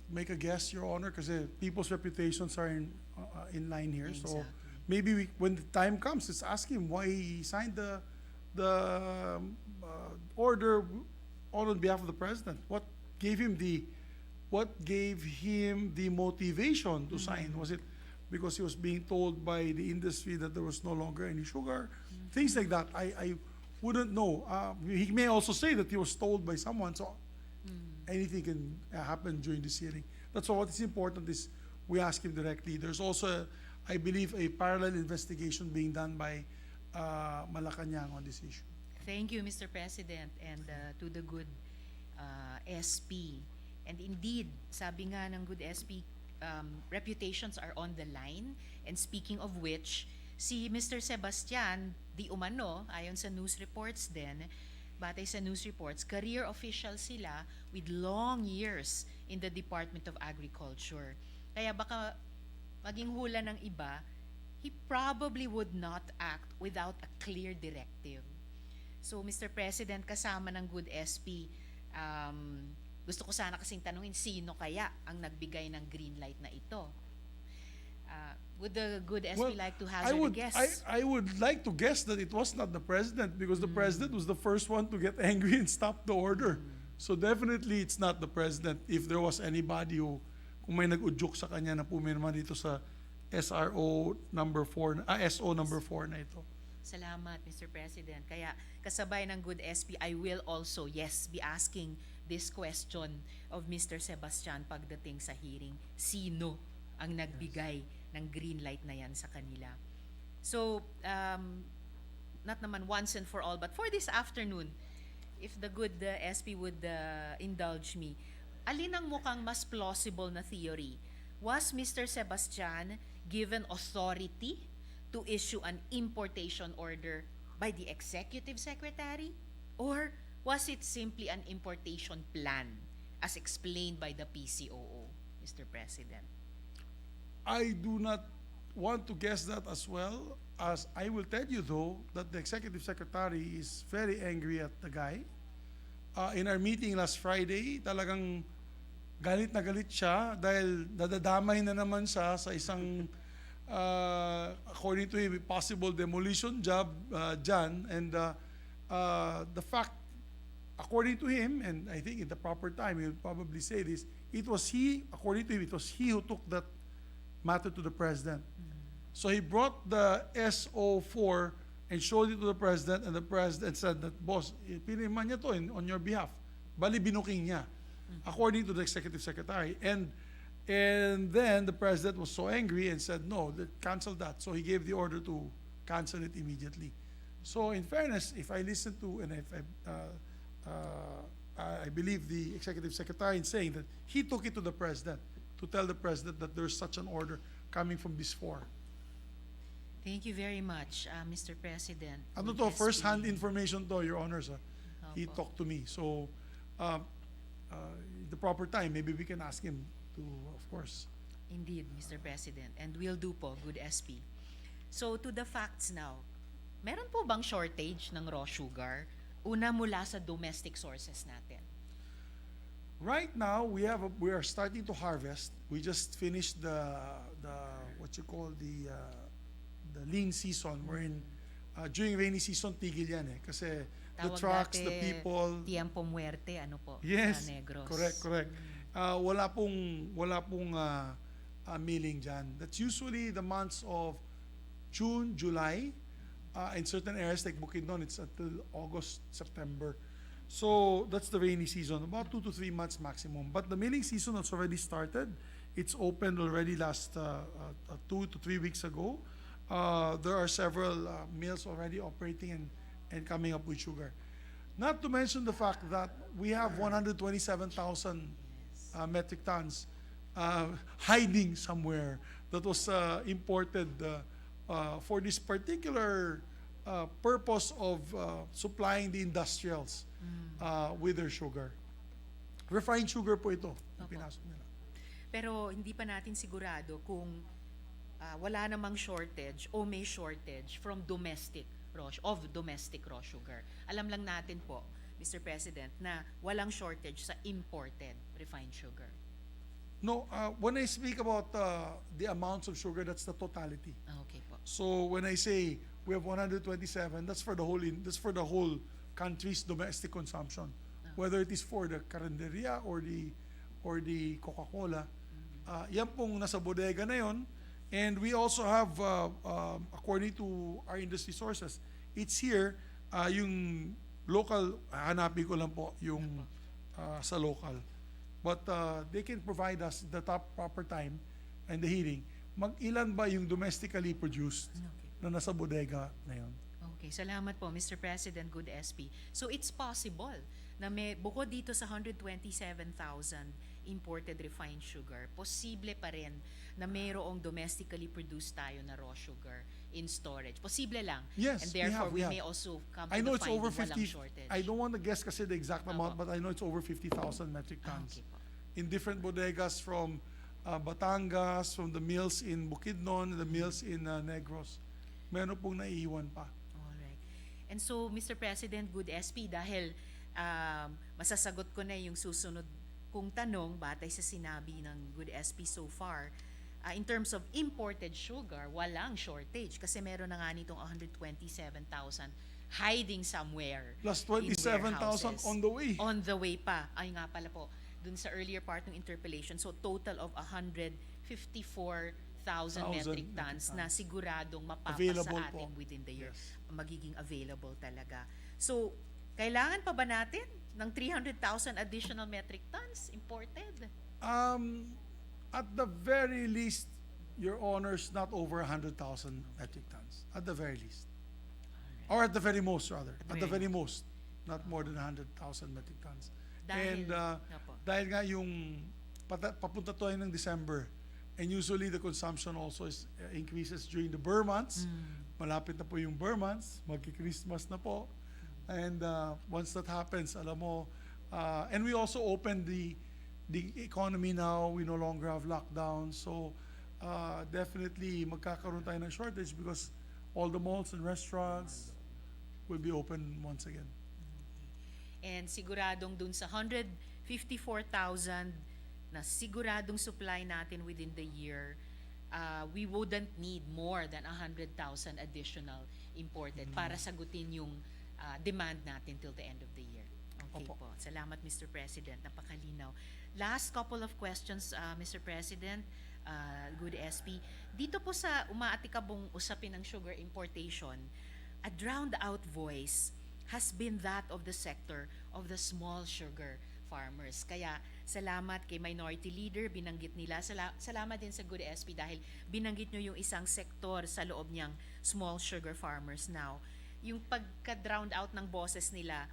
make a guess, Your Honor, because people's reputations are in line here. Exactly. So maybe when the time comes, let's ask him why he signed the order on behalf of the president. What gave him the motivation to sign? Was it because he was being told by the industry that there was no longer any sugar? Things like that. I wouldn't know. He may also say that he was told by someone. So anything can happen during this hearing. That's why what is important is we ask him directly. There's also, I believe, a parallel investigation being done by Malacanang on this issue. Thank you, Mr. President, and to the good SP. And indeed, sabi nga ng good SP, reputations are on the line. And speaking of which, si Mr. Sebastian, di umano, ayon sa news reports din, batay sa news reports, career official sila with long years in the Department of Agriculture. Kaya baka maging hula ng iba, he probably would not act without a clear directive. So, Mr. President, kasama ng good SP, gusto ko sana kasing tanungin, sino kaya ang nagbigay ng green light na ito? Would the good SP like to hazard a guess? I would like to guess that it was not the president, because the president was the first one to get angry and stop the order. So definitely it's not the president. If there was anybody who, kung may nag-udyok sa kanya na pumirma dito sa SO number 4 na ito. Salamat, Mr. President. Kaya kasabay ng good SP, I will also, yes, be asking this question of Mr. Sebastian pagdating sa hearing. Sino ang nagbigay ng green light na yan sa kanila? So, not naman once and for all, but for this afternoon, if the good SP would indulge me, alin ang mukhang mas plausible na theory? was Mr. Sebastian given authority to issue an importation order by the Executive Secretary? Or was it simply an importation plan as explained by the PCOO, Mr. President? I do not want to guess that as well, as I will tell you though that the Executive Secretary is very angry at the guy. In our meeting last Friday, talagang galit na galit siya dahil nadadamay na naman siya sa isang according to him, possible demolition job dyan. And the fact, according to him, and I think in the proper time he'll probably say this, it was he, according to him, it was he who took that matter to the President. So he brought the SO4 and showed it to the President, and the President said that, boss, pinirma niya to on your behalf. Bali, binuking niya, according to the Executive Secretary. And then the President was so angry and said, no, cancel that. So he gave the order to cancel it immediately. So in fairness, if I listen to, and if I believe the Executive Secretary in saying that he took it to the President to tell the President that there's such an order coming from this four. Thank you very much, Mr. President. Ano Good to, SP. first-hand information to, Your Honors. He Opo. talked to me. So, the proper time, maybe we can ask him to, of course. Indeed, Mr. President. And we'll do po, good SP. So, to the facts now. Meron po bang shortage ng raw sugar? Una mula sa domestic sources natin. Right now, we are starting to harvest. We just finished the what you call the lean season. We're in during rainy season, tigil yan eh. Kasi the Tawag trucks, dati, the people. Tiempo muerte, ano po? Yes, Sa Negros. correct. Wala pong milling dyan. That's usually the months of June, July. In certain areas like Bukidnon, it's until August, September. So that's the rainy season, about 2 to 3 months maximum. But the milling season has already started. It's opened already last 2 to 3 weeks ago. There are several mills already operating and coming up with sugar. Not to mention the fact that we have 127,000 metric tons hiding somewhere that was imported for this particular purpose of supplying the industrials with their sugar. Refined sugar po ito. Ang pinasok nila. Pero hindi pa natin sigurado kung wala namang shortage o may shortage from domestic raw sugar. Alam lang natin po, Mr. President, na walang shortage sa imported refined sugar. No, when I speak about the amounts of sugar, that's the totality. Okay po. So when I say we have 127, that's for the whole country's domestic consumption, whether it is for the karinderya or the Coca-Cola. Yan pong nasa bodega na yon. And we also have, according to our industry sources, it's here, yung local, hanapin ko lang po yung sa local. But they can provide us the proper time and the hearing. Mag-ilan ba yung domestically produced na nasa bodega na yon? Okay, salamat po, Mr. President, good SP. So it's possible na may bukod dito sa 127,000 imported refined sugar, posible pa rin na mayroong domestically produced tayo na raw sugar in storage. Posible lang. Yes, and therefore we have. may also come I to know the it's over finding 50. walang shortage. I don't want to guess kasi the exact amount, Opo. but I know it's over 50,000 metric tons. Okay po. In different bodegas from Batangas, from the mills in Bukidnon, the mills in Negros. Meron pong naiiwan pa. Alright. And so, Mr. President, good SP, dahil masasagot ko na yung susunod kong tanong batay sa sinabi ng good SP so far. In terms of imported sugar, walang shortage kasi meron na nga nitong 127,000 hiding somewhere. Plus in 27,000 warehouses. on the way. On the way pa. Ay nga pala po, dun sa earlier part ng interpellation, so total of 154,000 metric tons na siguradong mapapa Available sa ating po. within the year. Yes. Magiging available talaga. So, kailangan pa ba natin ng 300,000 additional metric tons imported? At the very least, Your Honors, not over 100,000 metric tons. At the very least. Or at the very most, rather. At the very most. Not more than 100,000 metric tons. Dahil, And dahil nga yung papunta tayo ng December, And usually the consumption also increases during the Burr months. Malapit na po yung Burr months, magki-Christmas na po. And once that happens, alam mo, and we also opened the economy now. We no longer have lockdown. So definitely magkakaroon tayo ng shortage because all the malls and restaurants will be open once again. And siguradong dun sa 154,000 na siguradong supply natin within the year, we wouldn't need more than 100,000 additional imported para sagutin yung demand natin till the end of the year. Okay Opo. po. Salamat, Mr. President. Napakalinaw. Last couple of questions, Mr. President, good SP. Dito po sa umaatikabong usapin ng sugar importation, a drowned out voice has been that of the sector of the small sugar farmers. Kaya salamat kay Minority Leader, binanggit nila. Salamat din sa Good SP dahil binanggit nyo yung isang sektor sa loob niyang small sugar farmers now. Yung pagka-drowned out ng boses nila,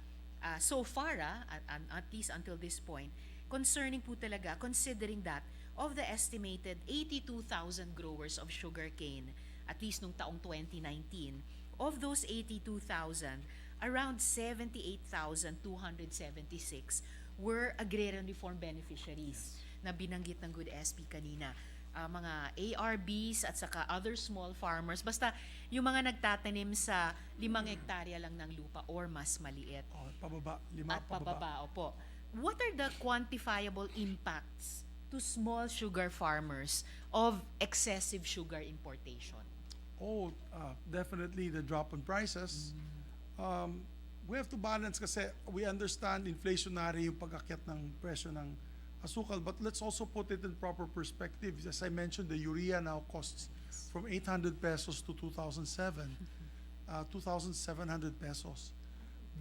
so far, at least until this point, concerning po talaga, considering that of the estimated 82,000 growers of sugarcane, at least nung taong 2019, of those 82,000, around 78,276 were agrarian reform beneficiaries na binanggit ng Good SP kanina. Mga ARBs at saka other small farmers, basta yung mga nagtatanim sa 5 hektarya lang ng lupa or mas maliit. Pababa, 5 At pababa, opo. What are the quantifiable impacts to small sugar farmers of excessive sugar importation? Definitely the drop in prices. We have to balance kasi we understand inflationary yung pag-akyat ng presyo ng asukal, but let's also put it in proper perspective. As I mentioned, the urea now costs from 800 pesos to 2,700 pesos.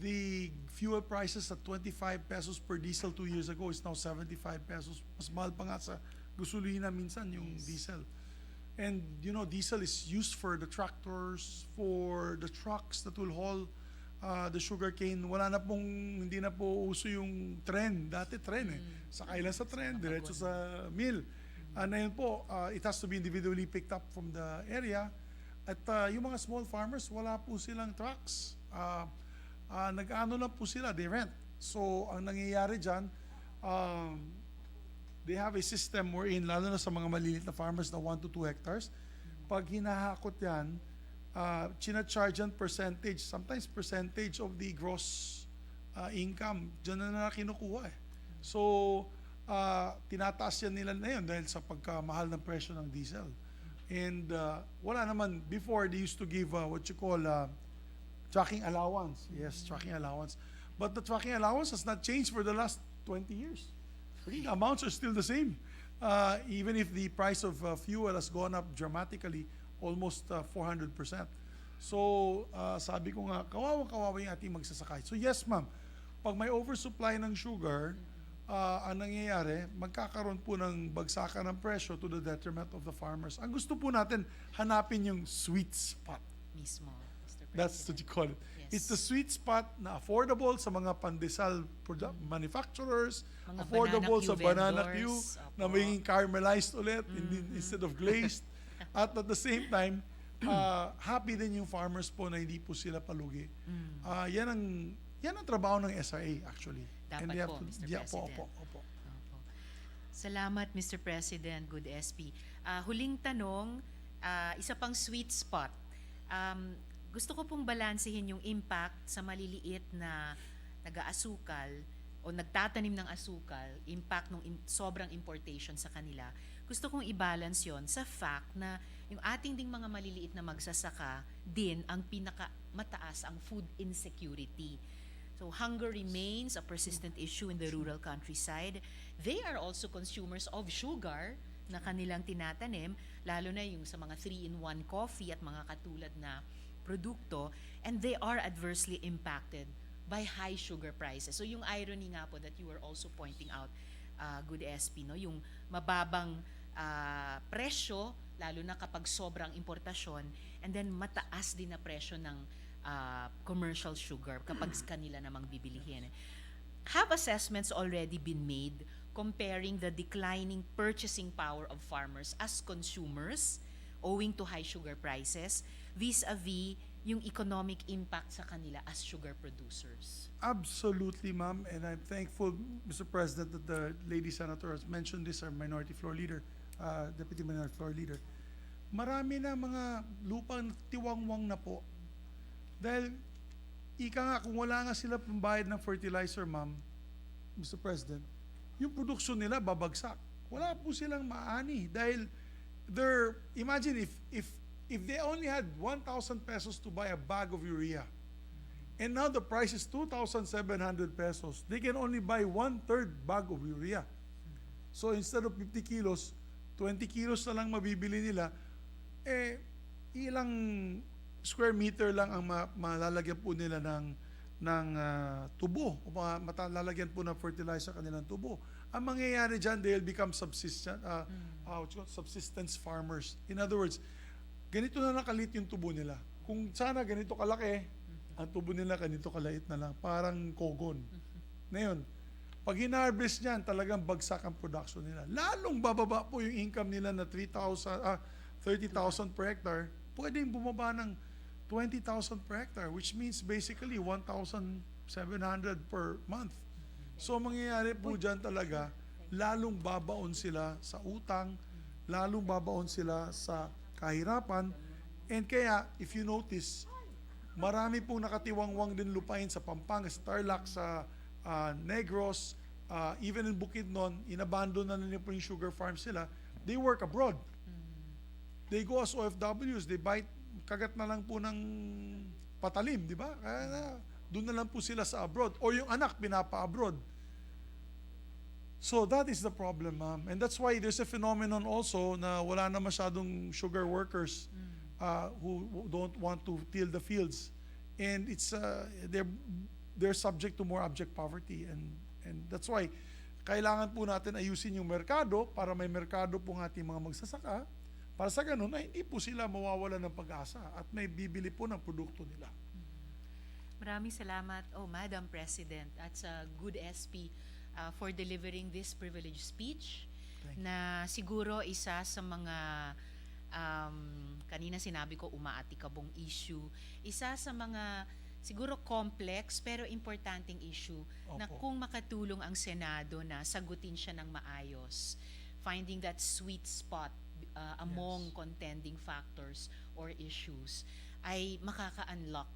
The fuel prices at 25 pesos per diesel 2 years ago is now 75 pesos. Mas mahal pa nga sa gasolina minsan yung diesel. And you know, diesel is used for the tractors, for the trucks that will haul the sugarcane. Hindi na po uso yung tren. Dati tren Sakay lang sa tren, diretso sa mill. Ngayon po, it has to be individually picked up from the area. At yung mga small farmers, wala po silang trucks. Nag-ano lang po sila, they rent. So, ang nangyayari dyan, they have a system wherein, lalo na sa mga maliliit na farmers na 1 to 2 hectares, pag hinahakot yan, china-charge yan percentage, sometimes percentage of the gross income. Diyan na kinukuha So, tinataas yan nila na yun dahil sa pagkamahal ng presyo ng diesel. And wala naman, before they used to give what you call tracking allowance. Yes, tracking allowance. But the tracking allowance has not changed for the last 20 years. The amounts are still the same. Even if the price of fuel has gone up dramatically, almost 400%. So, sabi ko nga, kawawa yung ating magsasakay. So yes, ma'am, pag may oversupply ng sugar, ang nangyayari, magkakaroon po ng bagsakan ng presyo to the detriment of the farmers. Ang gusto po natin, hanapin yung sweet spot. Mismo, Mr. President. That's what you call it. Yes. It's the sweet spot na affordable sa mga pandesal manufacturers, Mga affordable banana sa Q banana Q, vendors, na opo. magiging caramelized ulit instead of glazed. At the same time, happy din yung farmers po na hindi po sila palugi. Yan ang trabaho ng SRA actually. Dapat And they have po, to- Mr. yeah, President. Opo. Salamat, Mr. President, Good SP. Huling tanong, isa pang sweet spot. Gusto ko pong balansehin yung impact sa maliliit na nag-aasukal o nagtatanim ng asukal, impact ng sobrang importation sa kanila. Gusto kong i-balance yon sa fact na yung ating ding mga maliliit na magsasaka din ang pinakamataas ang food insecurity. So hunger remains a persistent issue in the rural countryside. They are also consumers of sugar na kanilang tinatanim, lalo na yung sa mga 3-in-1 coffee at mga katulad na produkto, and they are adversely impacted by high sugar prices. So yung irony nga po that you were also pointing out, Good SP, no? Yung mababang presyo, lalo na kapag sobrang importasyon, and then mataas din na presyo ng commercial sugar kapag kanila namang bibilihin. Have assessments already been made comparing the declining purchasing power of farmers as consumers owing to high sugar prices vis-a-vis yung economic impact sa kanila as sugar producers. Absolutely, ma'am, and I'm thankful, Mr. President, that the lady senator has mentioned this, our minority floor leader, deputy minority floor leader. Marami na mga lupang tiwangwang na po. Dahil, ika nga, kung wala nga sila pambayad ng fertilizer, ma'am, Mr. President, yung produksyon nila babagsak. Wala po silang maani dahil imagine if they only had 1,000 pesos to buy a bag of urea, and now the price is 2,700 pesos, they can only buy 1/3 bag of urea. So instead of 50 kilos, 20 kilos na lang mabibili nila, ilang square meter lang ang malalagyan po nila ng tubo, o malalagyan po ng fertilizer kanilang tubo. Ang mangyayari dyan, they'll become subsistence farmers. In other words, ganito na lang kalit yung tubo nila. Kung sana ganito kalaki, ang tubo nila ganito kalait na lang, parang kogon. Ngayon, pag hinarvest niyan, talagang bagsak ang production nila. Lalong bababa po yung income nila na 30,000 per hectare, pwedeng bumaba ng 20,000 per hectare, which means basically 1,700 per month. So mangyayari po dyan talaga, lalong babaon sila sa utang, lalong babaon sila sa kahirapan, and kaya, if you notice, marami pong nakatiwangwang din lupain sa Pampanga, sa Tarlac, sa Negros, even in Bukidnon, inabandon na nila po yung sugar farms sila. They work abroad. They go as OFWs, they buy, kagat na lang po ng patalim, di ba? Kaya doon na lang po sila sa abroad. O yung anak, pinapa-abroad. So that is the problem, ma'am. And that's why there's a phenomenon also na wala na masyadong sugar workers who don't want to till the fields. And it's they're subject to more abject poverty. And that's why kailangan po natin ayusin yung merkado para may merkado po ng ating mga magsasaka. Para sa ganun ay hindi po sila mawawala ng pag-asa at may bibili po ng produkto nila. Maraming salamat, Madam President, at sa Good SP for delivering this privileged speech na siguro isa sa mga kanina sinabi ko umaatikabong issue, isa sa mga siguro complex pero importanteng issue na kung makatulong ang Senado na sagutin siya ng maayos, finding that sweet spot among contending factors or issues, ay makaka-unlock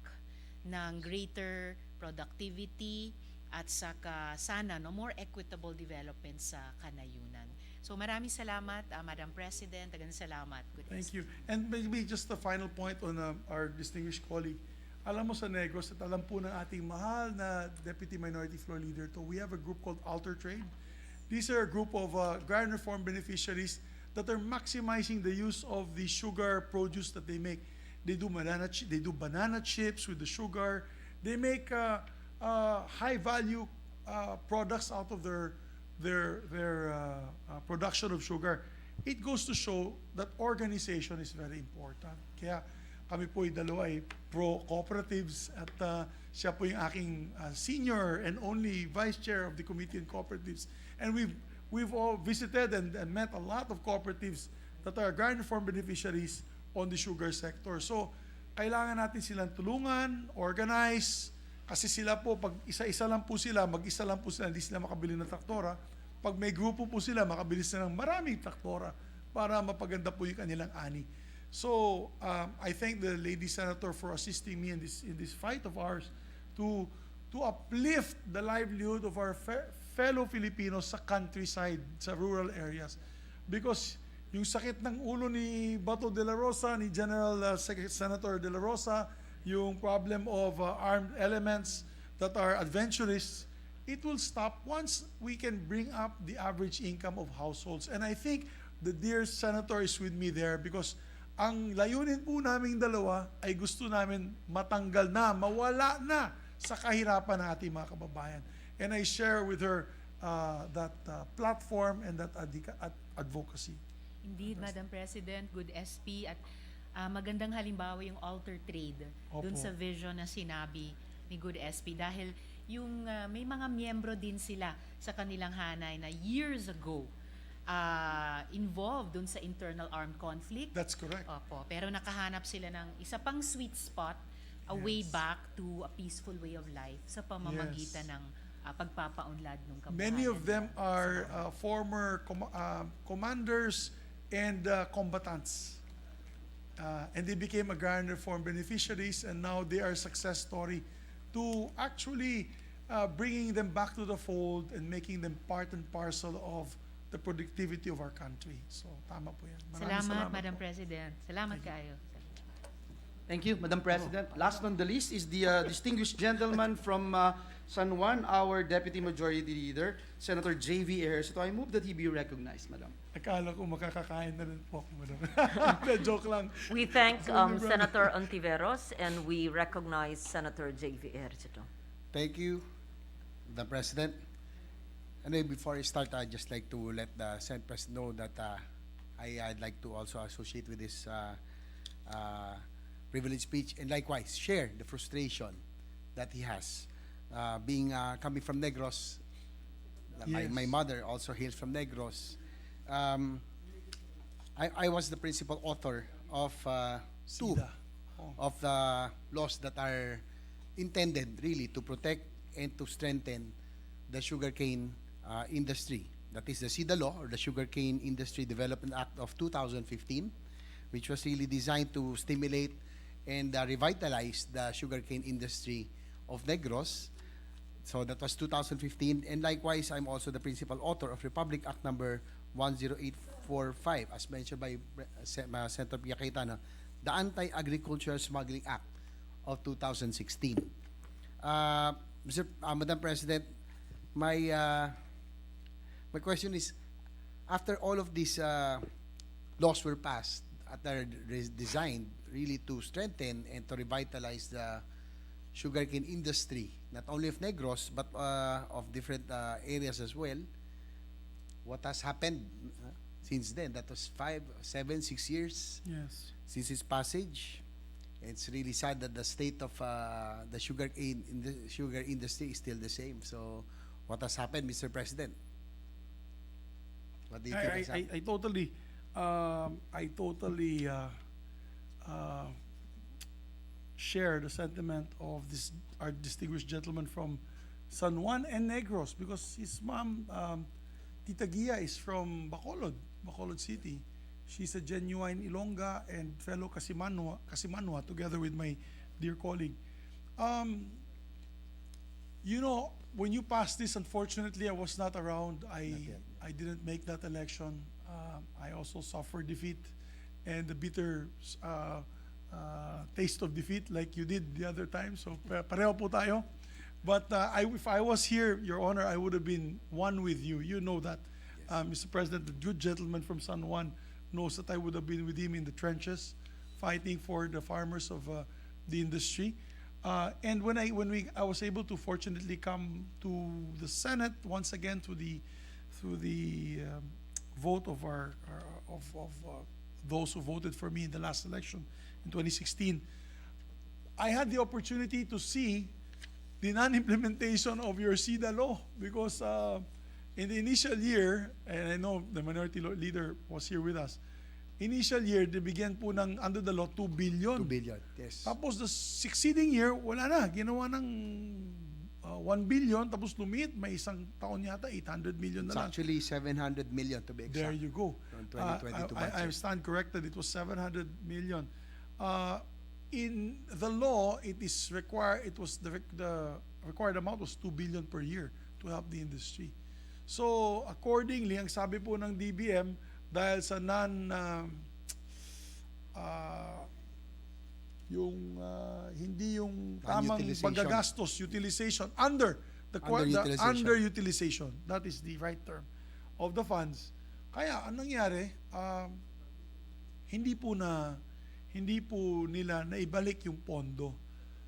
ng greater productivity at saka sana more equitable development sa kanayunan. So maraming salamat, Madam President. Dagang salamat. Good Thank you. And maybe just a final point on our distinguished colleague. Alam mo sa Negros at alam po ng ating mahal na Deputy Minority Floor Leader to, we have a group called Alter Trade. These are a group of agrarian reform beneficiaries that are maximizing the use of the sugar produce that they make. They do banana chips with the sugar. They make high value products out of their production of sugar. It goes to show that organization is very important. Kaya kami po dalawa ay pro-cooperatives at siya po yung aking senior and only vice chair of the Committee on Cooperatives. And we've all visited and met a lot of cooperatives that are agrarian reform beneficiaries on the sugar sector. So, kailangan natin silang tulungan, organize, kasi sila po, pag isa-isa lang po sila, mag-isa lang po sila, hindi sila makabili ng traktora. Pag may grupo po sila, makabili sila ng maraming traktora para mapaganda po yung kanilang ani. So, I thank the lady senator for assisting me in this fight of ours to uplift the livelihood of our fellow Filipinos sa countryside, sa rural areas. Because yung sakit ng ulo ni Bato de la Rosa, ni General Senator de la Rosa, yung problem of armed elements that are adventurists, it will stop once we can bring up the average income of households. And I think the dear senator is with me there because ang layunin po naming dalawa ay gusto namin matanggal na, mawala na sa kahirapan ng ating mga kababayan. And I share with her that platform and that advocacy. Indeed, Madam President, Good SP, at magandang halimbawa yung alter trade dun sa vision na sinabi ni Good SP dahil yung may mga miyembro din sila sa kanilang hanay na years ago involved dun sa internal armed conflict. That's correct. Opo, pero nakahanap sila ng isa pang sweet spot, a way back to a peaceful way of life sa pamamagitan ng pagpapaunlad ng kabuhayan. Many of them are former commanders and combatants. And they became agrarian reform beneficiaries, and now they are a success story to actually bringing them back to the fold and making them part and parcel of the productivity of our country. So, tama po yan. Salamat, Madam po. President. Salamat kayo. Thank you, Madam President. Last on the list is the distinguished gentleman from San Juan, our Deputy Majority Leader, Senator J.V. Ayers. So I move that he be recognized, Madam. Akala ko makakakain na rin po ako, madam. Joke lang. We thank Senator Ontiveros and we recognize Senator J.V. Ejercito. Thank you, the President. Anyway, before I start, I'd just like to let the Senate President know that I'd like to also associate with this privileged speech and likewise share the frustration that he has. Coming from Negros, Yes. my mother also hails from Negros. I was the principal author of two Sida. of the laws that are intended really to protect and to strengthen the sugarcane industry. That is the SIDA law, or the Sugarcane Industry Development Act of 2015, which was really designed to stimulate and revitalize the sugarcane industry of Negros. So that was 2015. And likewise, I'm also the principal author of Republic Act number 10845, as mentioned by Senator Pia Cayetano, the Anti-Agricultural Smuggling Act of 2016. Madam President, my question is, after all of these laws were passed that are designed really to strengthen and to revitalize the sugarcane industry, not only of Negros, but of different areas as well, what has happened since then? That was 5, 7, 6 years Yes. since its passage. It's really sad that the state of the sugar industry is still the same. So, what has happened, Mr. President? What do you think has happened? I totally share the sentiment of our distinguished gentleman from San Juan and Negros, because his mom, Tita Gia, is from Bacolod City. She's a genuine Ilongga and fellow Kasimanwa, together with my dear colleague. You know, when you passed this, unfortunately, I was not around. I didn't make that election. I also suffered defeat and the bitter taste of defeat like you did the other time. So, pareho po tayo. But if I was here, Your Honor, I would have been one with you. You know that. Mr. President, the good gentleman from San Juan knows that I would have been with him in the trenches, fighting for the farmers of the industry. And when I was able to fortunately come to the Senate once again through the vote of those who voted for me in the last election in 2016, I had the opportunity to see the non-implementation of your SIDA law, because in the initial year, and I know the minority leader was here with us, initial year, bigyan po ng under the law 2 billion. 2 billion, yes. Tapos the succeeding year, wala na. Ginawa ng 1 billion, tapos lumit, may isang taon yata, 800 million na It's lang. actually 700 million to be exact. There you go. From 2022 I budget. stand corrected. It was 700 million. In the law, it is required. It was the required amount was 2 billion per year to help the industry. So accordingly, ang sabi po ng DBM, dahil sa hindi yung tamang Unutilization. paggagastos, utilization, underutilization, that is the right term, of the funds. Kaya anong nangyari, hindi po nila naibalik yung pondo.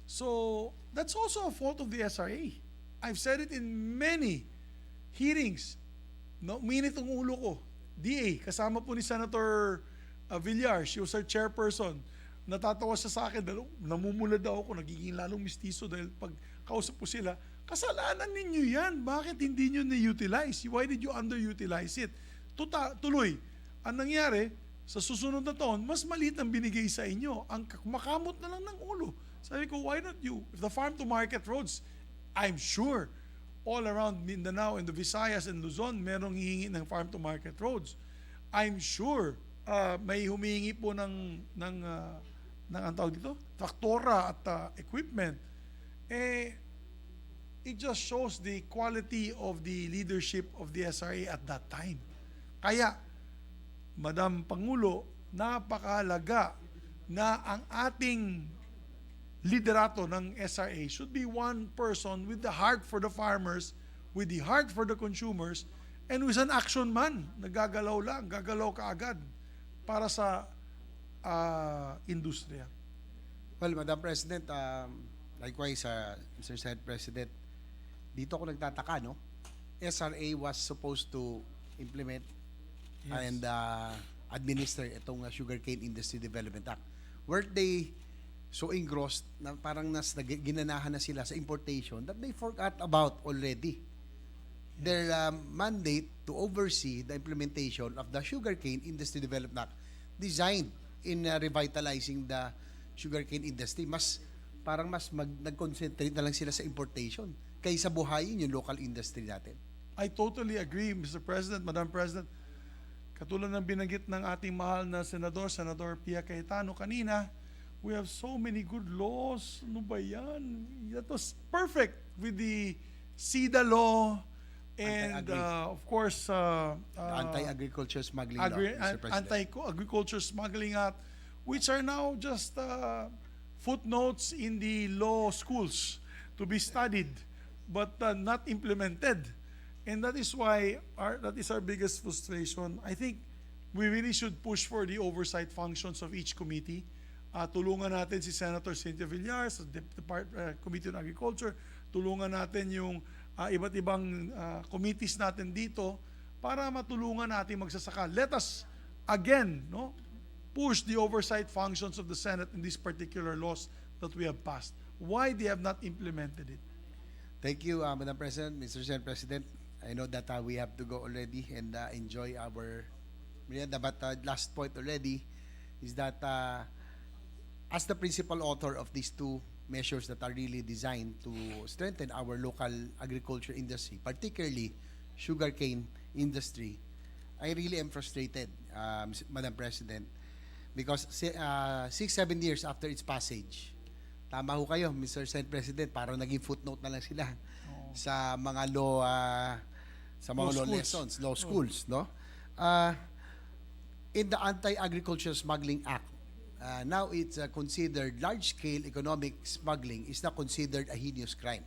So that's also a fault of the SRA. I've said it in many hearings. No, minit ang ulo ko. DA, kasama po ni Senator Villar, she was our chairperson. Natatawa siya sa akin dahil namumula daw ako, nagiging lalong mistiso dahil pag kausap po sila, Kasalanan ninyo yan. Bakit hindi nyo na-utilize? Why did you underutilize it? Tuloy, ang nangyari, sa susunod na taon, mas maliit ang binigay sa inyo. Ang makamot na lang ng ulo. Sabi ko, why not you? If the farm-to-market roads, I'm sure, all around Mindanao and the Visayas and Luzon, merong hihingi ng farm-to-market roads. I'm sure, may humihingi po ng ang tawag dito? Traktora at equipment. It just shows the quality of the leadership of the SRA at that time. Kaya, Madam Pangulo, napakahalaga na ang ating liderato ng SRA should be one person with the heart for the farmers, with the heart for the consumers, and with an action man. Nagagalaw lang, gagalaw kaagad para sa industriya. Well, Madam President, likewise, Mr. Senate President, dito ako nagtataka, no? SRA was supposed to implement and administer itong Sugarcane Industry Development Act. Were they so engrossed na parang ginanahan na sila sa importation that they forgot about already their mandate to oversee the implementation of the Sugarcane Industry Development Act designed in revitalizing the sugarcane industry. Nag-concentrate na lang sila sa importation kaysa buhayin yung local industry natin. I totally agree, Mr. President, Madam President. Katulad ng binanggit ng ating mahal na Senador Pia Cayetano kanina, we have so many good laws. Ano ba yan? That was perfect with the SIDA law and of course the Anti-Agricultural Smuggling Law, Mr. President. Anti-Agricultural Smuggling Act, which are now just footnotes in the law schools to be studied but not implemented. And that is why that is our biggest frustration. I think we really should push for the oversight functions of each committee. Tulungan natin si Senator Cynthia Villar sa Committee on Agriculture. Tulungan natin yung iba't ibang committees natin dito para matulungan natin magsasaka. Let us again, push the oversight functions of the Senate in these particular laws that we have passed. Why they have not implemented it? Thank you, Madam President, Mr. Senate President. I know that we have to go already and enjoy our merienda. But last point already is that as the principal author of these two measures that are really designed to strengthen our local agriculture industry, particularly sugarcane industry, I really am frustrated, Madam President, because 6-7 years after its passage, tama ho kayo, Mr. Senate President, parang naging footnote na lang sila sa mga law lessons, law schools, no? In the Anti-Agricultural Smuggling Act, now it's considered large-scale economic smuggling is not considered a heinous crime.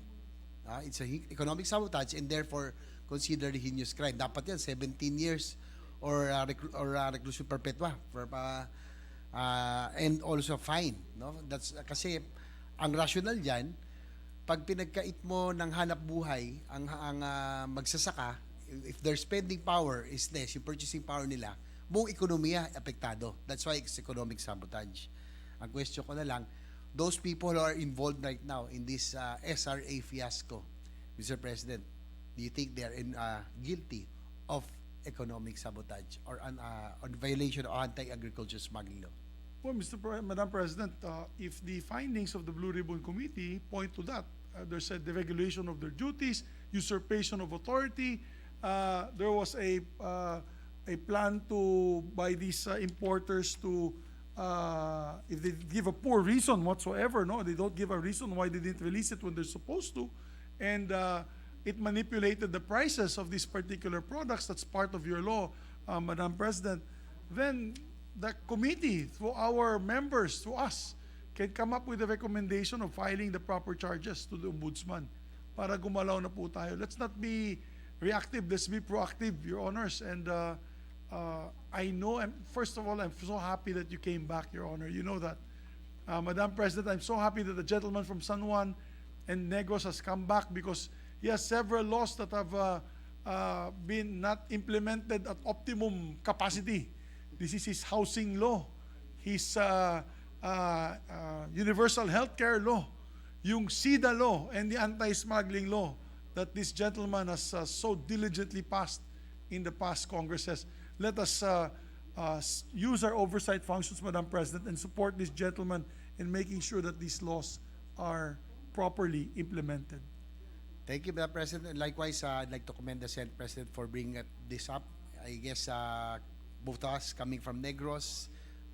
It's a economic sabotage and therefore considered a heinous crime. Dapat yan 17 years or reclusion perpetua and also fine, no? That's kasi ang rational diyan, pag pinagkait mo ng hanap buhay ang magsasaka, if their spending power is less, yung purchasing power nila, buong ekonomiya apektado. That's why it's economic sabotage. Ang question ko na lang, those people who are involved right now in this SRA fiasco, Mr. President, do you think they are guilty of economic sabotage or violation of anti-agricultural smuggling law? Well, Madam President, if the findings of the Blue Ribbon Committee point to that, there's a deregulation of their duties, usurpation of authority. There was a plan by these importers to, if they give a poor reason whatsoever, they don't give a reason why they didn't release it when they're supposed to, and it manipulated the prices of these particular products. That's part of your law, Madam President. Then the committee, through our members, to us, can come up with a recommendation of filing the proper charges to the Ombudsman para gumalaw na po tayo. Let's not be reactive, let's be proactive, Your Honors. And I know, first of all, I'm so happy that you came back, Your Honor. You know that. Madam President, I'm so happy that the gentleman from San Juan and Negros has come back because he has several laws that have been not implemented at optimum capacity. This is his housing law, his universal health care law, yung SIDA law and the anti-smuggling law that this gentleman has so diligently passed in the past Congresses. Let us use our oversight functions, Madam President, and support this gentleman in making sure that these laws are properly implemented. Thank you, Madam President. And likewise, I'd like to commend the Senate President for bringing this up. I guess both of us coming from Negros,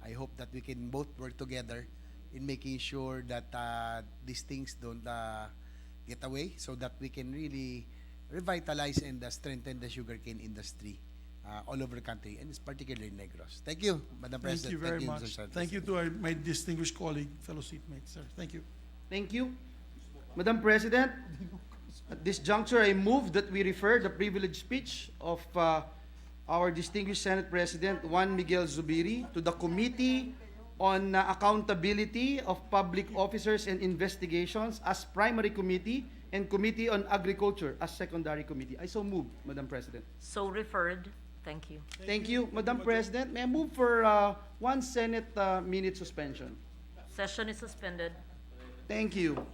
I hope that we can both work together in making sure that these things don't get away, so that we can really revitalize and strengthen the sugarcane industry all over the country, and it's particularly Negros. Thank you, Madam Thank President. you very Mr. much. Senate Thank you President. to my distinguished colleague, fellow seatmates, sir. Thank you. Thank you. Madam President, at this juncture, I move that we refer the privileged speech of our distinguished Senate President, Juan Miguel Zubiri, to the Committee on Accountability of Public Officers and Investigations as primary committee and Committee on Agriculture as secondary committee. I so move, Madam President. So referred. Thank you. Thank you, Madam President. May I move for 1 Senate minute suspension? Session is suspended. Thank you.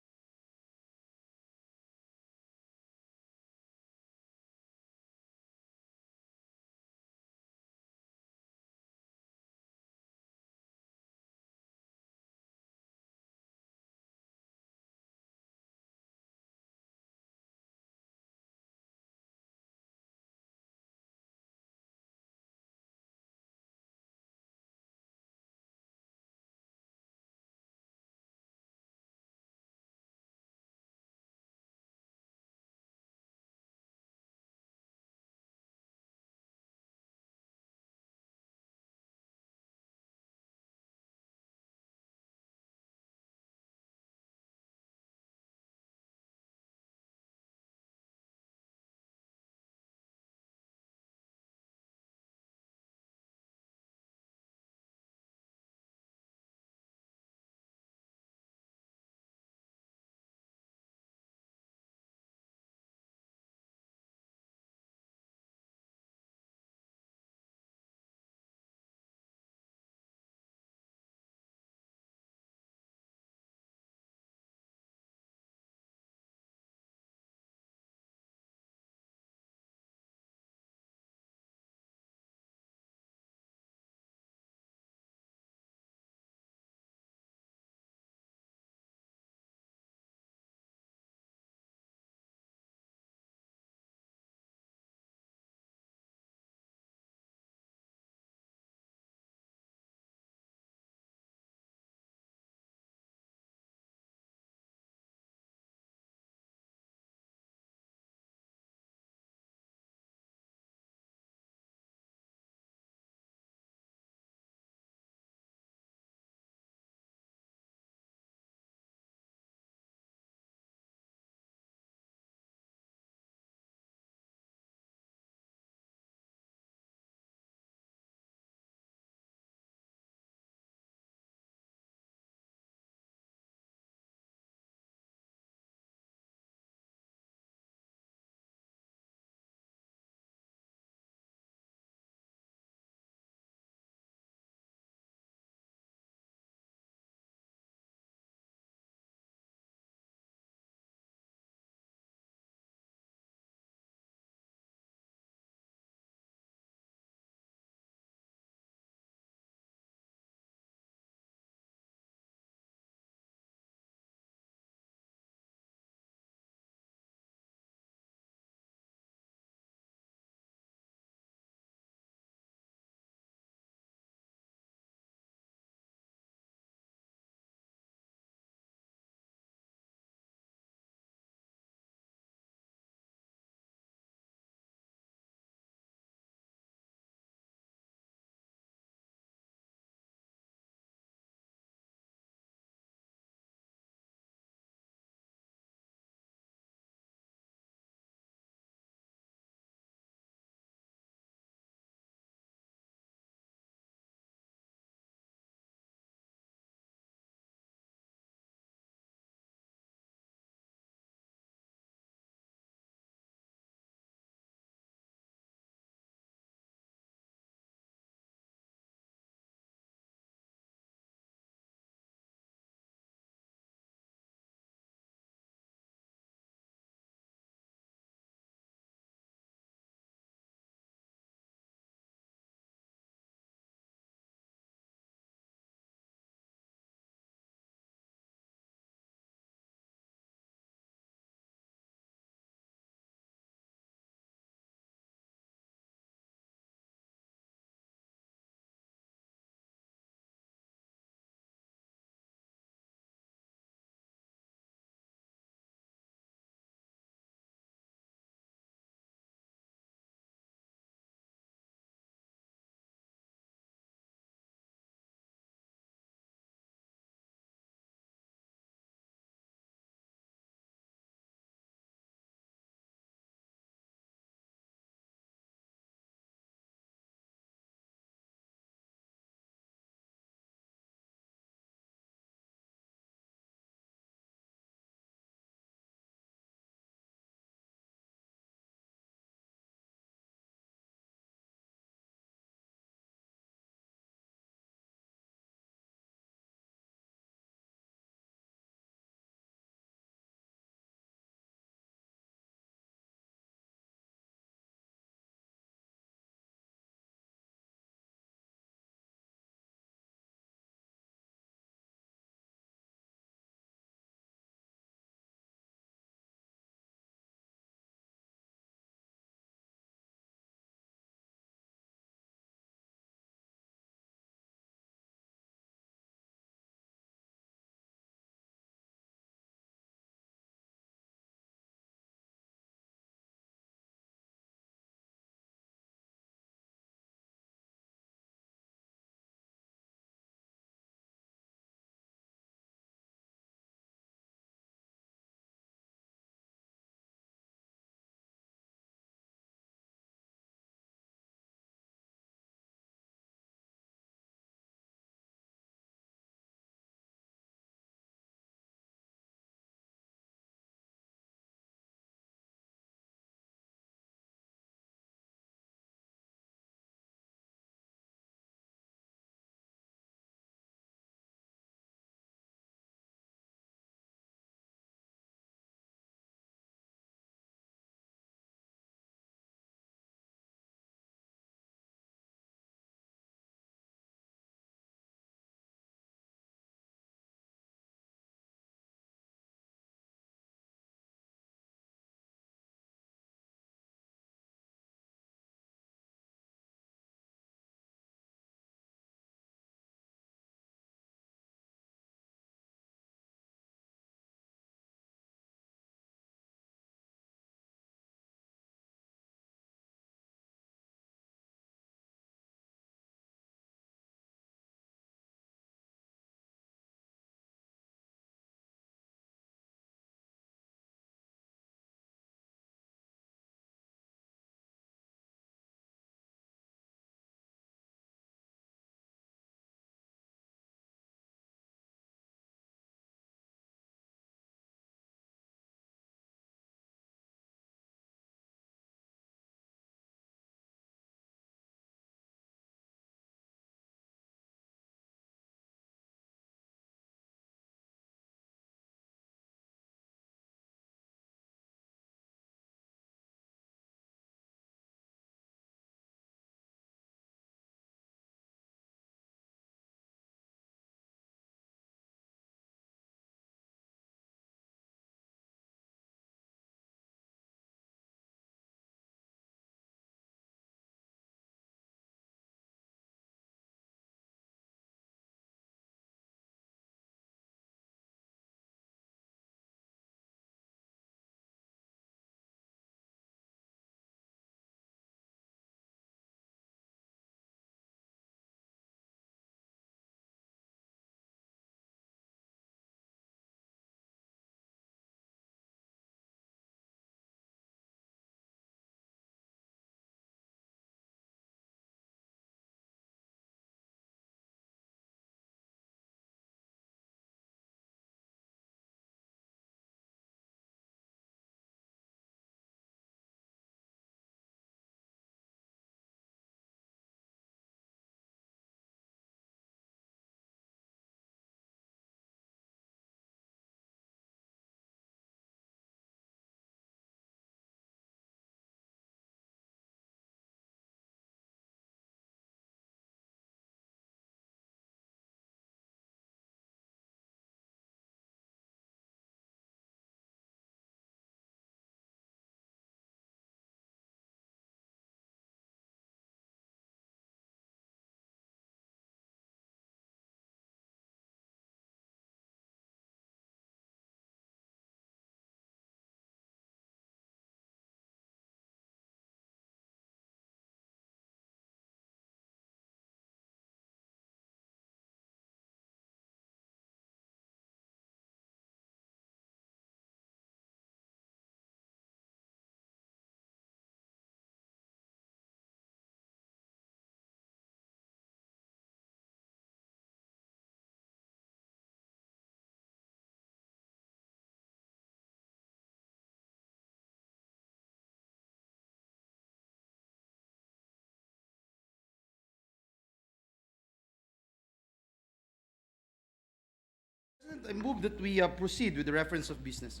President, I move that we proceed with the reference of business.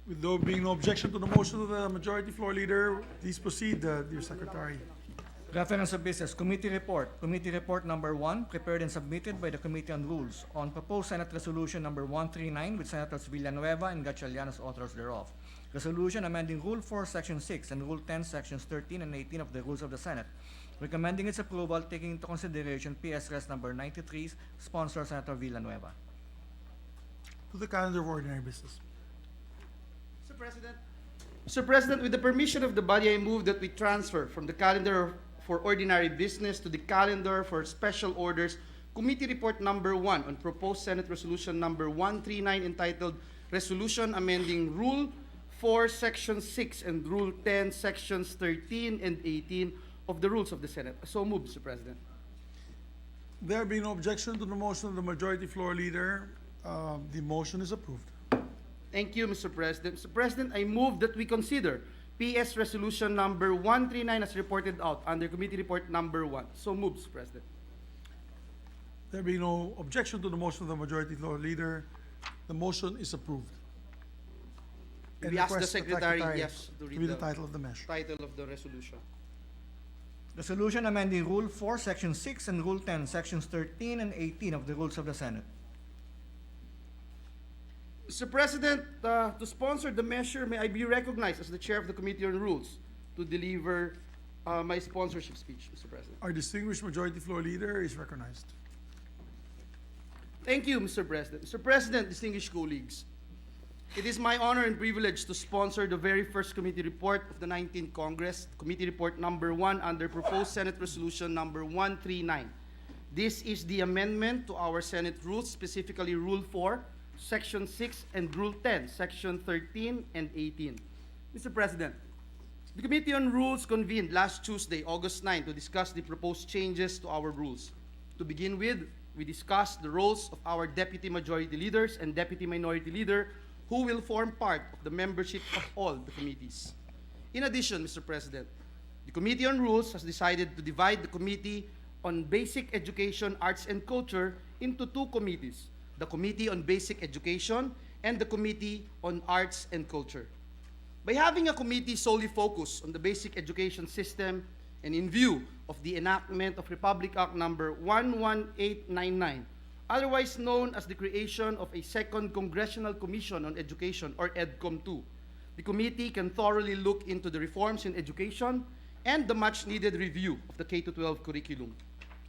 With there being no objection to the motion of the majority floor leader, please proceed, dear Secretary. Reference of business, committee report. Committee report number 1, prepared and submitted by the Committee on Rules on proposed Senate Resolution number 139 with Senators Villanueva and Gatchalian as authors thereof. Resolution amending Rule 4, Section 6 and Rule 10, Sections 13 and 18 of the Rules of the Senate, recommending its approval, taking into consideration PS Res number 93, sponsor Senator Villanueva. To the calendar of ordinary business. Mr. President, with the permission of the body, I move that we transfer from the calendar for ordinary business to the calendar for special orders Committee Report number 1 on proposed Senate Resolution number 139 entitled Resolution amending Rule 4, Section 6 and Rule 10, Sections 13 and 18 of the Rules of the Senate. So moved, Mr. President. There being no objection to the motion of the majority floor leader, the motion is approved. Thank you, Mr. President. Mr. President, I move that we consider PS Resolution number 139 as reported out under Committee Report number 1. So moved, Mr. President. There being no objection to the motion of the majority floor leader, the motion is approved. And We ask the request Secretary, yes, to read read the title of the measure. title of the resolution. Resolution amending Rule 4, Section 6 and Rule 10, Sections 13 and 18 of the Rules of the Senate. Mr. President, to sponsor the measure, may I be recognized as the Chair of the Committee on Rules to deliver my sponsorship speech, Mr. President. Our distinguished majority floor leader is recognized. Thank you, Mr. President. Mr. President, distinguished colleagues, it is my honor and privilege to sponsor the very first committee report of the 19th Congress, Committee Report number 1 under proposed Senate Resolution number 139. This is the amendment to our Senate rules, specifically Rule 4, Section 6 and Rule 10, Section 13 and 18. Mr. President, the Committee on Rules convened last Tuesday, August 9, to discuss the proposed changes to our rules. To begin with, we discussed the roles of our deputy majority leaders and deputy minority leader who will form part of the membership of all the committees. In addition, Mr. President, the Committee on Rules has decided to divide the Committee on Basic Education, Arts and Culture into two committees, the Committee on Basic Education and the Committee on Arts and Culture. By having a committee solely focused on the basic education system and in view of the enactment of Republic Act number 11899, otherwise known as the creation of a second Congressional Commission on Education, or EDCOM-2, the committee can thoroughly look into the reforms in education and the much-needed review of the K-12 curriculum.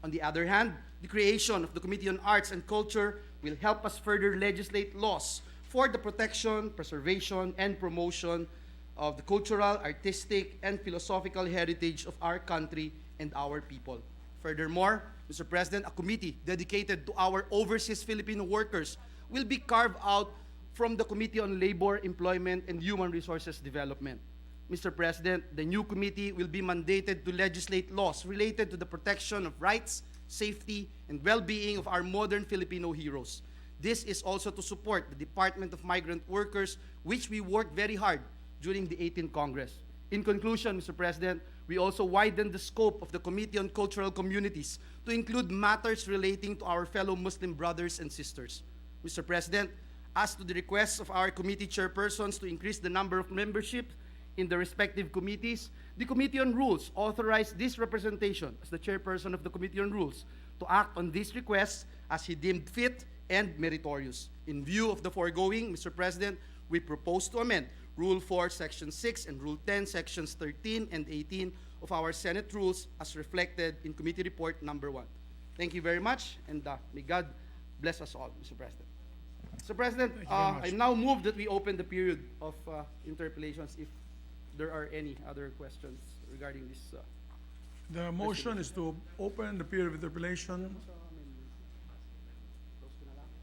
On the other hand, the creation of the Committee on Arts and Culture will help us further legislate laws for the protection, preservation, and promotion of the cultural, artistic, and philosophical heritage of our country and our people. Furthermore, Mr. President, a committee dedicated to our overseas Filipino workers will be carved out from the Committee on Labor, Employment, and Human Resources Development. Mr. President, the new committee will be mandated to legislate laws related to the protection of rights, safety, and well-being of our modern Filipino heroes. This is also to support the Department of Migrant Workers, which we worked very hard during the 18th Congress. In conclusion, Mr. President, we also widened the scope of the Committee on Cultural Communities to include matters relating to our fellow Muslim brothers and sisters. Mr. President, as to the requests of our committee chairpersons to increase the number of membership in the respective committees, the Committee on Rules authorized this representation as the chairperson of the Committee on Rules to act on these requests as he deemed fit and meritorious. In view of the foregoing, Mr. President, we propose to amend Rule 4, Section 6 and Rule 10, Sections 13 and 18 of our Senate rules as reflected in Committee Report number 1. Thank you very much, and may God bless us all, Mr. President. Mr. President, I now move that we open the period of interpellations if there are any other questions regarding this. The motion is to open the period of interpellation.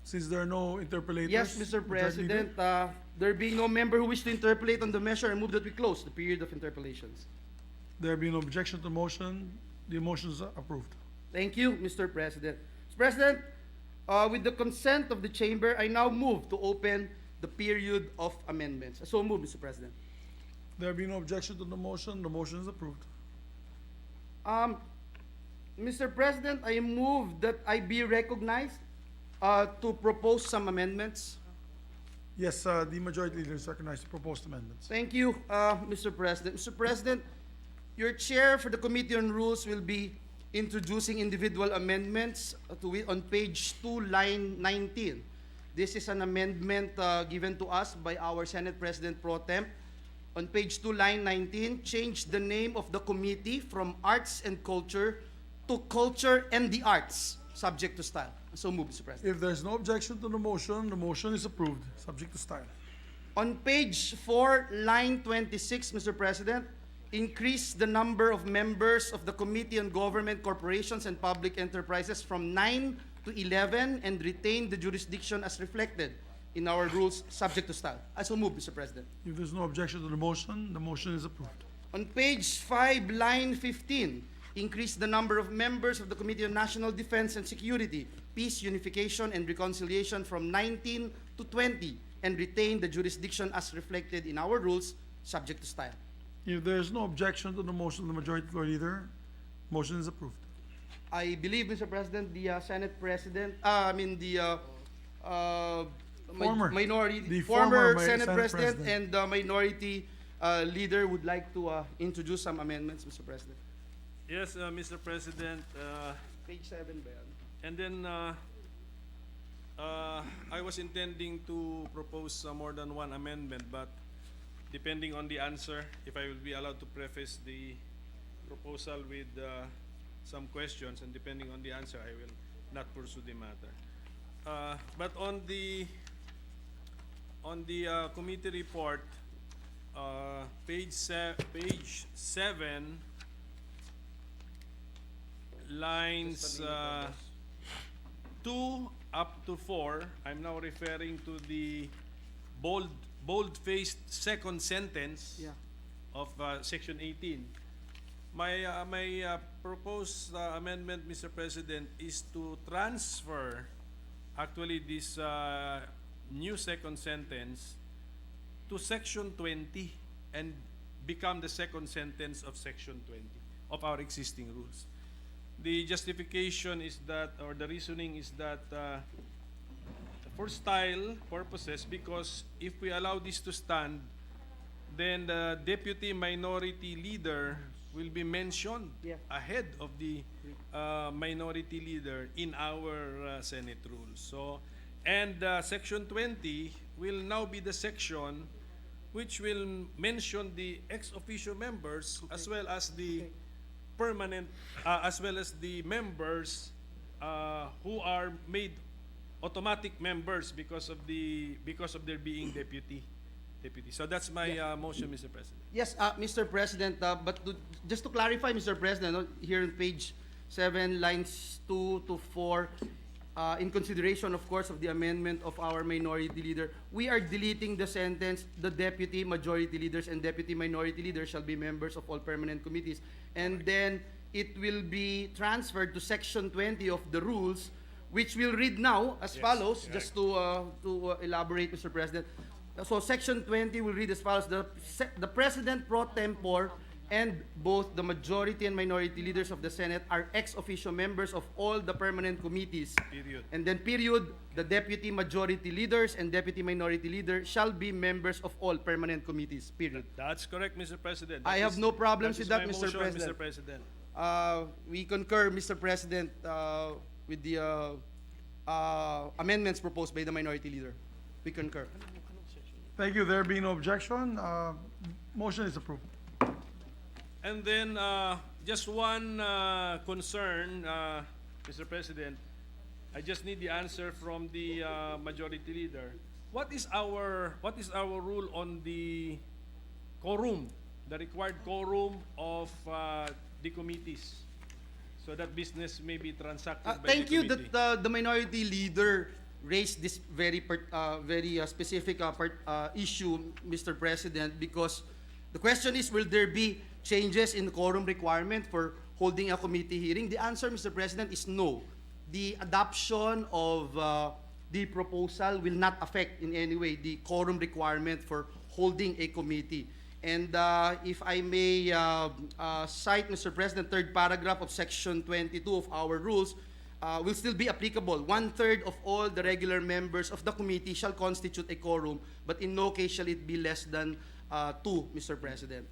Since there are no interpellators. Yes, Mr. President, there being no member who wish to interpellate on the measure, I move that we close the period of interpellations. There being no objection to the motion is approved. Thank you, Mr. President. Mr. President, with the consent of the chamber, I now move to open the period of amendments. So move, Mr. President. There being no objection to the motion is approved. Mr. President, I move that I be recognized To propose some amendments. Yes, the majority leader is recognized to propose amendments. Thank you, Mr. President. Mr. President, your chair for the Committee on Rules will be introducing individual amendments on page 2, line 19. This is an amendment given to us by our Senate President Pro Tem. On page 2, line 19, change the name of the committee from Arts and Culture to Culture and the Arts, subject to style. So move, Mr. President. If there's no objection to the motion is approved, subject to style. On page 4, line 26, Mr. President, increase the number of members of the Committee on Government, Corporations, and Public Enterprises from 9 to 11 and retain the jurisdiction as reflected in our rules, subject to style. I so move, Mr. President. If there's no objection to the motion is approved. On page 5, line 15, increase the number of members of the Committee on National Defense and Security, Peace, Unification, and Reconciliation from 19 to 20 and retain the jurisdiction as reflected in our rules, subject to style. If there's no objection to the motion of the majority leader, motion is approved. I believe, Mr. President, the Senate President, The former former Senate Senate President President. and the minority leader would like to introduce some amendments, Mr. President. Yes, Mr. President. Page 7 ba yan? And then I was intending to propose more than one amendment, but depending on the answer, if I will be allowed to preface the proposal with some questions, and depending on the answer, I will not pursue the matter. But on the committee report, page 7, lines 2 up to 4, I'm now referring to the bold-faced second sentence of section 18. My proposed amendment, Mr. President, is to transfer actually this new second sentence to section 20 and become the second sentence of section 20 of our existing rules. The justification is that, or the reasoning is that for style purposes, because if we allow this to stand, then the deputy minority leader will be mentioned ahead of the minority leader in our Senate rules. So, and section 20 will now be the section which will mention the ex officio members as well as the permanent, as well as the members who are made automatic members because of their being deputy. So that's my motion, Mr. President. Yes, Mr. President, just to clarify, Mr. President, here on page 7, lines 2 to 4, in consideration, of course, of the amendment of our minority leader, we are deleting the sentence, the deputy majority leaders and deputy minority leaders shall be members of all permanent committees. And then it will be transferred to section 20 of the rules, which will read now as follows, just to elaborate, Mr. President. So section 20 will read as follows: the President pro tempore and both the majority and minority leaders of the Senate are ex officio members of all the permanent committees. Period. And then period, the deputy majority leaders and deputy minority leader shall be members of all permanent committees. Period. That's correct, Mr. President. I have no problems with that, my Mr. motion, President. Mr. President. We concur, Mr. President, with the amendments proposed by the minority leader. We concur. Thank you. There being no objection, motion is approved. And then just one concern, Mr. President. I just need the answer from the majority leader. What is our rule on the quorum, the required quorum of the committees, so that business may be transacted by Thank the you committee? that the minority leader raised this very specific issue, Mr. President, because the question is, will there be changes in the quorum requirement for holding a committee hearing? The answer, Mr. President, is no. The adoption of the proposal will not affect in any way the quorum requirement for holding a committee. And if I may cite, Mr. President, third paragraph of section 22 of our rules, will still be applicable. 1/3 of all the regular members of the committee shall constitute a quorum, but in no case shall it be less than 2, Mr. President.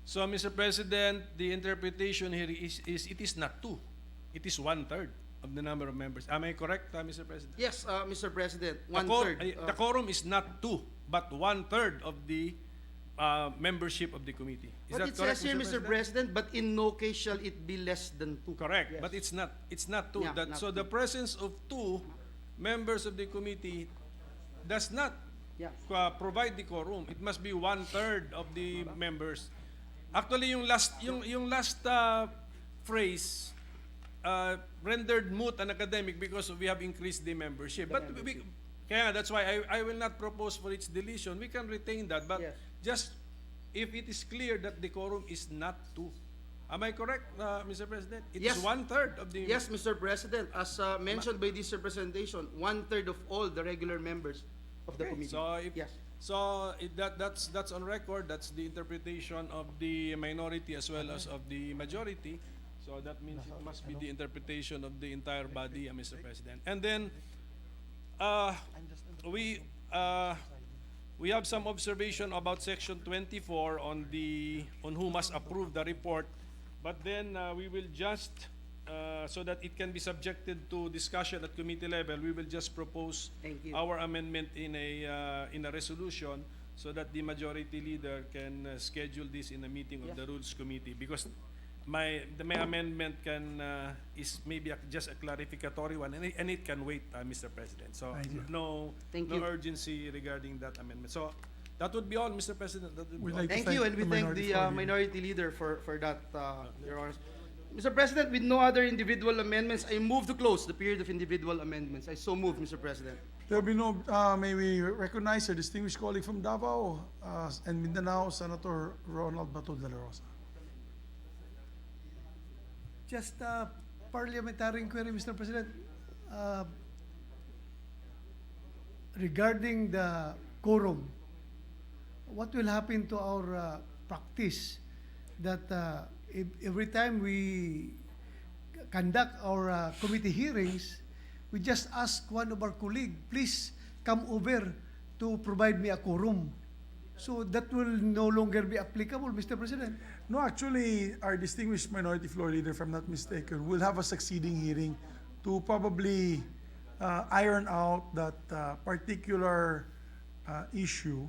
So, Mr. President, the interpretation here is it is not 2. It is 1/3 of the number of members. Am I correct, Mr. President? Yes, Mr. President, The 1/3. the quorum is not 2, but 1/3 of the membership of the committee. Is But that it correct, says here, Mr. President, but in no case shall it be less than 2. Correct, Yes. but it's not. It's not 2. Yeah, not So the 2. presence of 2 members of the committee does not Yeah. provide the quorum. It must be 1/3 of the members. Actually, yung last phrase rendered moot and academic because we have increased the membership. But kaya that's why I will not propose for its deletion. We can retain that, but Yes. just if it is clear that the quorum is not 2. Am I correct, Mr. President? It is Yes. 1/3 of the. Yes, Mr. President, as mentioned by this representation, 1/3 of all the regular members of the committee. So if, Yes. that's on record. That's the interpretation of the minority as well as of the majority. So that means it must be the interpretation of the entire body, Mr. President. And then we have some observation about Section 24 on who must approve the report. But then we will just so that it can be subjected to discussion at committee level, we will just propose Thank you. our amendment in a resolution so that the majority leader can schedule this in a meeting of the Rules Committee, because my amendment is maybe just a clarificatory one, and it can wait, Mr. President. So Thank you. no Thank you. urgency regarding that amendment. So that would be all, Mr. President. That would be We'd all. like to Thank you, and we the thank minority the floor leader. minority leader for that, Your Honor. Mr. President, with no other individual amendments, I move to close the period of individual amendments. I so move, Mr. President. There will be no, may we recognize a distinguished colleague from Davao and Mindanao, Senator Ronald Bato de la Rosa. Just parliamentary inquiry, Mr. President. Regarding the quorum, what will happen to our practice that every time we conduct our committee hearings, we just ask one of our colleagues, please come over to provide me a quorum. So that will no longer be applicable, Mr. President. No, actually, our distinguished minority floor leader, if I'm not mistaken, will have a succeeding hearing to probably iron out that particular issue.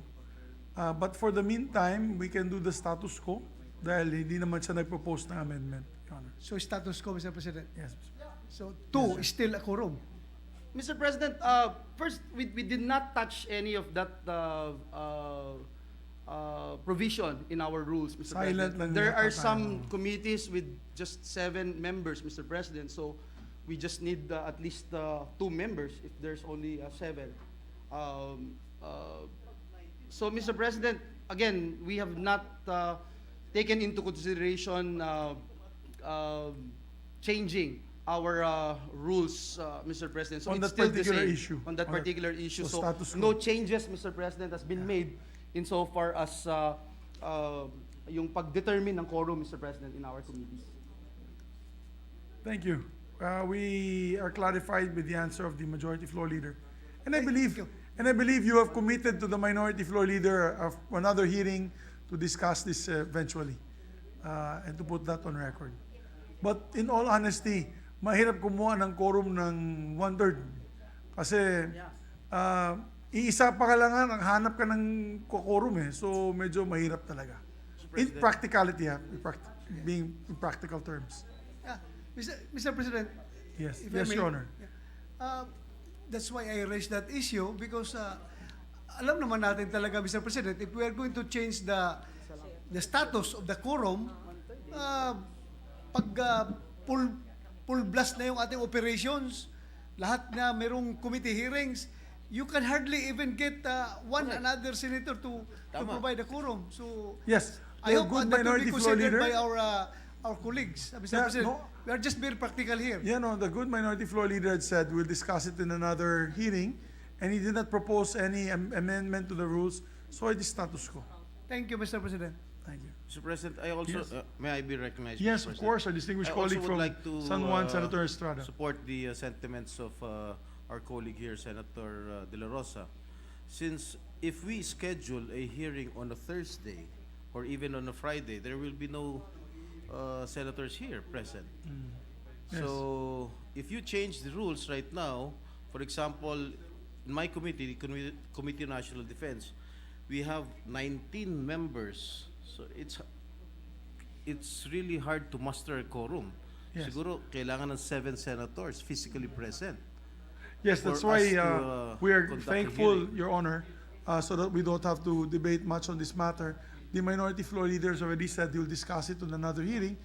But for the meantime, we can do the status quo dahil hindi naman siya nag-propose na amendment, Your Honor. So status quo, Mr. President. Yes. So two is still a quorum. Mr. President, first, we did not touch any of that provision in our rules, Mr. Silent President. lang There yata are tayo. some committees with just 7 members, Mr. President, so we just need at least 2 members if there's only 7. So, Mr. President, again, we have not taken into consideration changing our rules, Mr. President. So On it's that still the particular same. issue. On that On that- particular issue. so So status quo. no changes, Mr. President, has been made insofar as yung pag-determine ng quorum, Mr. President, in our committees. Thank you. We are clarified with the answer of the majority floor leader. And I believe you have committed to the minority floor leader of another hearing to discuss this eventually and to put that on record. But in all honesty, mahirap kumuha ng quorum ng 1/3. Kasi iisa pa ka lang nga, hanap ka ng quorum eh. So medyo mahirap talaga. In practicality, being in practical terms. Mr. President. Yes, if I yes, may, Your Honor. That's why I raised that issue because alam naman natin talaga, Mr. President, if we are going to change the status of the quorum, pag full blast na yung ating operations, lahat na merong committee hearings, you can hardly even get another senator to provide a quorum. So Yes, I the hope good that will be minority floor considered leader. by our colleagues, Mr. Yeah, President. no. We are just very practical here. Yeah, no, the good minority floor leader had said we'll discuss it in another hearing, and he did not propose any amendment to the rules, so it is status quo. Thank you, Mr. President. Thank you. Mr. President, I also, Yes. may I be recognized? Yes, Mr. of course, our President? distinguished I also colleague would from like to, San Juan, Senator Estrada. support the sentiments of our colleague here, Senator De La Rosa. Since if we schedule a hearing on a Thursday or even on a Friday, there will be no senators here present. Yes. So if you change the rules right now, for example, in my committee, the Committee on National Defense, we have 19 members. So it's really hard to muster a quorum. Yes. Siguro kailangan ng 7 senators physically present. Yes, that's for why us to, we are conduct a thankful, hearing. Your Honor, so that we don't have to debate much on this matter. The minority floor leaders already said they'll discuss it on another hearing,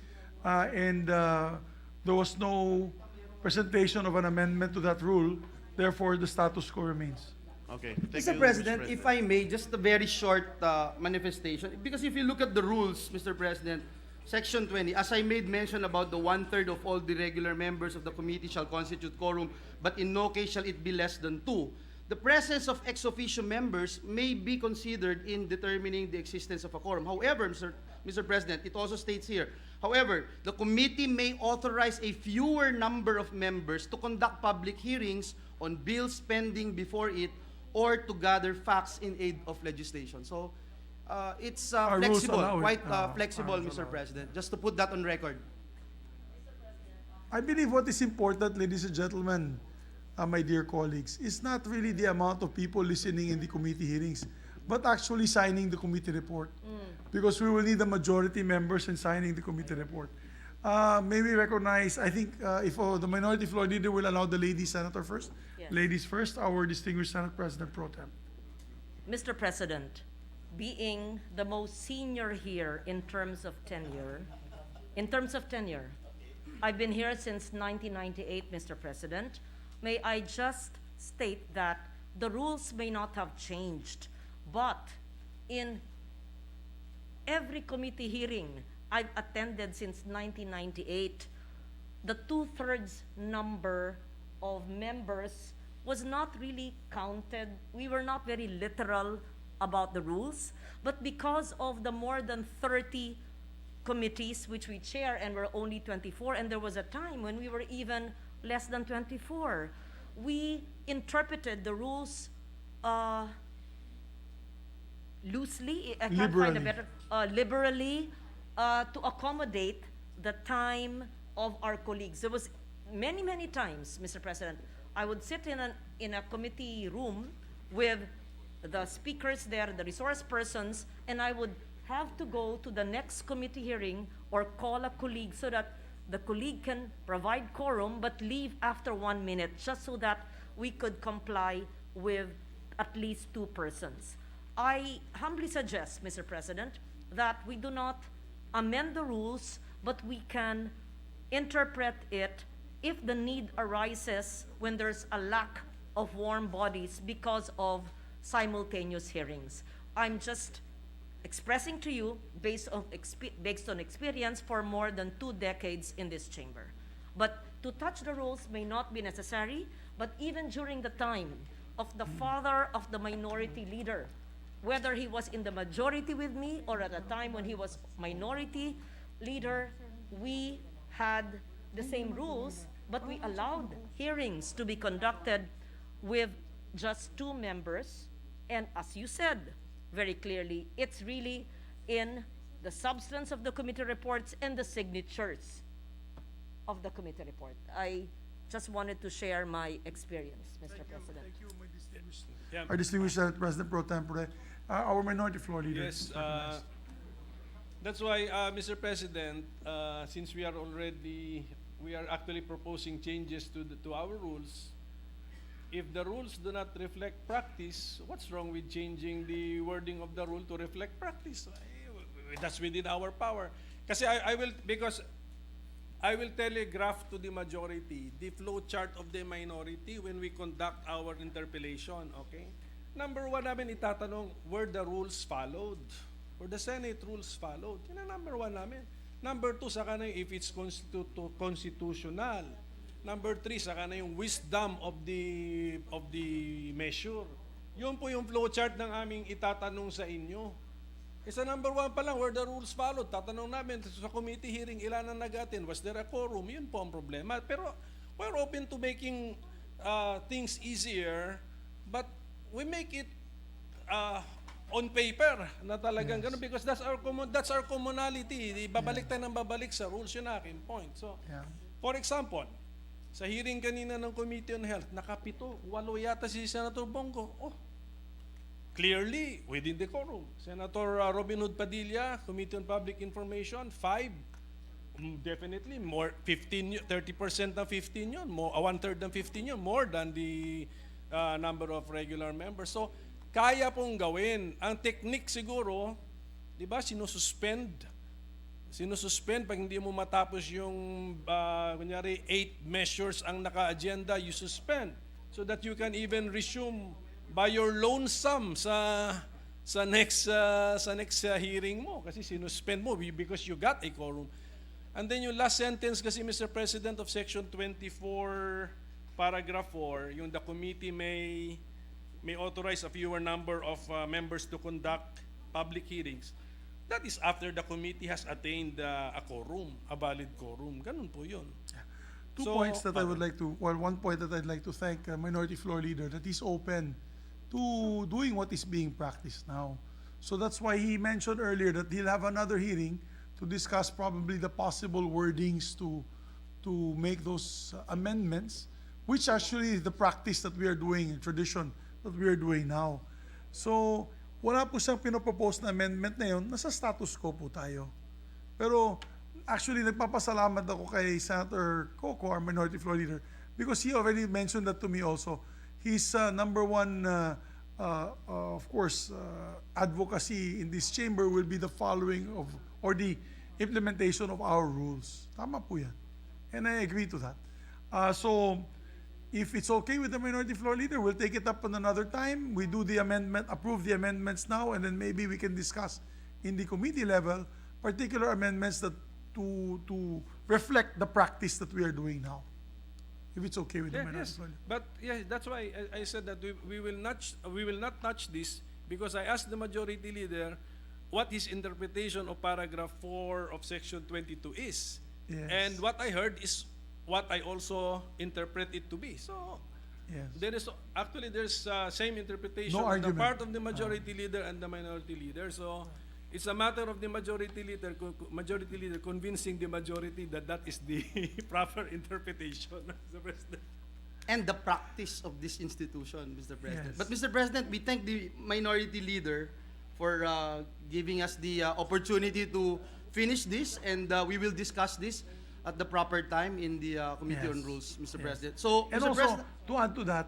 and there was no presentation of an amendment to that rule. Therefore, the status quo remains. Okay, thank Mr. you, President, if I may, just a very short manifestation. Because if you look at the rules, Mr. President, Section 20, as I made mention about the 1/3 of all the regular members of the committee shall constitute quorum, but in no case shall it be less than 2. The presence of ex officio members may be considered in determining the existence of a quorum. However, Mr. President, it also states here, however, the committee may authorize a fewer number of members to conduct public hearings on bills pending before it or to gather facts in aid of legislation. So, it's Our rules flexible, allow it. quite Our flexible, rules Mr. allow it. President, just to put that on record. I believe what is important, ladies and gentlemen, my dear colleagues, is not really the amount of people listening in the committee hearings, but actually signing the committee report. Because we will need the majority members in signing the committee report. May we recognize, I think, if the minority floor leader will allow the lady senator first. Yes. Ladies first, our distinguished Senate President Pro Tem. Mr. President, being the most senior here in terms of tenure, I've been here since 1998, Mr. President. May I just state that the rules may not have changed, but in every committee hearing I've attended since 1998, the 2/3 number of members was not really counted. We were not very literal about the rules, but because of the more than 30 committees which we chair, and we're only 24, and there was a time when we were even less than 24, we interpreted the rules loosely, I can't find a better, liberally, to accommodate the time of our colleagues. There was many times, Mr. President, I would sit in a committee room with the speakers there, the resource persons, and I would have to go to the next committee hearing or call a colleague so that the colleague can provide quorum but leave after 1 minute, just so that we could comply with at least 2 persons. I humbly suggest, Mr. President, that we do not amend the rules, but we can interpret it if the need arises when there's a lack of warm bodies because of simultaneous hearings. I'm just expressing to you based on experience for more than 2 decades in this chamber. But to touch the rules may not be necessary, but even during the time of the father of the minority leader, whether he was in the majority with me or at a time when he was minority leader, we had the same rules, but we allowed hearings to be conducted with just 2 members. And as you said very clearly, it's really in the substance of the committee reports and the signatures of the committee report. I just wanted to share my experience, Mr. President. Thank you, my distinguished, Yeah. our distinguished Senate President Pro Tempore. Our minority floor leader. Yes, is recognized. that's why, Mr. President, since we are actually proposing changes to our rules. If the rules do not reflect practice, what's wrong with changing the wording of the rule to reflect practice? That's within our power. Kasi I will telegraph to the majority the flow chart of the minority when we conduct our interpellation, okay? Number 1 namin itatanong, were the rules followed? Or the Senate rules followed? Yan ang number 1 namin. Number 2, saka na if it's constitutional. Number 3, saka na yung wisdom of the measure. Yun po yung flowchart ng aming itatanong sa inyo. Isa number one pa lang, were the rules followed? Tatanong namin sa committee hearing, ilan ang nag-attend? Was there a quorum? Yun po ang problema. Pero we're open to making things easier, but we make it on paper na talagang ganun because that's our commonality. Babalik tayo ng babalik sa rules, yun ang aking point. So, for example, sa hearing kanina ng Committee on Health, nakapito, 8 yata si Senator Bongo. Clearly, within the quorum. Senator Robin Hood Padilla, Committee on Public Information, 5. Definitely, more 15, 30% ng 15 yun. One-third ng 15 yun. More than the number of regular members. So, kaya pong gawin. Ang technique siguro, di ba, sinususpend pag hindi mo matapos yung, kunyari, 8 measures ang naka-agenda, you suspend. So that you can even resume by your lonesome sa next hearing mo kasi sinuspend mo because you got a quorum. And then yung last sentence kasi, Mr. President, of Section 24, Paragraph 4, yung the committee may authorize a fewer number of members to conduct public hearings. That is after the committee has attained a quorum, a valid quorum. Ganun po yun. One point that I'd like to thank Minority Floor Leader that he's open to doing what is being practiced now. So that's why he mentioned earlier that he'll have another hearing to discuss probably the possible wordings to make those amendments, which actually is the practice that we are doing, tradition that we are doing now. So wala po siyang pinopropose na amendment na yun, nasa status quo po tayo. Pero actually nagpapasalamat ako kay Senator Coco, our Minority Floor Leader, because he already mentioned that to me also. His number one, of course, advocacy in this chamber will be the following of, or the implementation of our rules. Tama po yan. And I agree to that. So, if it's okay with the Minority Floor Leader, we'll take it up on another time. We do the amendment, approve the amendments now, and then maybe we can discuss in the committee level particular amendments that to reflect the practice that we are doing now. If it's okay with the Minority Floor Leader. But yeah, that's why I said that we will not touch this because I asked the Majority Leader what his interpretation of Paragraph 4 of Section 22 is. Yes. And what I heard is what I also interpret it to be. So Yes. there's same interpretation No on the argument. part of the Majority Leader and the Minority Leader. So it's a matter of the Majority Leader convincing the majority that that is the proper interpretation, Mr. President. And the practice of this institution, Mr. President. Yes. But Mr. President, we thank the Minority Leader for giving us the opportunity to finish this, and we will discuss this at the proper time in the Committee on Rules, Mr. President. So, And Mr. also, President, to add to that,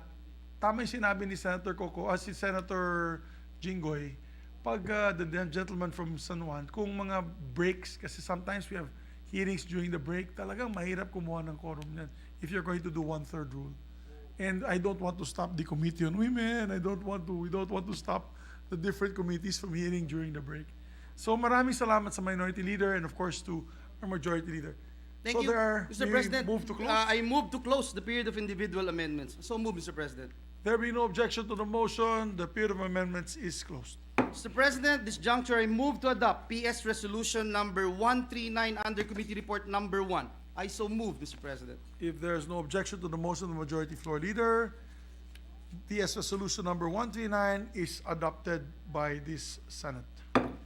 tama yung sinabi ni Senator Coco, si Senator Jinggoy, pag the gentleman from San Juan, kung mga breaks, kasi sometimes we have hearings during the break, talagang mahirap kumuha ng quorum yan if you're going to do 1/3 rule. And I don't want to stop the Committee on Women, we don't want to stop the different committees from hearing during the break. So maraming salamat sa Minority Leader and of course to our Majority Leader. thank So you, we Mr. President. move to close? I move to close the period of individual amendments. So move, Mr. President. There being no objection to the motion, the period of amendments is closed. Mr. President, this juncture, I move to adopt PS Resolution number 139 under Committee Report number 1. I so move, Mr. President. If there is no objection to the motion of the Majority Floor Leader, PS Resolution number 139 is adopted by this Senate.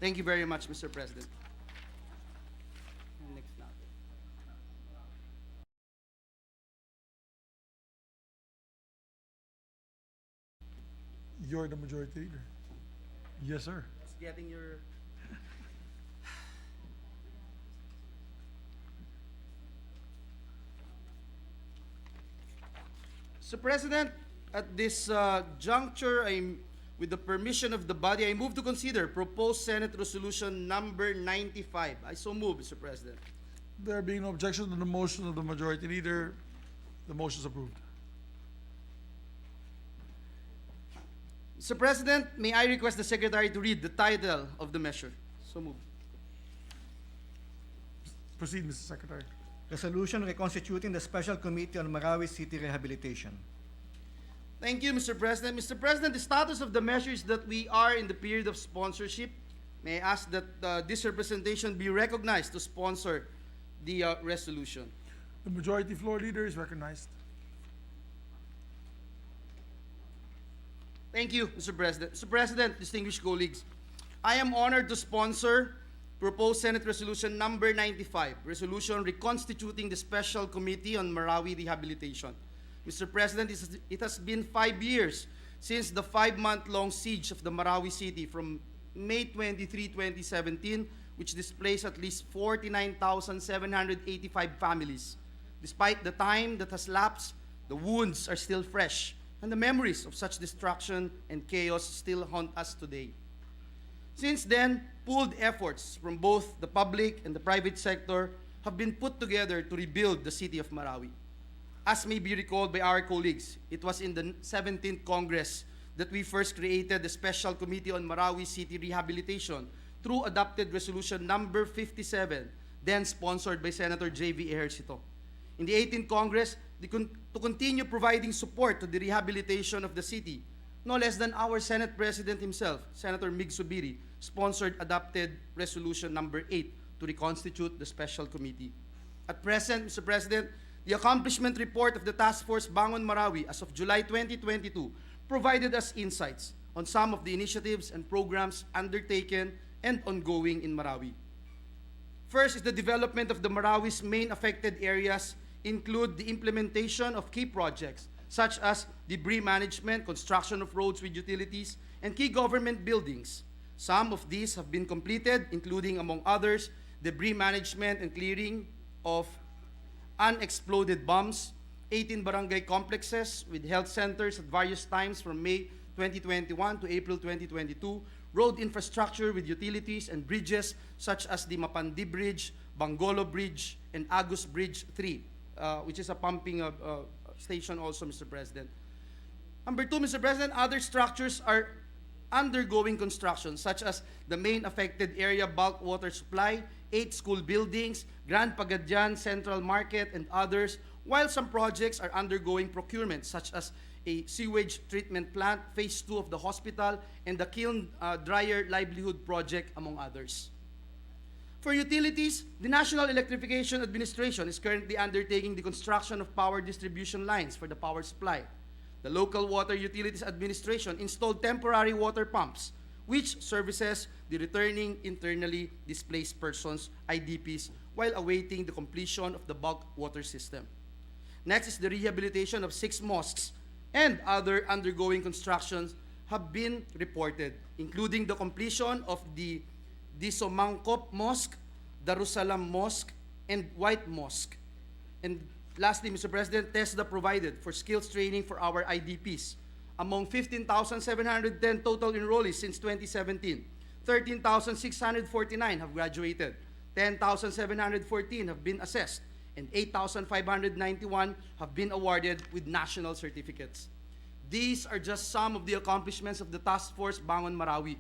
Thank you very much, Mr. President. Next now. You're the Majority Leader. Yes, sir. Just getting your... Mr. President, at this juncture, with the permission of the body, I move to consider proposed Senate Resolution number 95. I so move, Mr. President. There being no objection to the motion of the Majority Leader, the motion is approved. Mr. President, may I request the Secretary to read the title of the measure? So move. Proceed, Mr. Secretary. Resolution reconstituting the Special Committee on Marawi City Rehabilitation. Thank you, Mr. President. Mr. President, the status of the measure is that we are in the period of sponsorship may I ask that this representation be recognized to sponsor the resolution. The Majority Floor Leader is recognized. Thank you, Mr. President. Mr. President, distinguished colleagues, I am honored to sponsor proposed Senate Resolution number 95, Resolution Reconstituting the Special Committee on Marawi Rehabilitation. Mr. President, it has been 5 years since the 5-month-long siege of the Marawi city from May 23, 2017, which displaced at least 49,785 families. Despite the time that has lapsed, the wounds are still fresh, and the memories of such destruction and chaos still haunt us today. Since then, pooled efforts from both the public and the private sector have been put together to rebuild the city of Marawi. As may be recalled by our colleagues, it was in the 17th Congress that we first created the Special Committee on Marawi City Rehabilitation through adopted Resolution number 57, then sponsored by Senator J.V. Ejercito. In the 18th Congress, to continue providing support to the rehabilitation of the city, no less than our Senate President himself, Senator Mig Subiri, sponsored adopted Resolution number 8 to reconstitute the Special Committee. At present, Mr. President, the accomplishment report of the Task Force Bangon Marawi as of July 2022 provided us insights on some of the initiatives and programs undertaken and ongoing in Marawi. First is the development of the Marawi's main affected areas include the implementation of key projects such as debris management, construction of roads with utilities, and key government buildings. Some of these have been completed, including, among others, debris management and clearing of unexploded bombs, 18 barangay complexes with health centers at various times from May 2021 to April 2022, road infrastructure with utilities and bridges such as the Mapandi Bridge, Bangolo Bridge, and Agus Bridge 3, which is a pumping station also, Mr. President. Number 2, Mr. President, other structures are undergoing construction, such as the main affected area bulk water supply, 8 school buildings, Grand Pagadian Central Market, and others, while some projects are undergoing procurement, such as a sewage treatment plant, phase 2 of the hospital, and the kiln dryer livelihood project, among others. For utilities, the National Electrification Administration is currently undertaking the construction of power distribution lines for the power supply. The Local Water Utilities Administration installed temporary water pumps, which services the returning internally displaced persons, IDPs, while awaiting the completion of the bulk water system. Next is the rehabilitation of 6 mosques, and other undergoing constructions have been reported, including the completion of the Disomangkop Mosque, Darussalam Mosque, and White Mosque. And lastly, Mr. President, TESDA provided for skills training for our IDPs. Among 15,710 total enrollees since 2017, 13,649 have graduated, 10,714 have been assessed, and 8,591 have been awarded with national certificates. These are just some of the accomplishments of the Task Force Bangon Marawi.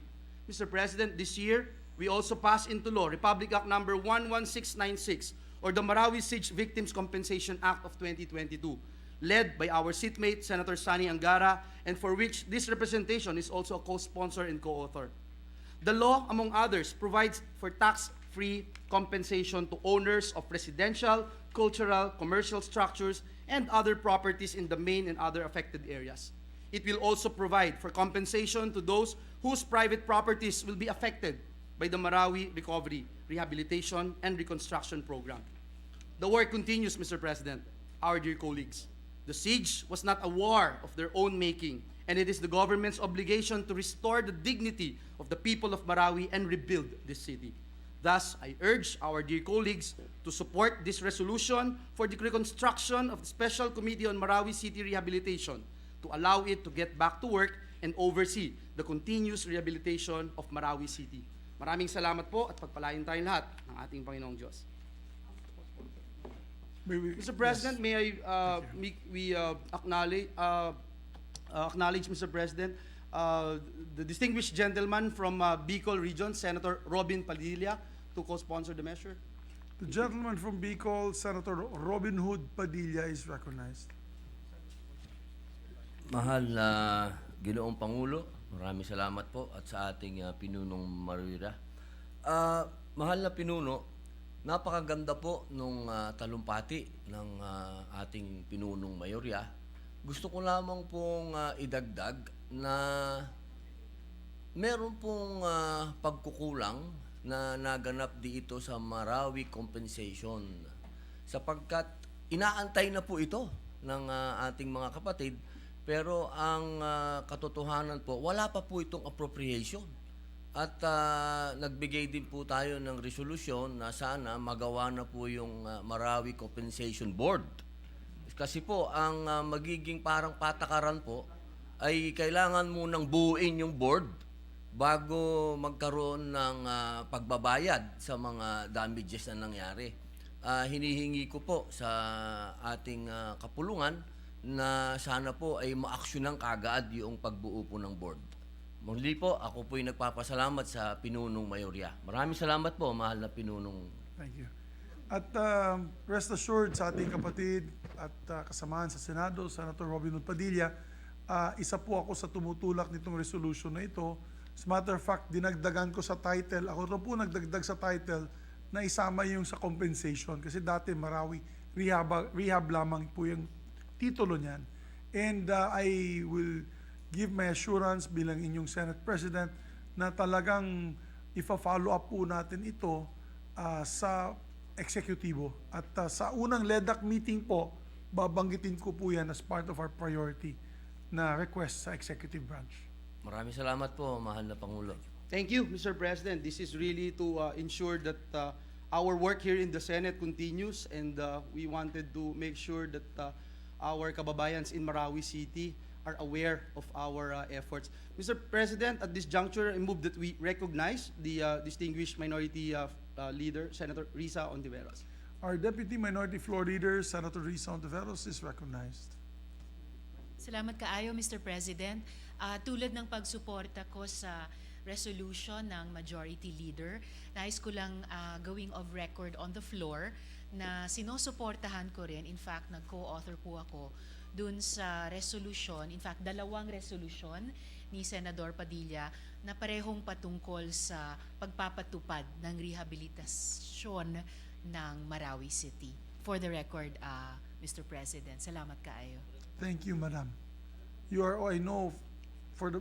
Mr. President, this year, we also passed into law Republic Act number 11696, or the Marawi Siege Victims Compensation Act of 2022, led by our seatmate, Senator Sani Angara, and for which this representation is also a co-sponsor and co-author. The law, among others, provides for tax-free compensation to owners of residential, cultural, commercial structures, and other properties in the main and other affected areas. It will also provide for compensation to those whose private properties will be affected by the Marawi Recovery, Rehabilitation, and Reconstruction Program. The work continues, Mr. President, our dear colleagues. The siege was not a war of their own making, and it is the government's obligation to restore the dignity of the people of Marawi and rebuild this city. Thus, I urge our dear colleagues to support this resolution for the reconstruction of the Special Committee on Marawi City Rehabilitation to allow it to get back to work and oversee the continuous rehabilitation of Marawi City. Maraming salamat po at pagpalain tayong lahat ng ating Panginoong Diyos. Mr. President, yes. may I acknowledge, Mr. President, the distinguished gentleman from Bicol region, Senator Robin Padilla, to co-sponsor the measure. The gentleman from Bicol, Senator Robin Hood Padilla, is recognized. Mahal na Ginoong Pangulo, maraming salamat po at sa ating pinunong Marira. Mahal na pinuno, napakaganda po nung talumpati ng ating pinunong mayorya. Gusto ko lamang pong idagdag na meron pong pagkukulang na naganap dito sa Marawi compensation sapagkat inaantay na po ito ng ating mga kapatid pero ang katotohanan po wala pa po itong appropriation at nagbigay din po tayo ng resolusyon na sana magawa na po yung Marawi Compensation Board kasi po ang magiging parang patakaran po ay kailangan munang buuin yung board bago magkaroon ng pagbabayad sa mga damages na nangyari. Hinihingi ko po sa ating kapulungan na sana po ay ma-aksyonan kaagad yung pagbuo po ng board. Muli po, ako po'y nagpapasalamat sa pinunong mayorya. Maraming salamat po, mahal na pinunong. Thank you. At rest assured sa ating kapatid at kasamahan sa Senado, Senator Robin Hood Padilla, isa po ako sa tumutulak nitong resolution na ito. As a matter of fact, dinagdagan ko sa title, ako rin po nagdagdag sa title na isama yung sa compensation. Kasi dati Marawi, rehab lamang po yung titulo niyan. And I will give my assurance bilang inyong Senate President na talagang ifa-follow up po natin ito sa eksekutibo. At sa unang LEDAC meeting po, babanggitin ko po yan as part of our priority na request sa executive branch. Maraming salamat po, mahal na Pangulo. Thank you, Mr. President. This is really to ensure that our work here in the Senate continues, and we wanted to make sure that our kababayans in Marawi City are aware of our efforts. Mr. President, at this juncture, I move that we recognize the distinguished minority leader, Senator Risa Ontiveros. Our Deputy Minority Floor Leader, Senator Risa Ontiveros, is recognized. Salamat kaayo, Mr. President. Tulad ng pagsuporta ko sa resolution ng Majority Leader, nais ko lang gawing of record on the floor na sinusuportahan ko rin. In fact, nag-co-author po ako dun sa resolution, in fact, 2 resolution ni Senador Padilla na parehong patungkol sa pagpapatupad ng rehabilitasyon ng Marawi City. For the record, Mr. President, salamat kaayo. Thank you, Madam. You are, I know, for the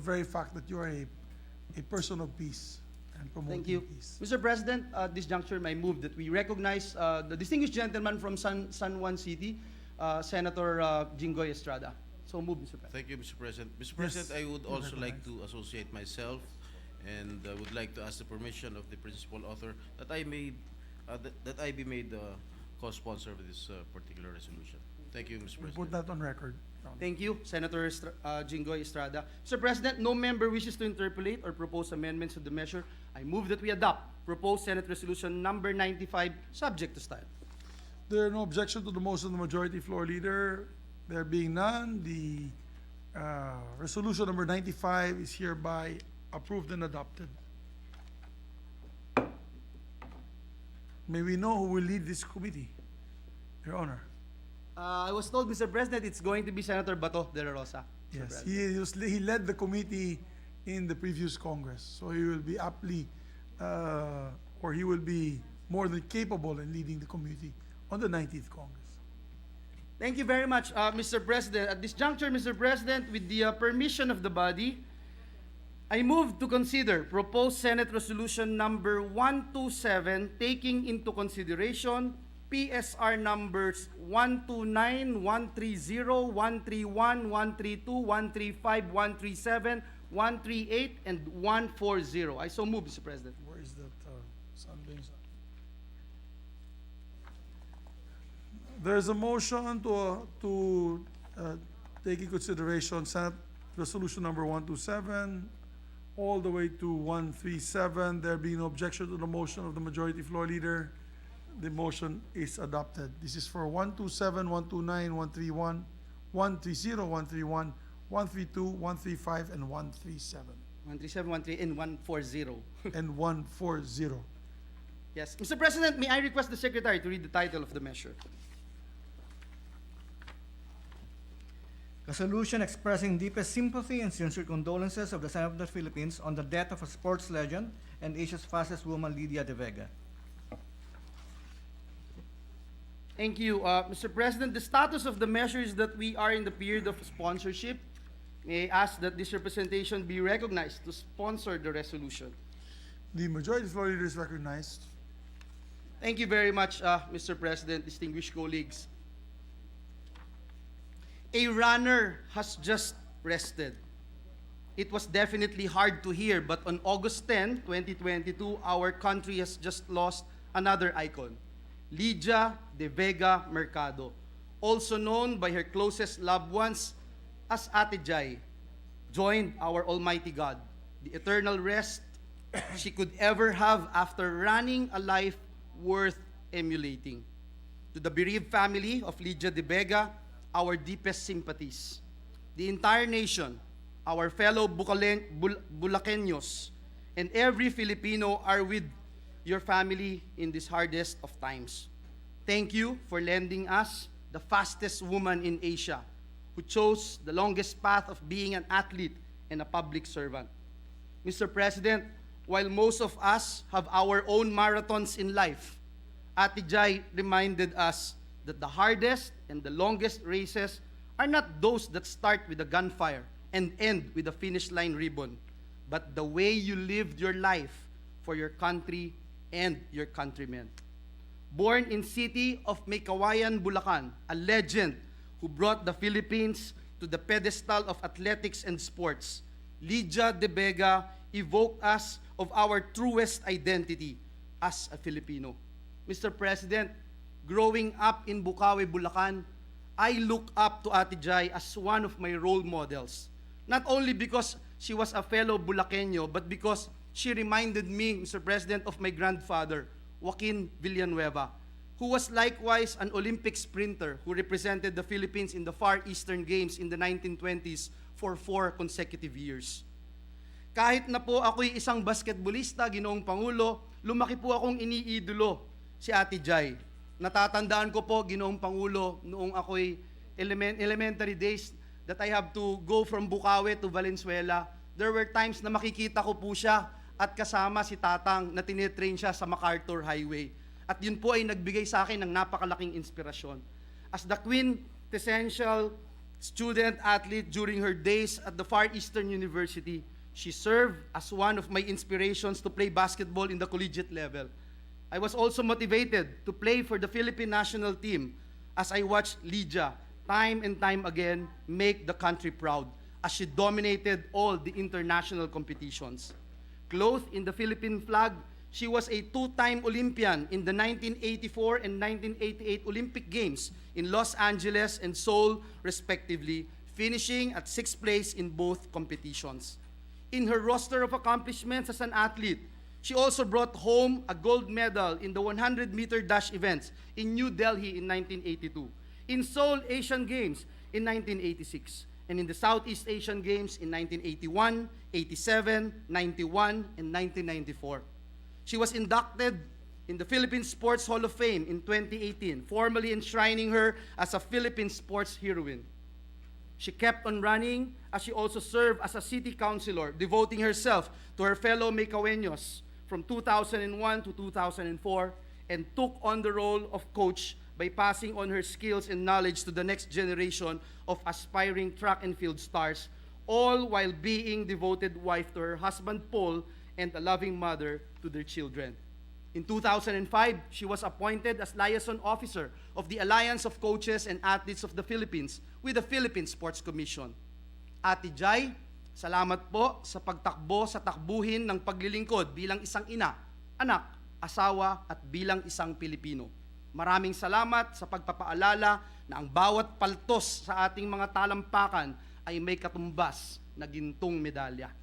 very fact that you are a person of peace and promoting Thank you. peace. Mr. President, at this juncture, I move that we recognize the distinguished gentleman from San Juan City, Senator Jinggoy Estrada. So move, Mr. President. Thank you, Mr. President. Mr. Yes, President, I would you also like recognize. to associate myself and would like to ask the permission of the principal author that I be made the co-sponsor of this particular resolution. Thank you, Mr. We President. put that on record. Thank you, Senator Jinggoy Estrada. Mr. President, no member wishes to interpolate or propose amendments to the measure. I move that we adopt proposed Senate Resolution number 95, subject to style. There are no objection to the motion of the Majority Floor Leader. There being none, the resolution number 95 is hereby approved and adopted. May we know who will lead this committee, Your Honor? I was told, Mr. President, it's going to be Senator Bato de la Rosa. Mr. Yes, he led the committee in the previous Congress, so he will be aptly, or he will be more than capable in leading the committee on the 19th Congress. Thank you very much, Mr. President. At this juncture, Mr. President, with the permission of the body, I move to consider proposed Senate Resolution number 127, taking into consideration PSR numbers 129, 130, 131, 132, 135, 137, 138, and 140. I so move, Mr. President. Where is that Sunbeams? There's a motion to take in consideration Senate Resolution number 127 all the way to 137. There being no objection to the motion of the Majority Floor Leader, the motion is adopted. This is for 127, 129, 131, 130, 131, 132, 135, and 137. 137, 138, and 140. And 140. Yes. Mr. President, may I request the Secretary to read the title of the measure? Resolution expressing deepest sympathy and sincere condolences of the Senate of the Philippines on the death of a sports legend and Asia's fastest woman, Lydia De Vega. Thank you. Mr. President, the status of the measure is that we are in the period of sponsorship. May I ask that this representation be recognized to sponsor the resolution. The majority floor leader is recognized. Thank you very much, Mr. President, distinguished colleagues. A runner has just rested. It was definitely hard to hear, but on August 10, 2022, our country has just lost another icon, Lydia De Vega Mercado, also known by her closest loved ones as Ate Jai, joined our Almighty God, the eternal rest she could ever have after running a life worth emulating. To the bereaved family of Lydia De Vega, our deepest sympathies. The entire nation, our fellow Bulakeños, and every Filipino are with your family in this hardest of times. Thank you for lending us the fastest woman in Asia, who chose the longest path of being an athlete and a public servant. Mr. President, while most of us have our own marathons in life, Ate Jai reminded us that the hardest and the longest races are not those that start with a gunfire and end with a finish line ribbon, but the way you lived your life for your country and your countrymen. Born in city of Maykawayan, Bulacan, a legend who brought the Philippines to the pedestal of athletics and sports, Lydia De Vega evoked us of our truest identity as a Filipino. Mr. President, growing up in Bukawi, Bulacan, I look up to Ate Jai as one of my role models. Not only because she was a fellow Bulaqueño, but because she reminded me, Mr. President, of my grandfather, Joaquin Villanueva, who was likewise an Olympic sprinter who represented the Philippines in the Far Eastern Games in the 1920s for 4 consecutive years. Kahit na po ako'y isang basketballista, Ginoong Pangulo, lumaki po akong iniidolo si Ate Jai. Natatandaan ko po, Ginoong Pangulo, noong ako'y elementary days that I have to go from Bukawi to Valenzuela, there were times na makikita ko po siya at kasama si Tatang na tinitrain siya sa MacArthur Highway. At yun po ay nagbigay sa akin ng napakalaking inspirasyon. As the quintessential student-athlete during her days at the Far Eastern University, she served as one of my inspirations to play basketball in the collegiate level. I was also motivated to play for the Philippine national team as I watched Lydia time and time again make the country proud as she dominated all the international competitions. Clothed in the Philippine flag, she was a 2-time Olympian in the 1984 and 1988 Olympic Games in Los Angeles and Seoul, respectively, finishing at 6th place in both competitions. In her roster of accomplishments as an athlete, she also brought home a gold medal in the 100-meter dash events in New Delhi in 1982, in Seoul Asian Games in 1986, and in the Southeast Asian Games in 1981, 87, 91, and 1994. She was inducted in the Philippine Sports Hall of Fame in 2018, formally enshrining her as a Philippine sports heroine. She kept on running as she also served as a city councilor, devoting herself to her fellow Maykaweños from 2001 to 2004, and took on the role of coach by passing on her skills and knowledge to the next generation of aspiring track and field stars, all while being devoted wife to her husband Paul and a loving mother to their children. In 2005, she was appointed as liaison officer of the Alliance of Coaches and Athletes of the Philippines with the Philippine Sports Commission. Ate Jai, salamat po sa pagtakbo sa takbuhin ng paglilingkod bilang isang ina, anak, asawa at bilang isang Pilipino. Maraming salamat sa pagpapaalala na ang bawat paltos sa ating mga talampakan ay may katumbas na gintong medalya.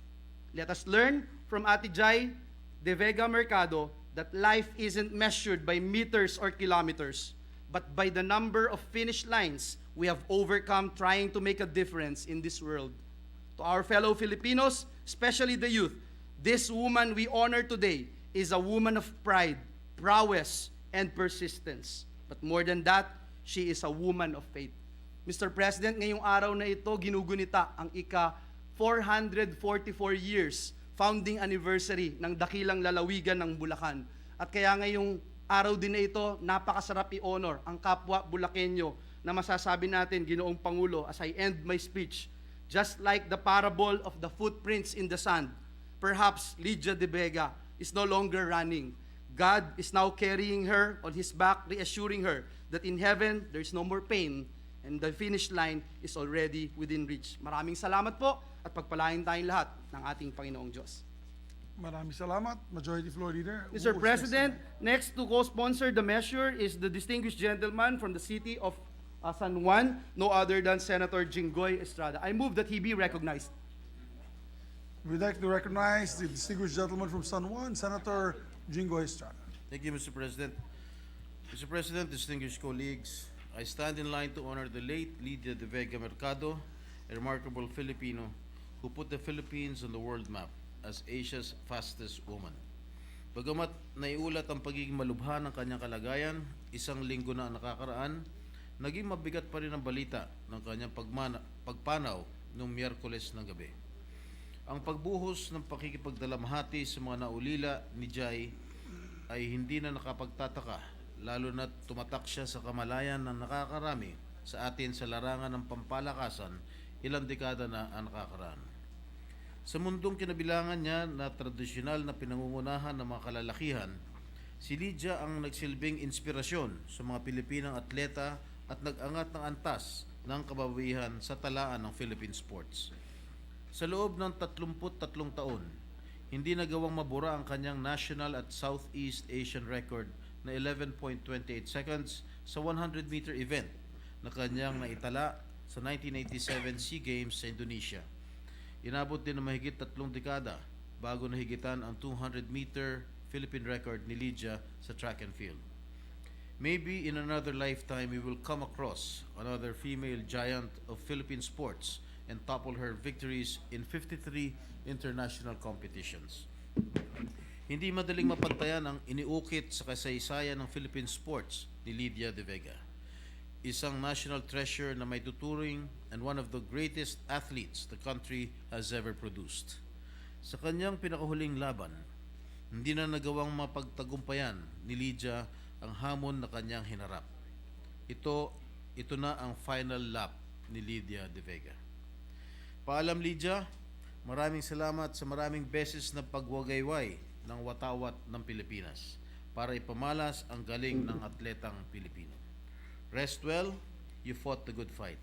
Let us learn from Ate Jai De Vega Mercado that life isn't measured by meters or kilometers, but by the number of finish lines we have overcome trying to make a difference in this world. To our fellow Filipinos, especially the youth, this woman we honor today is a woman of pride, prowess, and persistence. But more than that, she is a woman of faith. Mr. President, ngayong araw na ito, ginugunita ang ika 444 years founding anniversary ng dakilang lalawigan ng Bulacan. At kaya ngayong araw din na ito, napakasarap i-honor ang kapwa Bulakenyo na masasabi natin, Ginoong Pangulo, as I end my speech, just like the parable of the footprints in the sand, perhaps Lydia de Vega is no longer running. God is now carrying her on His back, reassuring her that in heaven, there is no more pain, and the finish line is already within reach. Maraming salamat po, at pagpalain tayong lahat ng ating Panginoong Diyos. Maraming salamat, Majority Floor Leader. Mr. Who is President, next to co-sponsor the measure is the distinguished gentleman from the city of San Juan, no other than Senator Jinggoy Estrada. I move that he be recognized. We'd like to recognize the distinguished gentleman from San Juan, Senator Jingo Estrada. Thank you, Mr. President. Mr. President, distinguished colleagues, I stand in line to honor the late Lydia de Vega Mercado, a remarkable Filipino who put the Philippines on the world map as Asia's fastest woman. Bagamat naiulat ang pagiging malubha ng kanyang kalagayan, isang linggo na ang nakakaraan, naging mabigat pa rin ang balita ng kanyang pagpanaw noong Miyerkules ng gabi. Ang pagbuhos ng pakikipagdalamhati sa mga naulila ni Jai ay hindi na nakapagtataka, lalo na tumatak siya sa kamalayan ng nakakarami sa atin sa larangan ng pampalakasan ilang dekada na ang nakakaraan. Sa mundong kinabilangan niya na tradisyonal na pinangungunahan ng mga kalalakihan, si Lydia ang nagsilbing inspirasyon sa mga Pilipinang atleta at nag-angat ng antas ng kababawihan sa talaan ng Philippine sports. Sa loob ng 33 taon, hindi nagawang mabura ang kanyang national at Southeast Asian record na 11.28 seconds sa 100-meter event na kanyang naitala sa 1987 SEA Games sa Indonesia. Inabot din ng mahigit 3 dekada bago nahigitan ang 200-meter Philippine record ni Lydia sa track and field. Maybe in another lifetime we will come across another female giant of Philippine sports and topple her victories in 53 international competitions. Hindi madaling mapantayan ang iniukit sa kasaysayan ng Philippine sports ni Lydia de Vega. Isang national treasure na may tuturing and one of the greatest athletes the country has ever produced. Sa kanyang pinakahuling laban, hindi na nagawang mapagtagumpayan ni Lydia ang hamon na kanyang hinarap. Ito na ang final lap ni Lydia de Vega. Paalam Lydia, maraming salamat sa maraming beses na pagwagayway ng watawat ng Pilipinas para ipamalas ang galing ng atletang Pilipino. Rest well, you fought the good fight.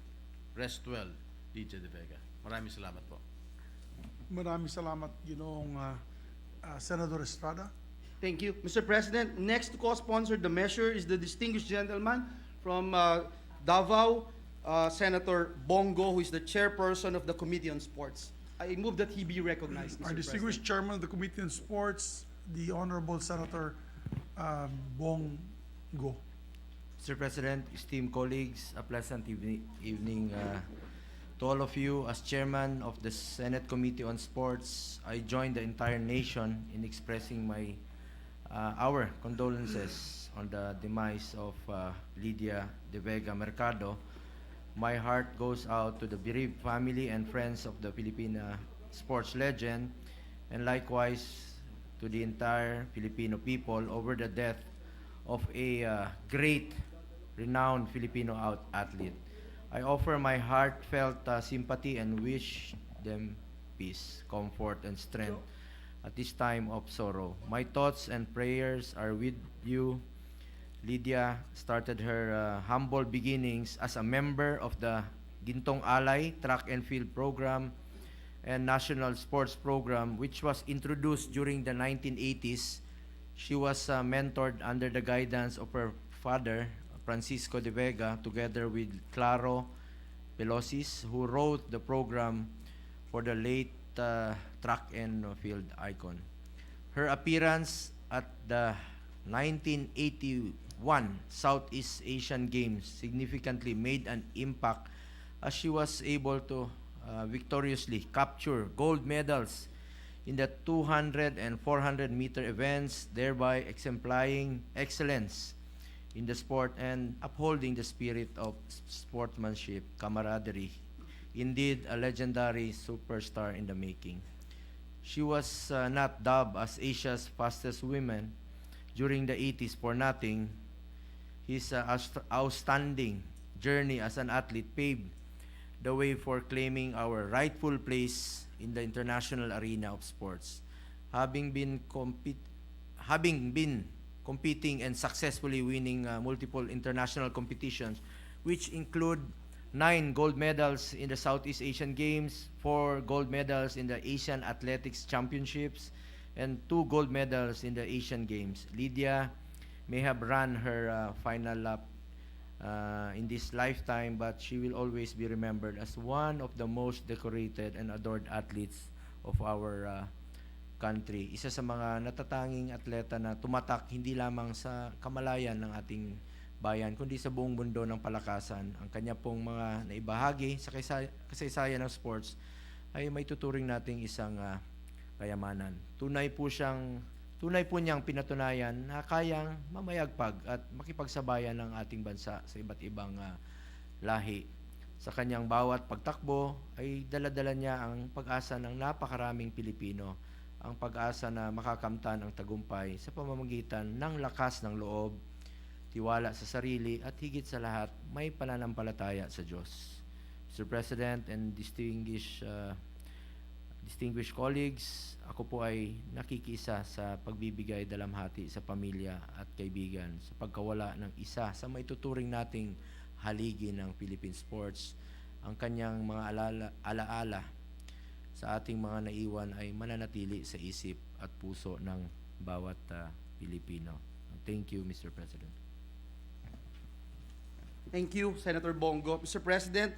Rest well, Lydia de Vega. Maraming salamat po. Maraming salamat, Ginoong Senator Estrada. Thank you. Mr. President, next to co-sponsor the measure is the distinguished gentleman from Davao, Senator Bongo, who is the chairperson of the Committee on Sports. I move that he be recognized, Mr. Our distinguished chairman of the Committee on Sports, the Honorable Senator Bongo. Mr. President, esteemed colleagues, a pleasant evening to all of you. As chairman of the Senate Committee on Sports, I join the entire nation in expressing our condolences on the demise of Lydia de Vega Mercado. My heart goes out to the bereaved family and friends of the Filipina sports legend, and likewise to the entire Filipino people over the death of a great, renowned Filipino athlete. I offer my heartfelt sympathy and wish them peace, comfort, and strength at this time of sorrow. My thoughts and prayers are with you. Lydia started her humble beginnings as a member of the Gintong Alay Track and Field Program and National Sports Program, which was introduced during the 1980s. She was mentored under the guidance of her father, Francisco de Vega, together with Claro Pelosis, who wrote the program for the late track and field icon. Her appearance at the 1981 Southeast Asian Games significantly made an impact as she was able to victoriously capture gold medals in the 200 and 400 meter events, thereby exemplifying excellence in the sport and upholding the spirit of sportsmanship, camaraderie. Indeed, a legendary superstar in the making. She was not dubbed as Asia's fastest woman during the 80s for nothing. His outstanding journey as an athlete paved the way for claiming our rightful place in the international arena of sports. Having been competing and successfully winning multiple international competitions, which include 9 gold medals in the Southeast Asian Games, 4 gold medals in the Asian Athletics Championships, and 2 gold medals in the Asian Games. Lydia may have run her final lap in this lifetime, but she will always be remembered as one of the most decorated and adored athletes of our country. Isa sa mga natatanging atleta na tumatak hindi lamang sa kamalayan ng ating bayan, kundi sa buong mundo ng palakasan. Ang kanya pong mga naibahagi sa kasaysayan ng sports ay may tuturing nating isang kayamanan. Tunay po niyang pinatunayan na kayang mamayagpag at makipagsabayan ng ating bansa sa iba't ibang lahi. Sa kanyang bawat pagtakbo ay dala-dala niya ang pag-asa ng napakaraming Pilipino, ang pag-asa na makakamtan ang tagumpay sa pamamagitan ng lakas ng loob, tiwala sa sarili, at higit sa lahat, may pananampalataya sa Diyos. Mr. President and distinguished colleagues, ako po ay nakikisa sa pagbibigay dalamhati sa pamilya at kaibigan sa pagkawala ng isa sa maituturing nating haligi ng Philippine sports. Ang kanyang mga alaala sa ating mga naiwan ay mananatili sa isip at puso ng bawat Pilipino. Thank you, Mr. President. Thank you, Senator Bongo. Mr. President,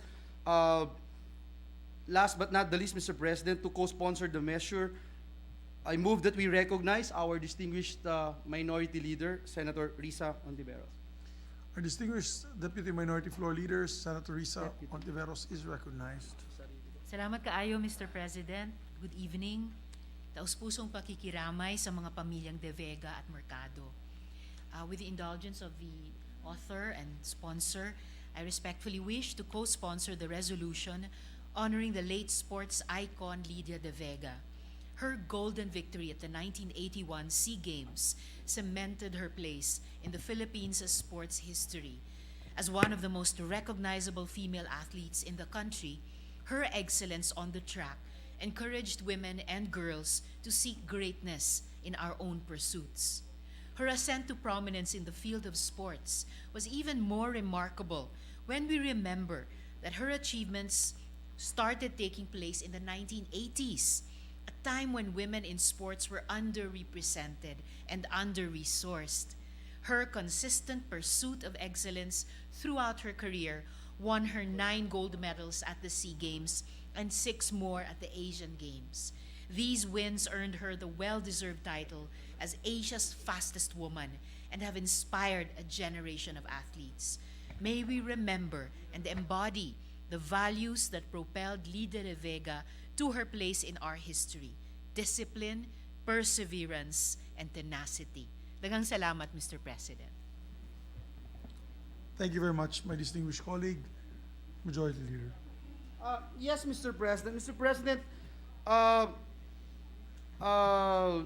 last but not the least, Mr. President, to co-sponsor the measure, I move that we recognize our distinguished Minority Leader, Senator Risa Ontiveros. Our distinguished Deputy Minority Floor Leader, Senator Risa Ontiveros, is recognized. Salamat kaayo, Mr. President. Good evening. Taus-pusong pakikiramay sa mga pamilyang De Vega at Mercado. With the indulgence of the author and sponsor, I respectfully wish to co-sponsor the resolution honoring the late sports icon Lydia De Vega. Her golden victory at the 1981 SEA Games cemented her place in the Philippines' sports history. As one of the most recognizable female athletes in the country, her excellence on the track encouraged women and girls to seek greatness in our own pursuits. Her ascent to prominence in the field of sports was even more remarkable when we remember that her achievements started taking place in the 1980s, a time when women in sports were underrepresented and under-resourced. Her consistent pursuit of excellence throughout her career won her 9 gold medals at the SEA Games and 6 more at the Asian Games. These wins earned her the well-deserved title as Asia's fastest woman and have inspired a generation of athletes. May we remember and embody the values that propelled Lydia De Vega to her place in our history: discipline, perseverance, and tenacity. Daghang salamat, Mr. President. Thank you very much, my distinguished colleague, Majority Leader. Yes, Mr. President. Mr. President,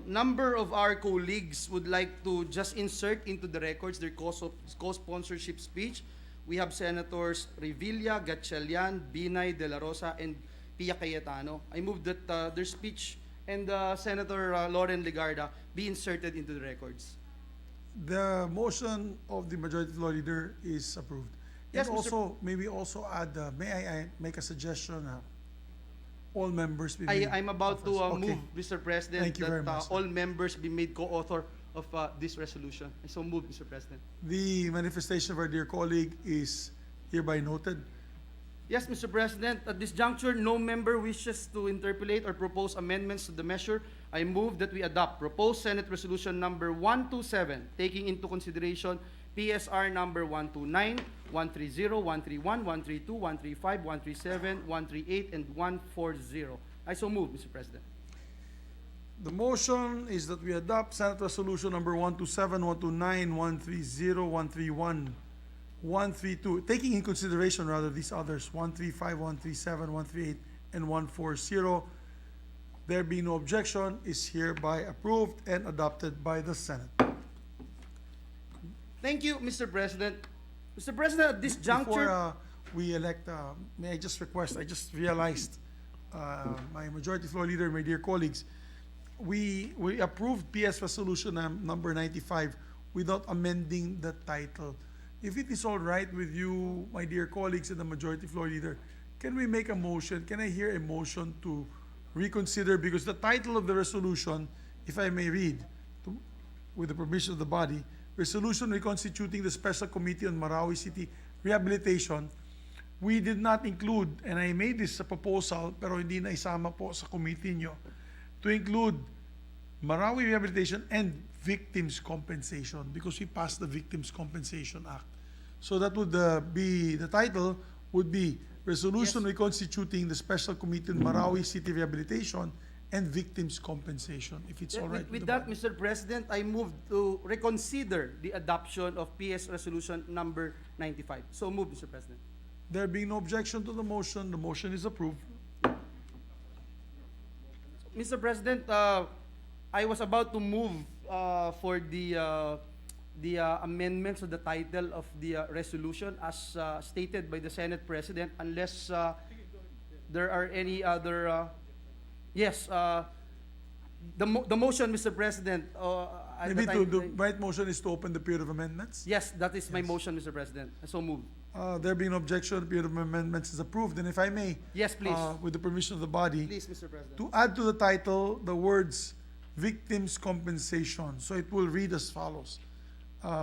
number of our colleagues would like to just insert into the records their co-sponsorship speech. We have Senators Revilla, Gatchalian, Binay, De La Rosa, and Pia Cayetano. I move that their speech and Senator Lauren Legarda be inserted into the records. The motion of the Majority Floor Leader is approved. Yes, And Mr. also, maybe also add, may I make a suggestion? All members be made I'm about to authors. Okay. move, Mr. President, Thank you very that much, sir. all members be made co-author of this resolution. I so move, Mr. President. The manifestation of our dear colleague is hereby noted. Yes, Mr. President, at this juncture, no member wishes to interpolate or propose amendments to the measure. I move that we adopt proposed Senate Resolution number 127, taking into consideration PSR number 129, 130, 131, 132, 135, 137, 138, and 140. I so move, Mr. President. The motion is that we adopt Senate Resolution number 127, 129, 130, 131, 132, taking in consideration rather these others, 135, 137, 138, and 140. There being no objection, is hereby approved and adopted by the Senate. Thank you, Mr. President. Mr. President, at this juncture, Before we elect, may I just request, I just realized, my Majority Floor Leader, my dear colleagues, we approved PS Resolution number 95 without amending the title. If it is all right with you, my dear colleagues and the Majority Floor Leader, can we make a motion? Can I hear a motion to reconsider? Because the title of the resolution, if I may read, with the permission of the body, Resolution Reconstituting the Special Committee on Marawi City Rehabilitation, we did not include, and I made this a proposal, pero hindi na isama po sa committee nyo, to include Marawi Rehabilitation and Victims Compensation, because we passed the Victims Compensation Act. So that would be, the title would be Resolution Reconstituting the Special Committee on Marawi City Rehabilitation and Victims Compensation, if it's all right with the that, body. Mr. President, I move to reconsider the adoption of PS Resolution number 95. So move, Mr. President. There being no objection to the motion is approved. Mr. President, I was about to move for the amendments of the title of the resolution as stated by the Senate President, unless there are any other. Yes, the motion, Mr. President. Maybe the right motion is to open the period of amendments. Yes, that is my motion, Mr. President. So move. There being no objection, the period of amendments is approved. And if I may, Yes, please. with the permission of the body, Please, Mr. President. to add to the title the words Victims Compensation. So it will read as follows.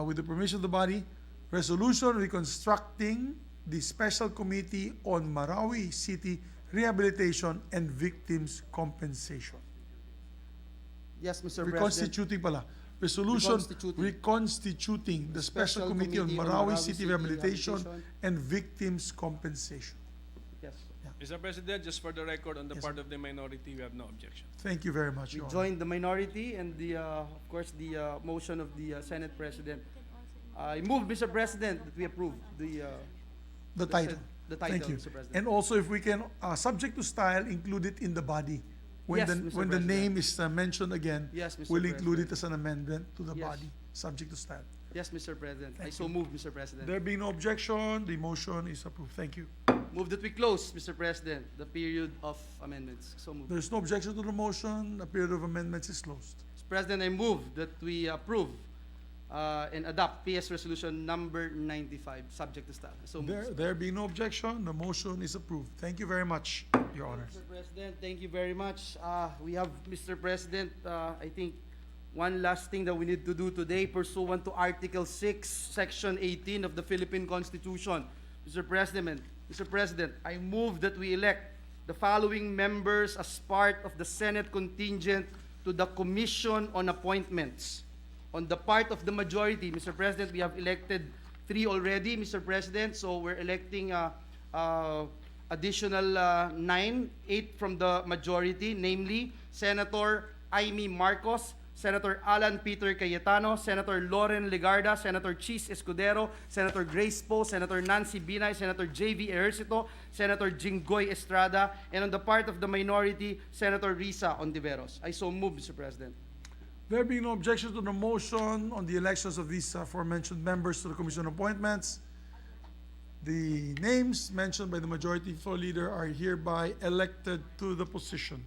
With the permission of the body, Resolution Reconstructing the Special Committee on Marawi City Rehabilitation and Victims Compensation. Yes, Mr. President. Reconstituting pala. Resolution Reconstituting. reconstituting the Special Committee on Marawi City Rehabilitation and Victims Compensation. Yes. Mr. President, just for the record, on the Yes, part of the minority, we have no objection. Thank you very much, We Your Honor. joined the minority and of course, the motion of the Senate President. I move, Mr. President, that we approve the title. The title, Thank you. Mr. President. And also, if we can, subject to style, include it in the body. When Yes, the Mr. when the President. name is mentioned again, Yes, Mr. we'll include President. it as an amendment to the Yes. body, subject to style. Yes, Mr. President. I Thank so move, Mr. President. There being no objection, the motion is approved. Thank you. Move that we close, Mr. President, the period of amendments. So move. There's no objection to the motion. The period of amendments is closed. Mr. President, I move that we approve and adopt PS Resolution number 95, subject to style. So move. There being no objection, the motion is approved. Thank you very much, Your Honor. Mr. President, thank you very much. We have, Mr. President, I think one last thing that we need to do today pursuant to Article 6, Section 18 of the Philippine Constitution. Mr. President, I move that we elect the following members as part of the Senate contingent to the Commission on Appointments. On the part of the majority, Mr. President, we have elected 3 already, Mr. President, so we're electing additional 9, 8 from the majority, namely Senator Amy Marcos, Senator Alan Peter Cayetano, Senator Loren Legarda, Senator Chis Escudero, Senator Grace Poe, Senator Nancy Binay, Senator J.V. Ejercito, Senator Jinggoy Estrada, and on the part of the minority, Senator Risa Ontiveros. I so move, Mr. President. There being no objection to the motion on the elections of these aforementioned members to the Commission on Appointments, the names mentioned by the Majority Floor Leader are hereby elected to the position.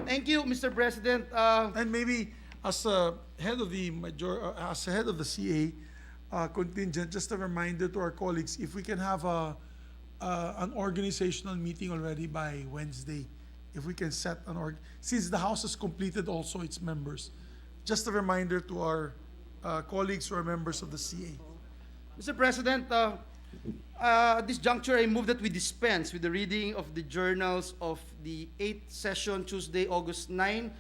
Thank you, Mr. President. And maybe as head of the CA contingent, just a reminder to our colleagues, if we can have an organizational meeting already by Wednesday, if we can set since the House has completed also its members, just a reminder to our colleagues who are members of the CA. Mr. President, at this juncture, I move that we dispense with the reading of the journals of the 8th session, Tuesday, August 9,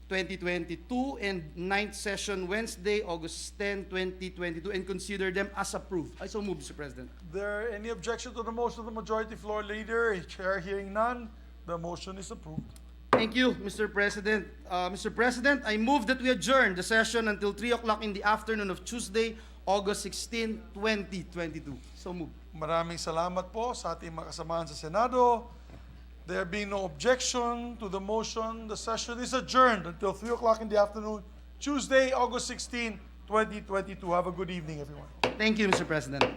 2022, and 9th session, Wednesday, August 10, 2022, and consider them as approved. I so move, Mr. President. There any objection to the motion of the Majority Floor Leader? Chair hearing none, the motion is approved. Thank you, Mr. President. Mr. President, I move that we adjourn the session until 3 o'clock in the afternoon of Tuesday, August 16, 2022. So move. Maraming salamat po sa ating mga kasamahan sa Senado. There being no objection to the motion, the session is adjourned until 3 o'clock in the afternoon, Tuesday, August 16, 2022. Have a good evening, everyone. Thank you, Mr. President.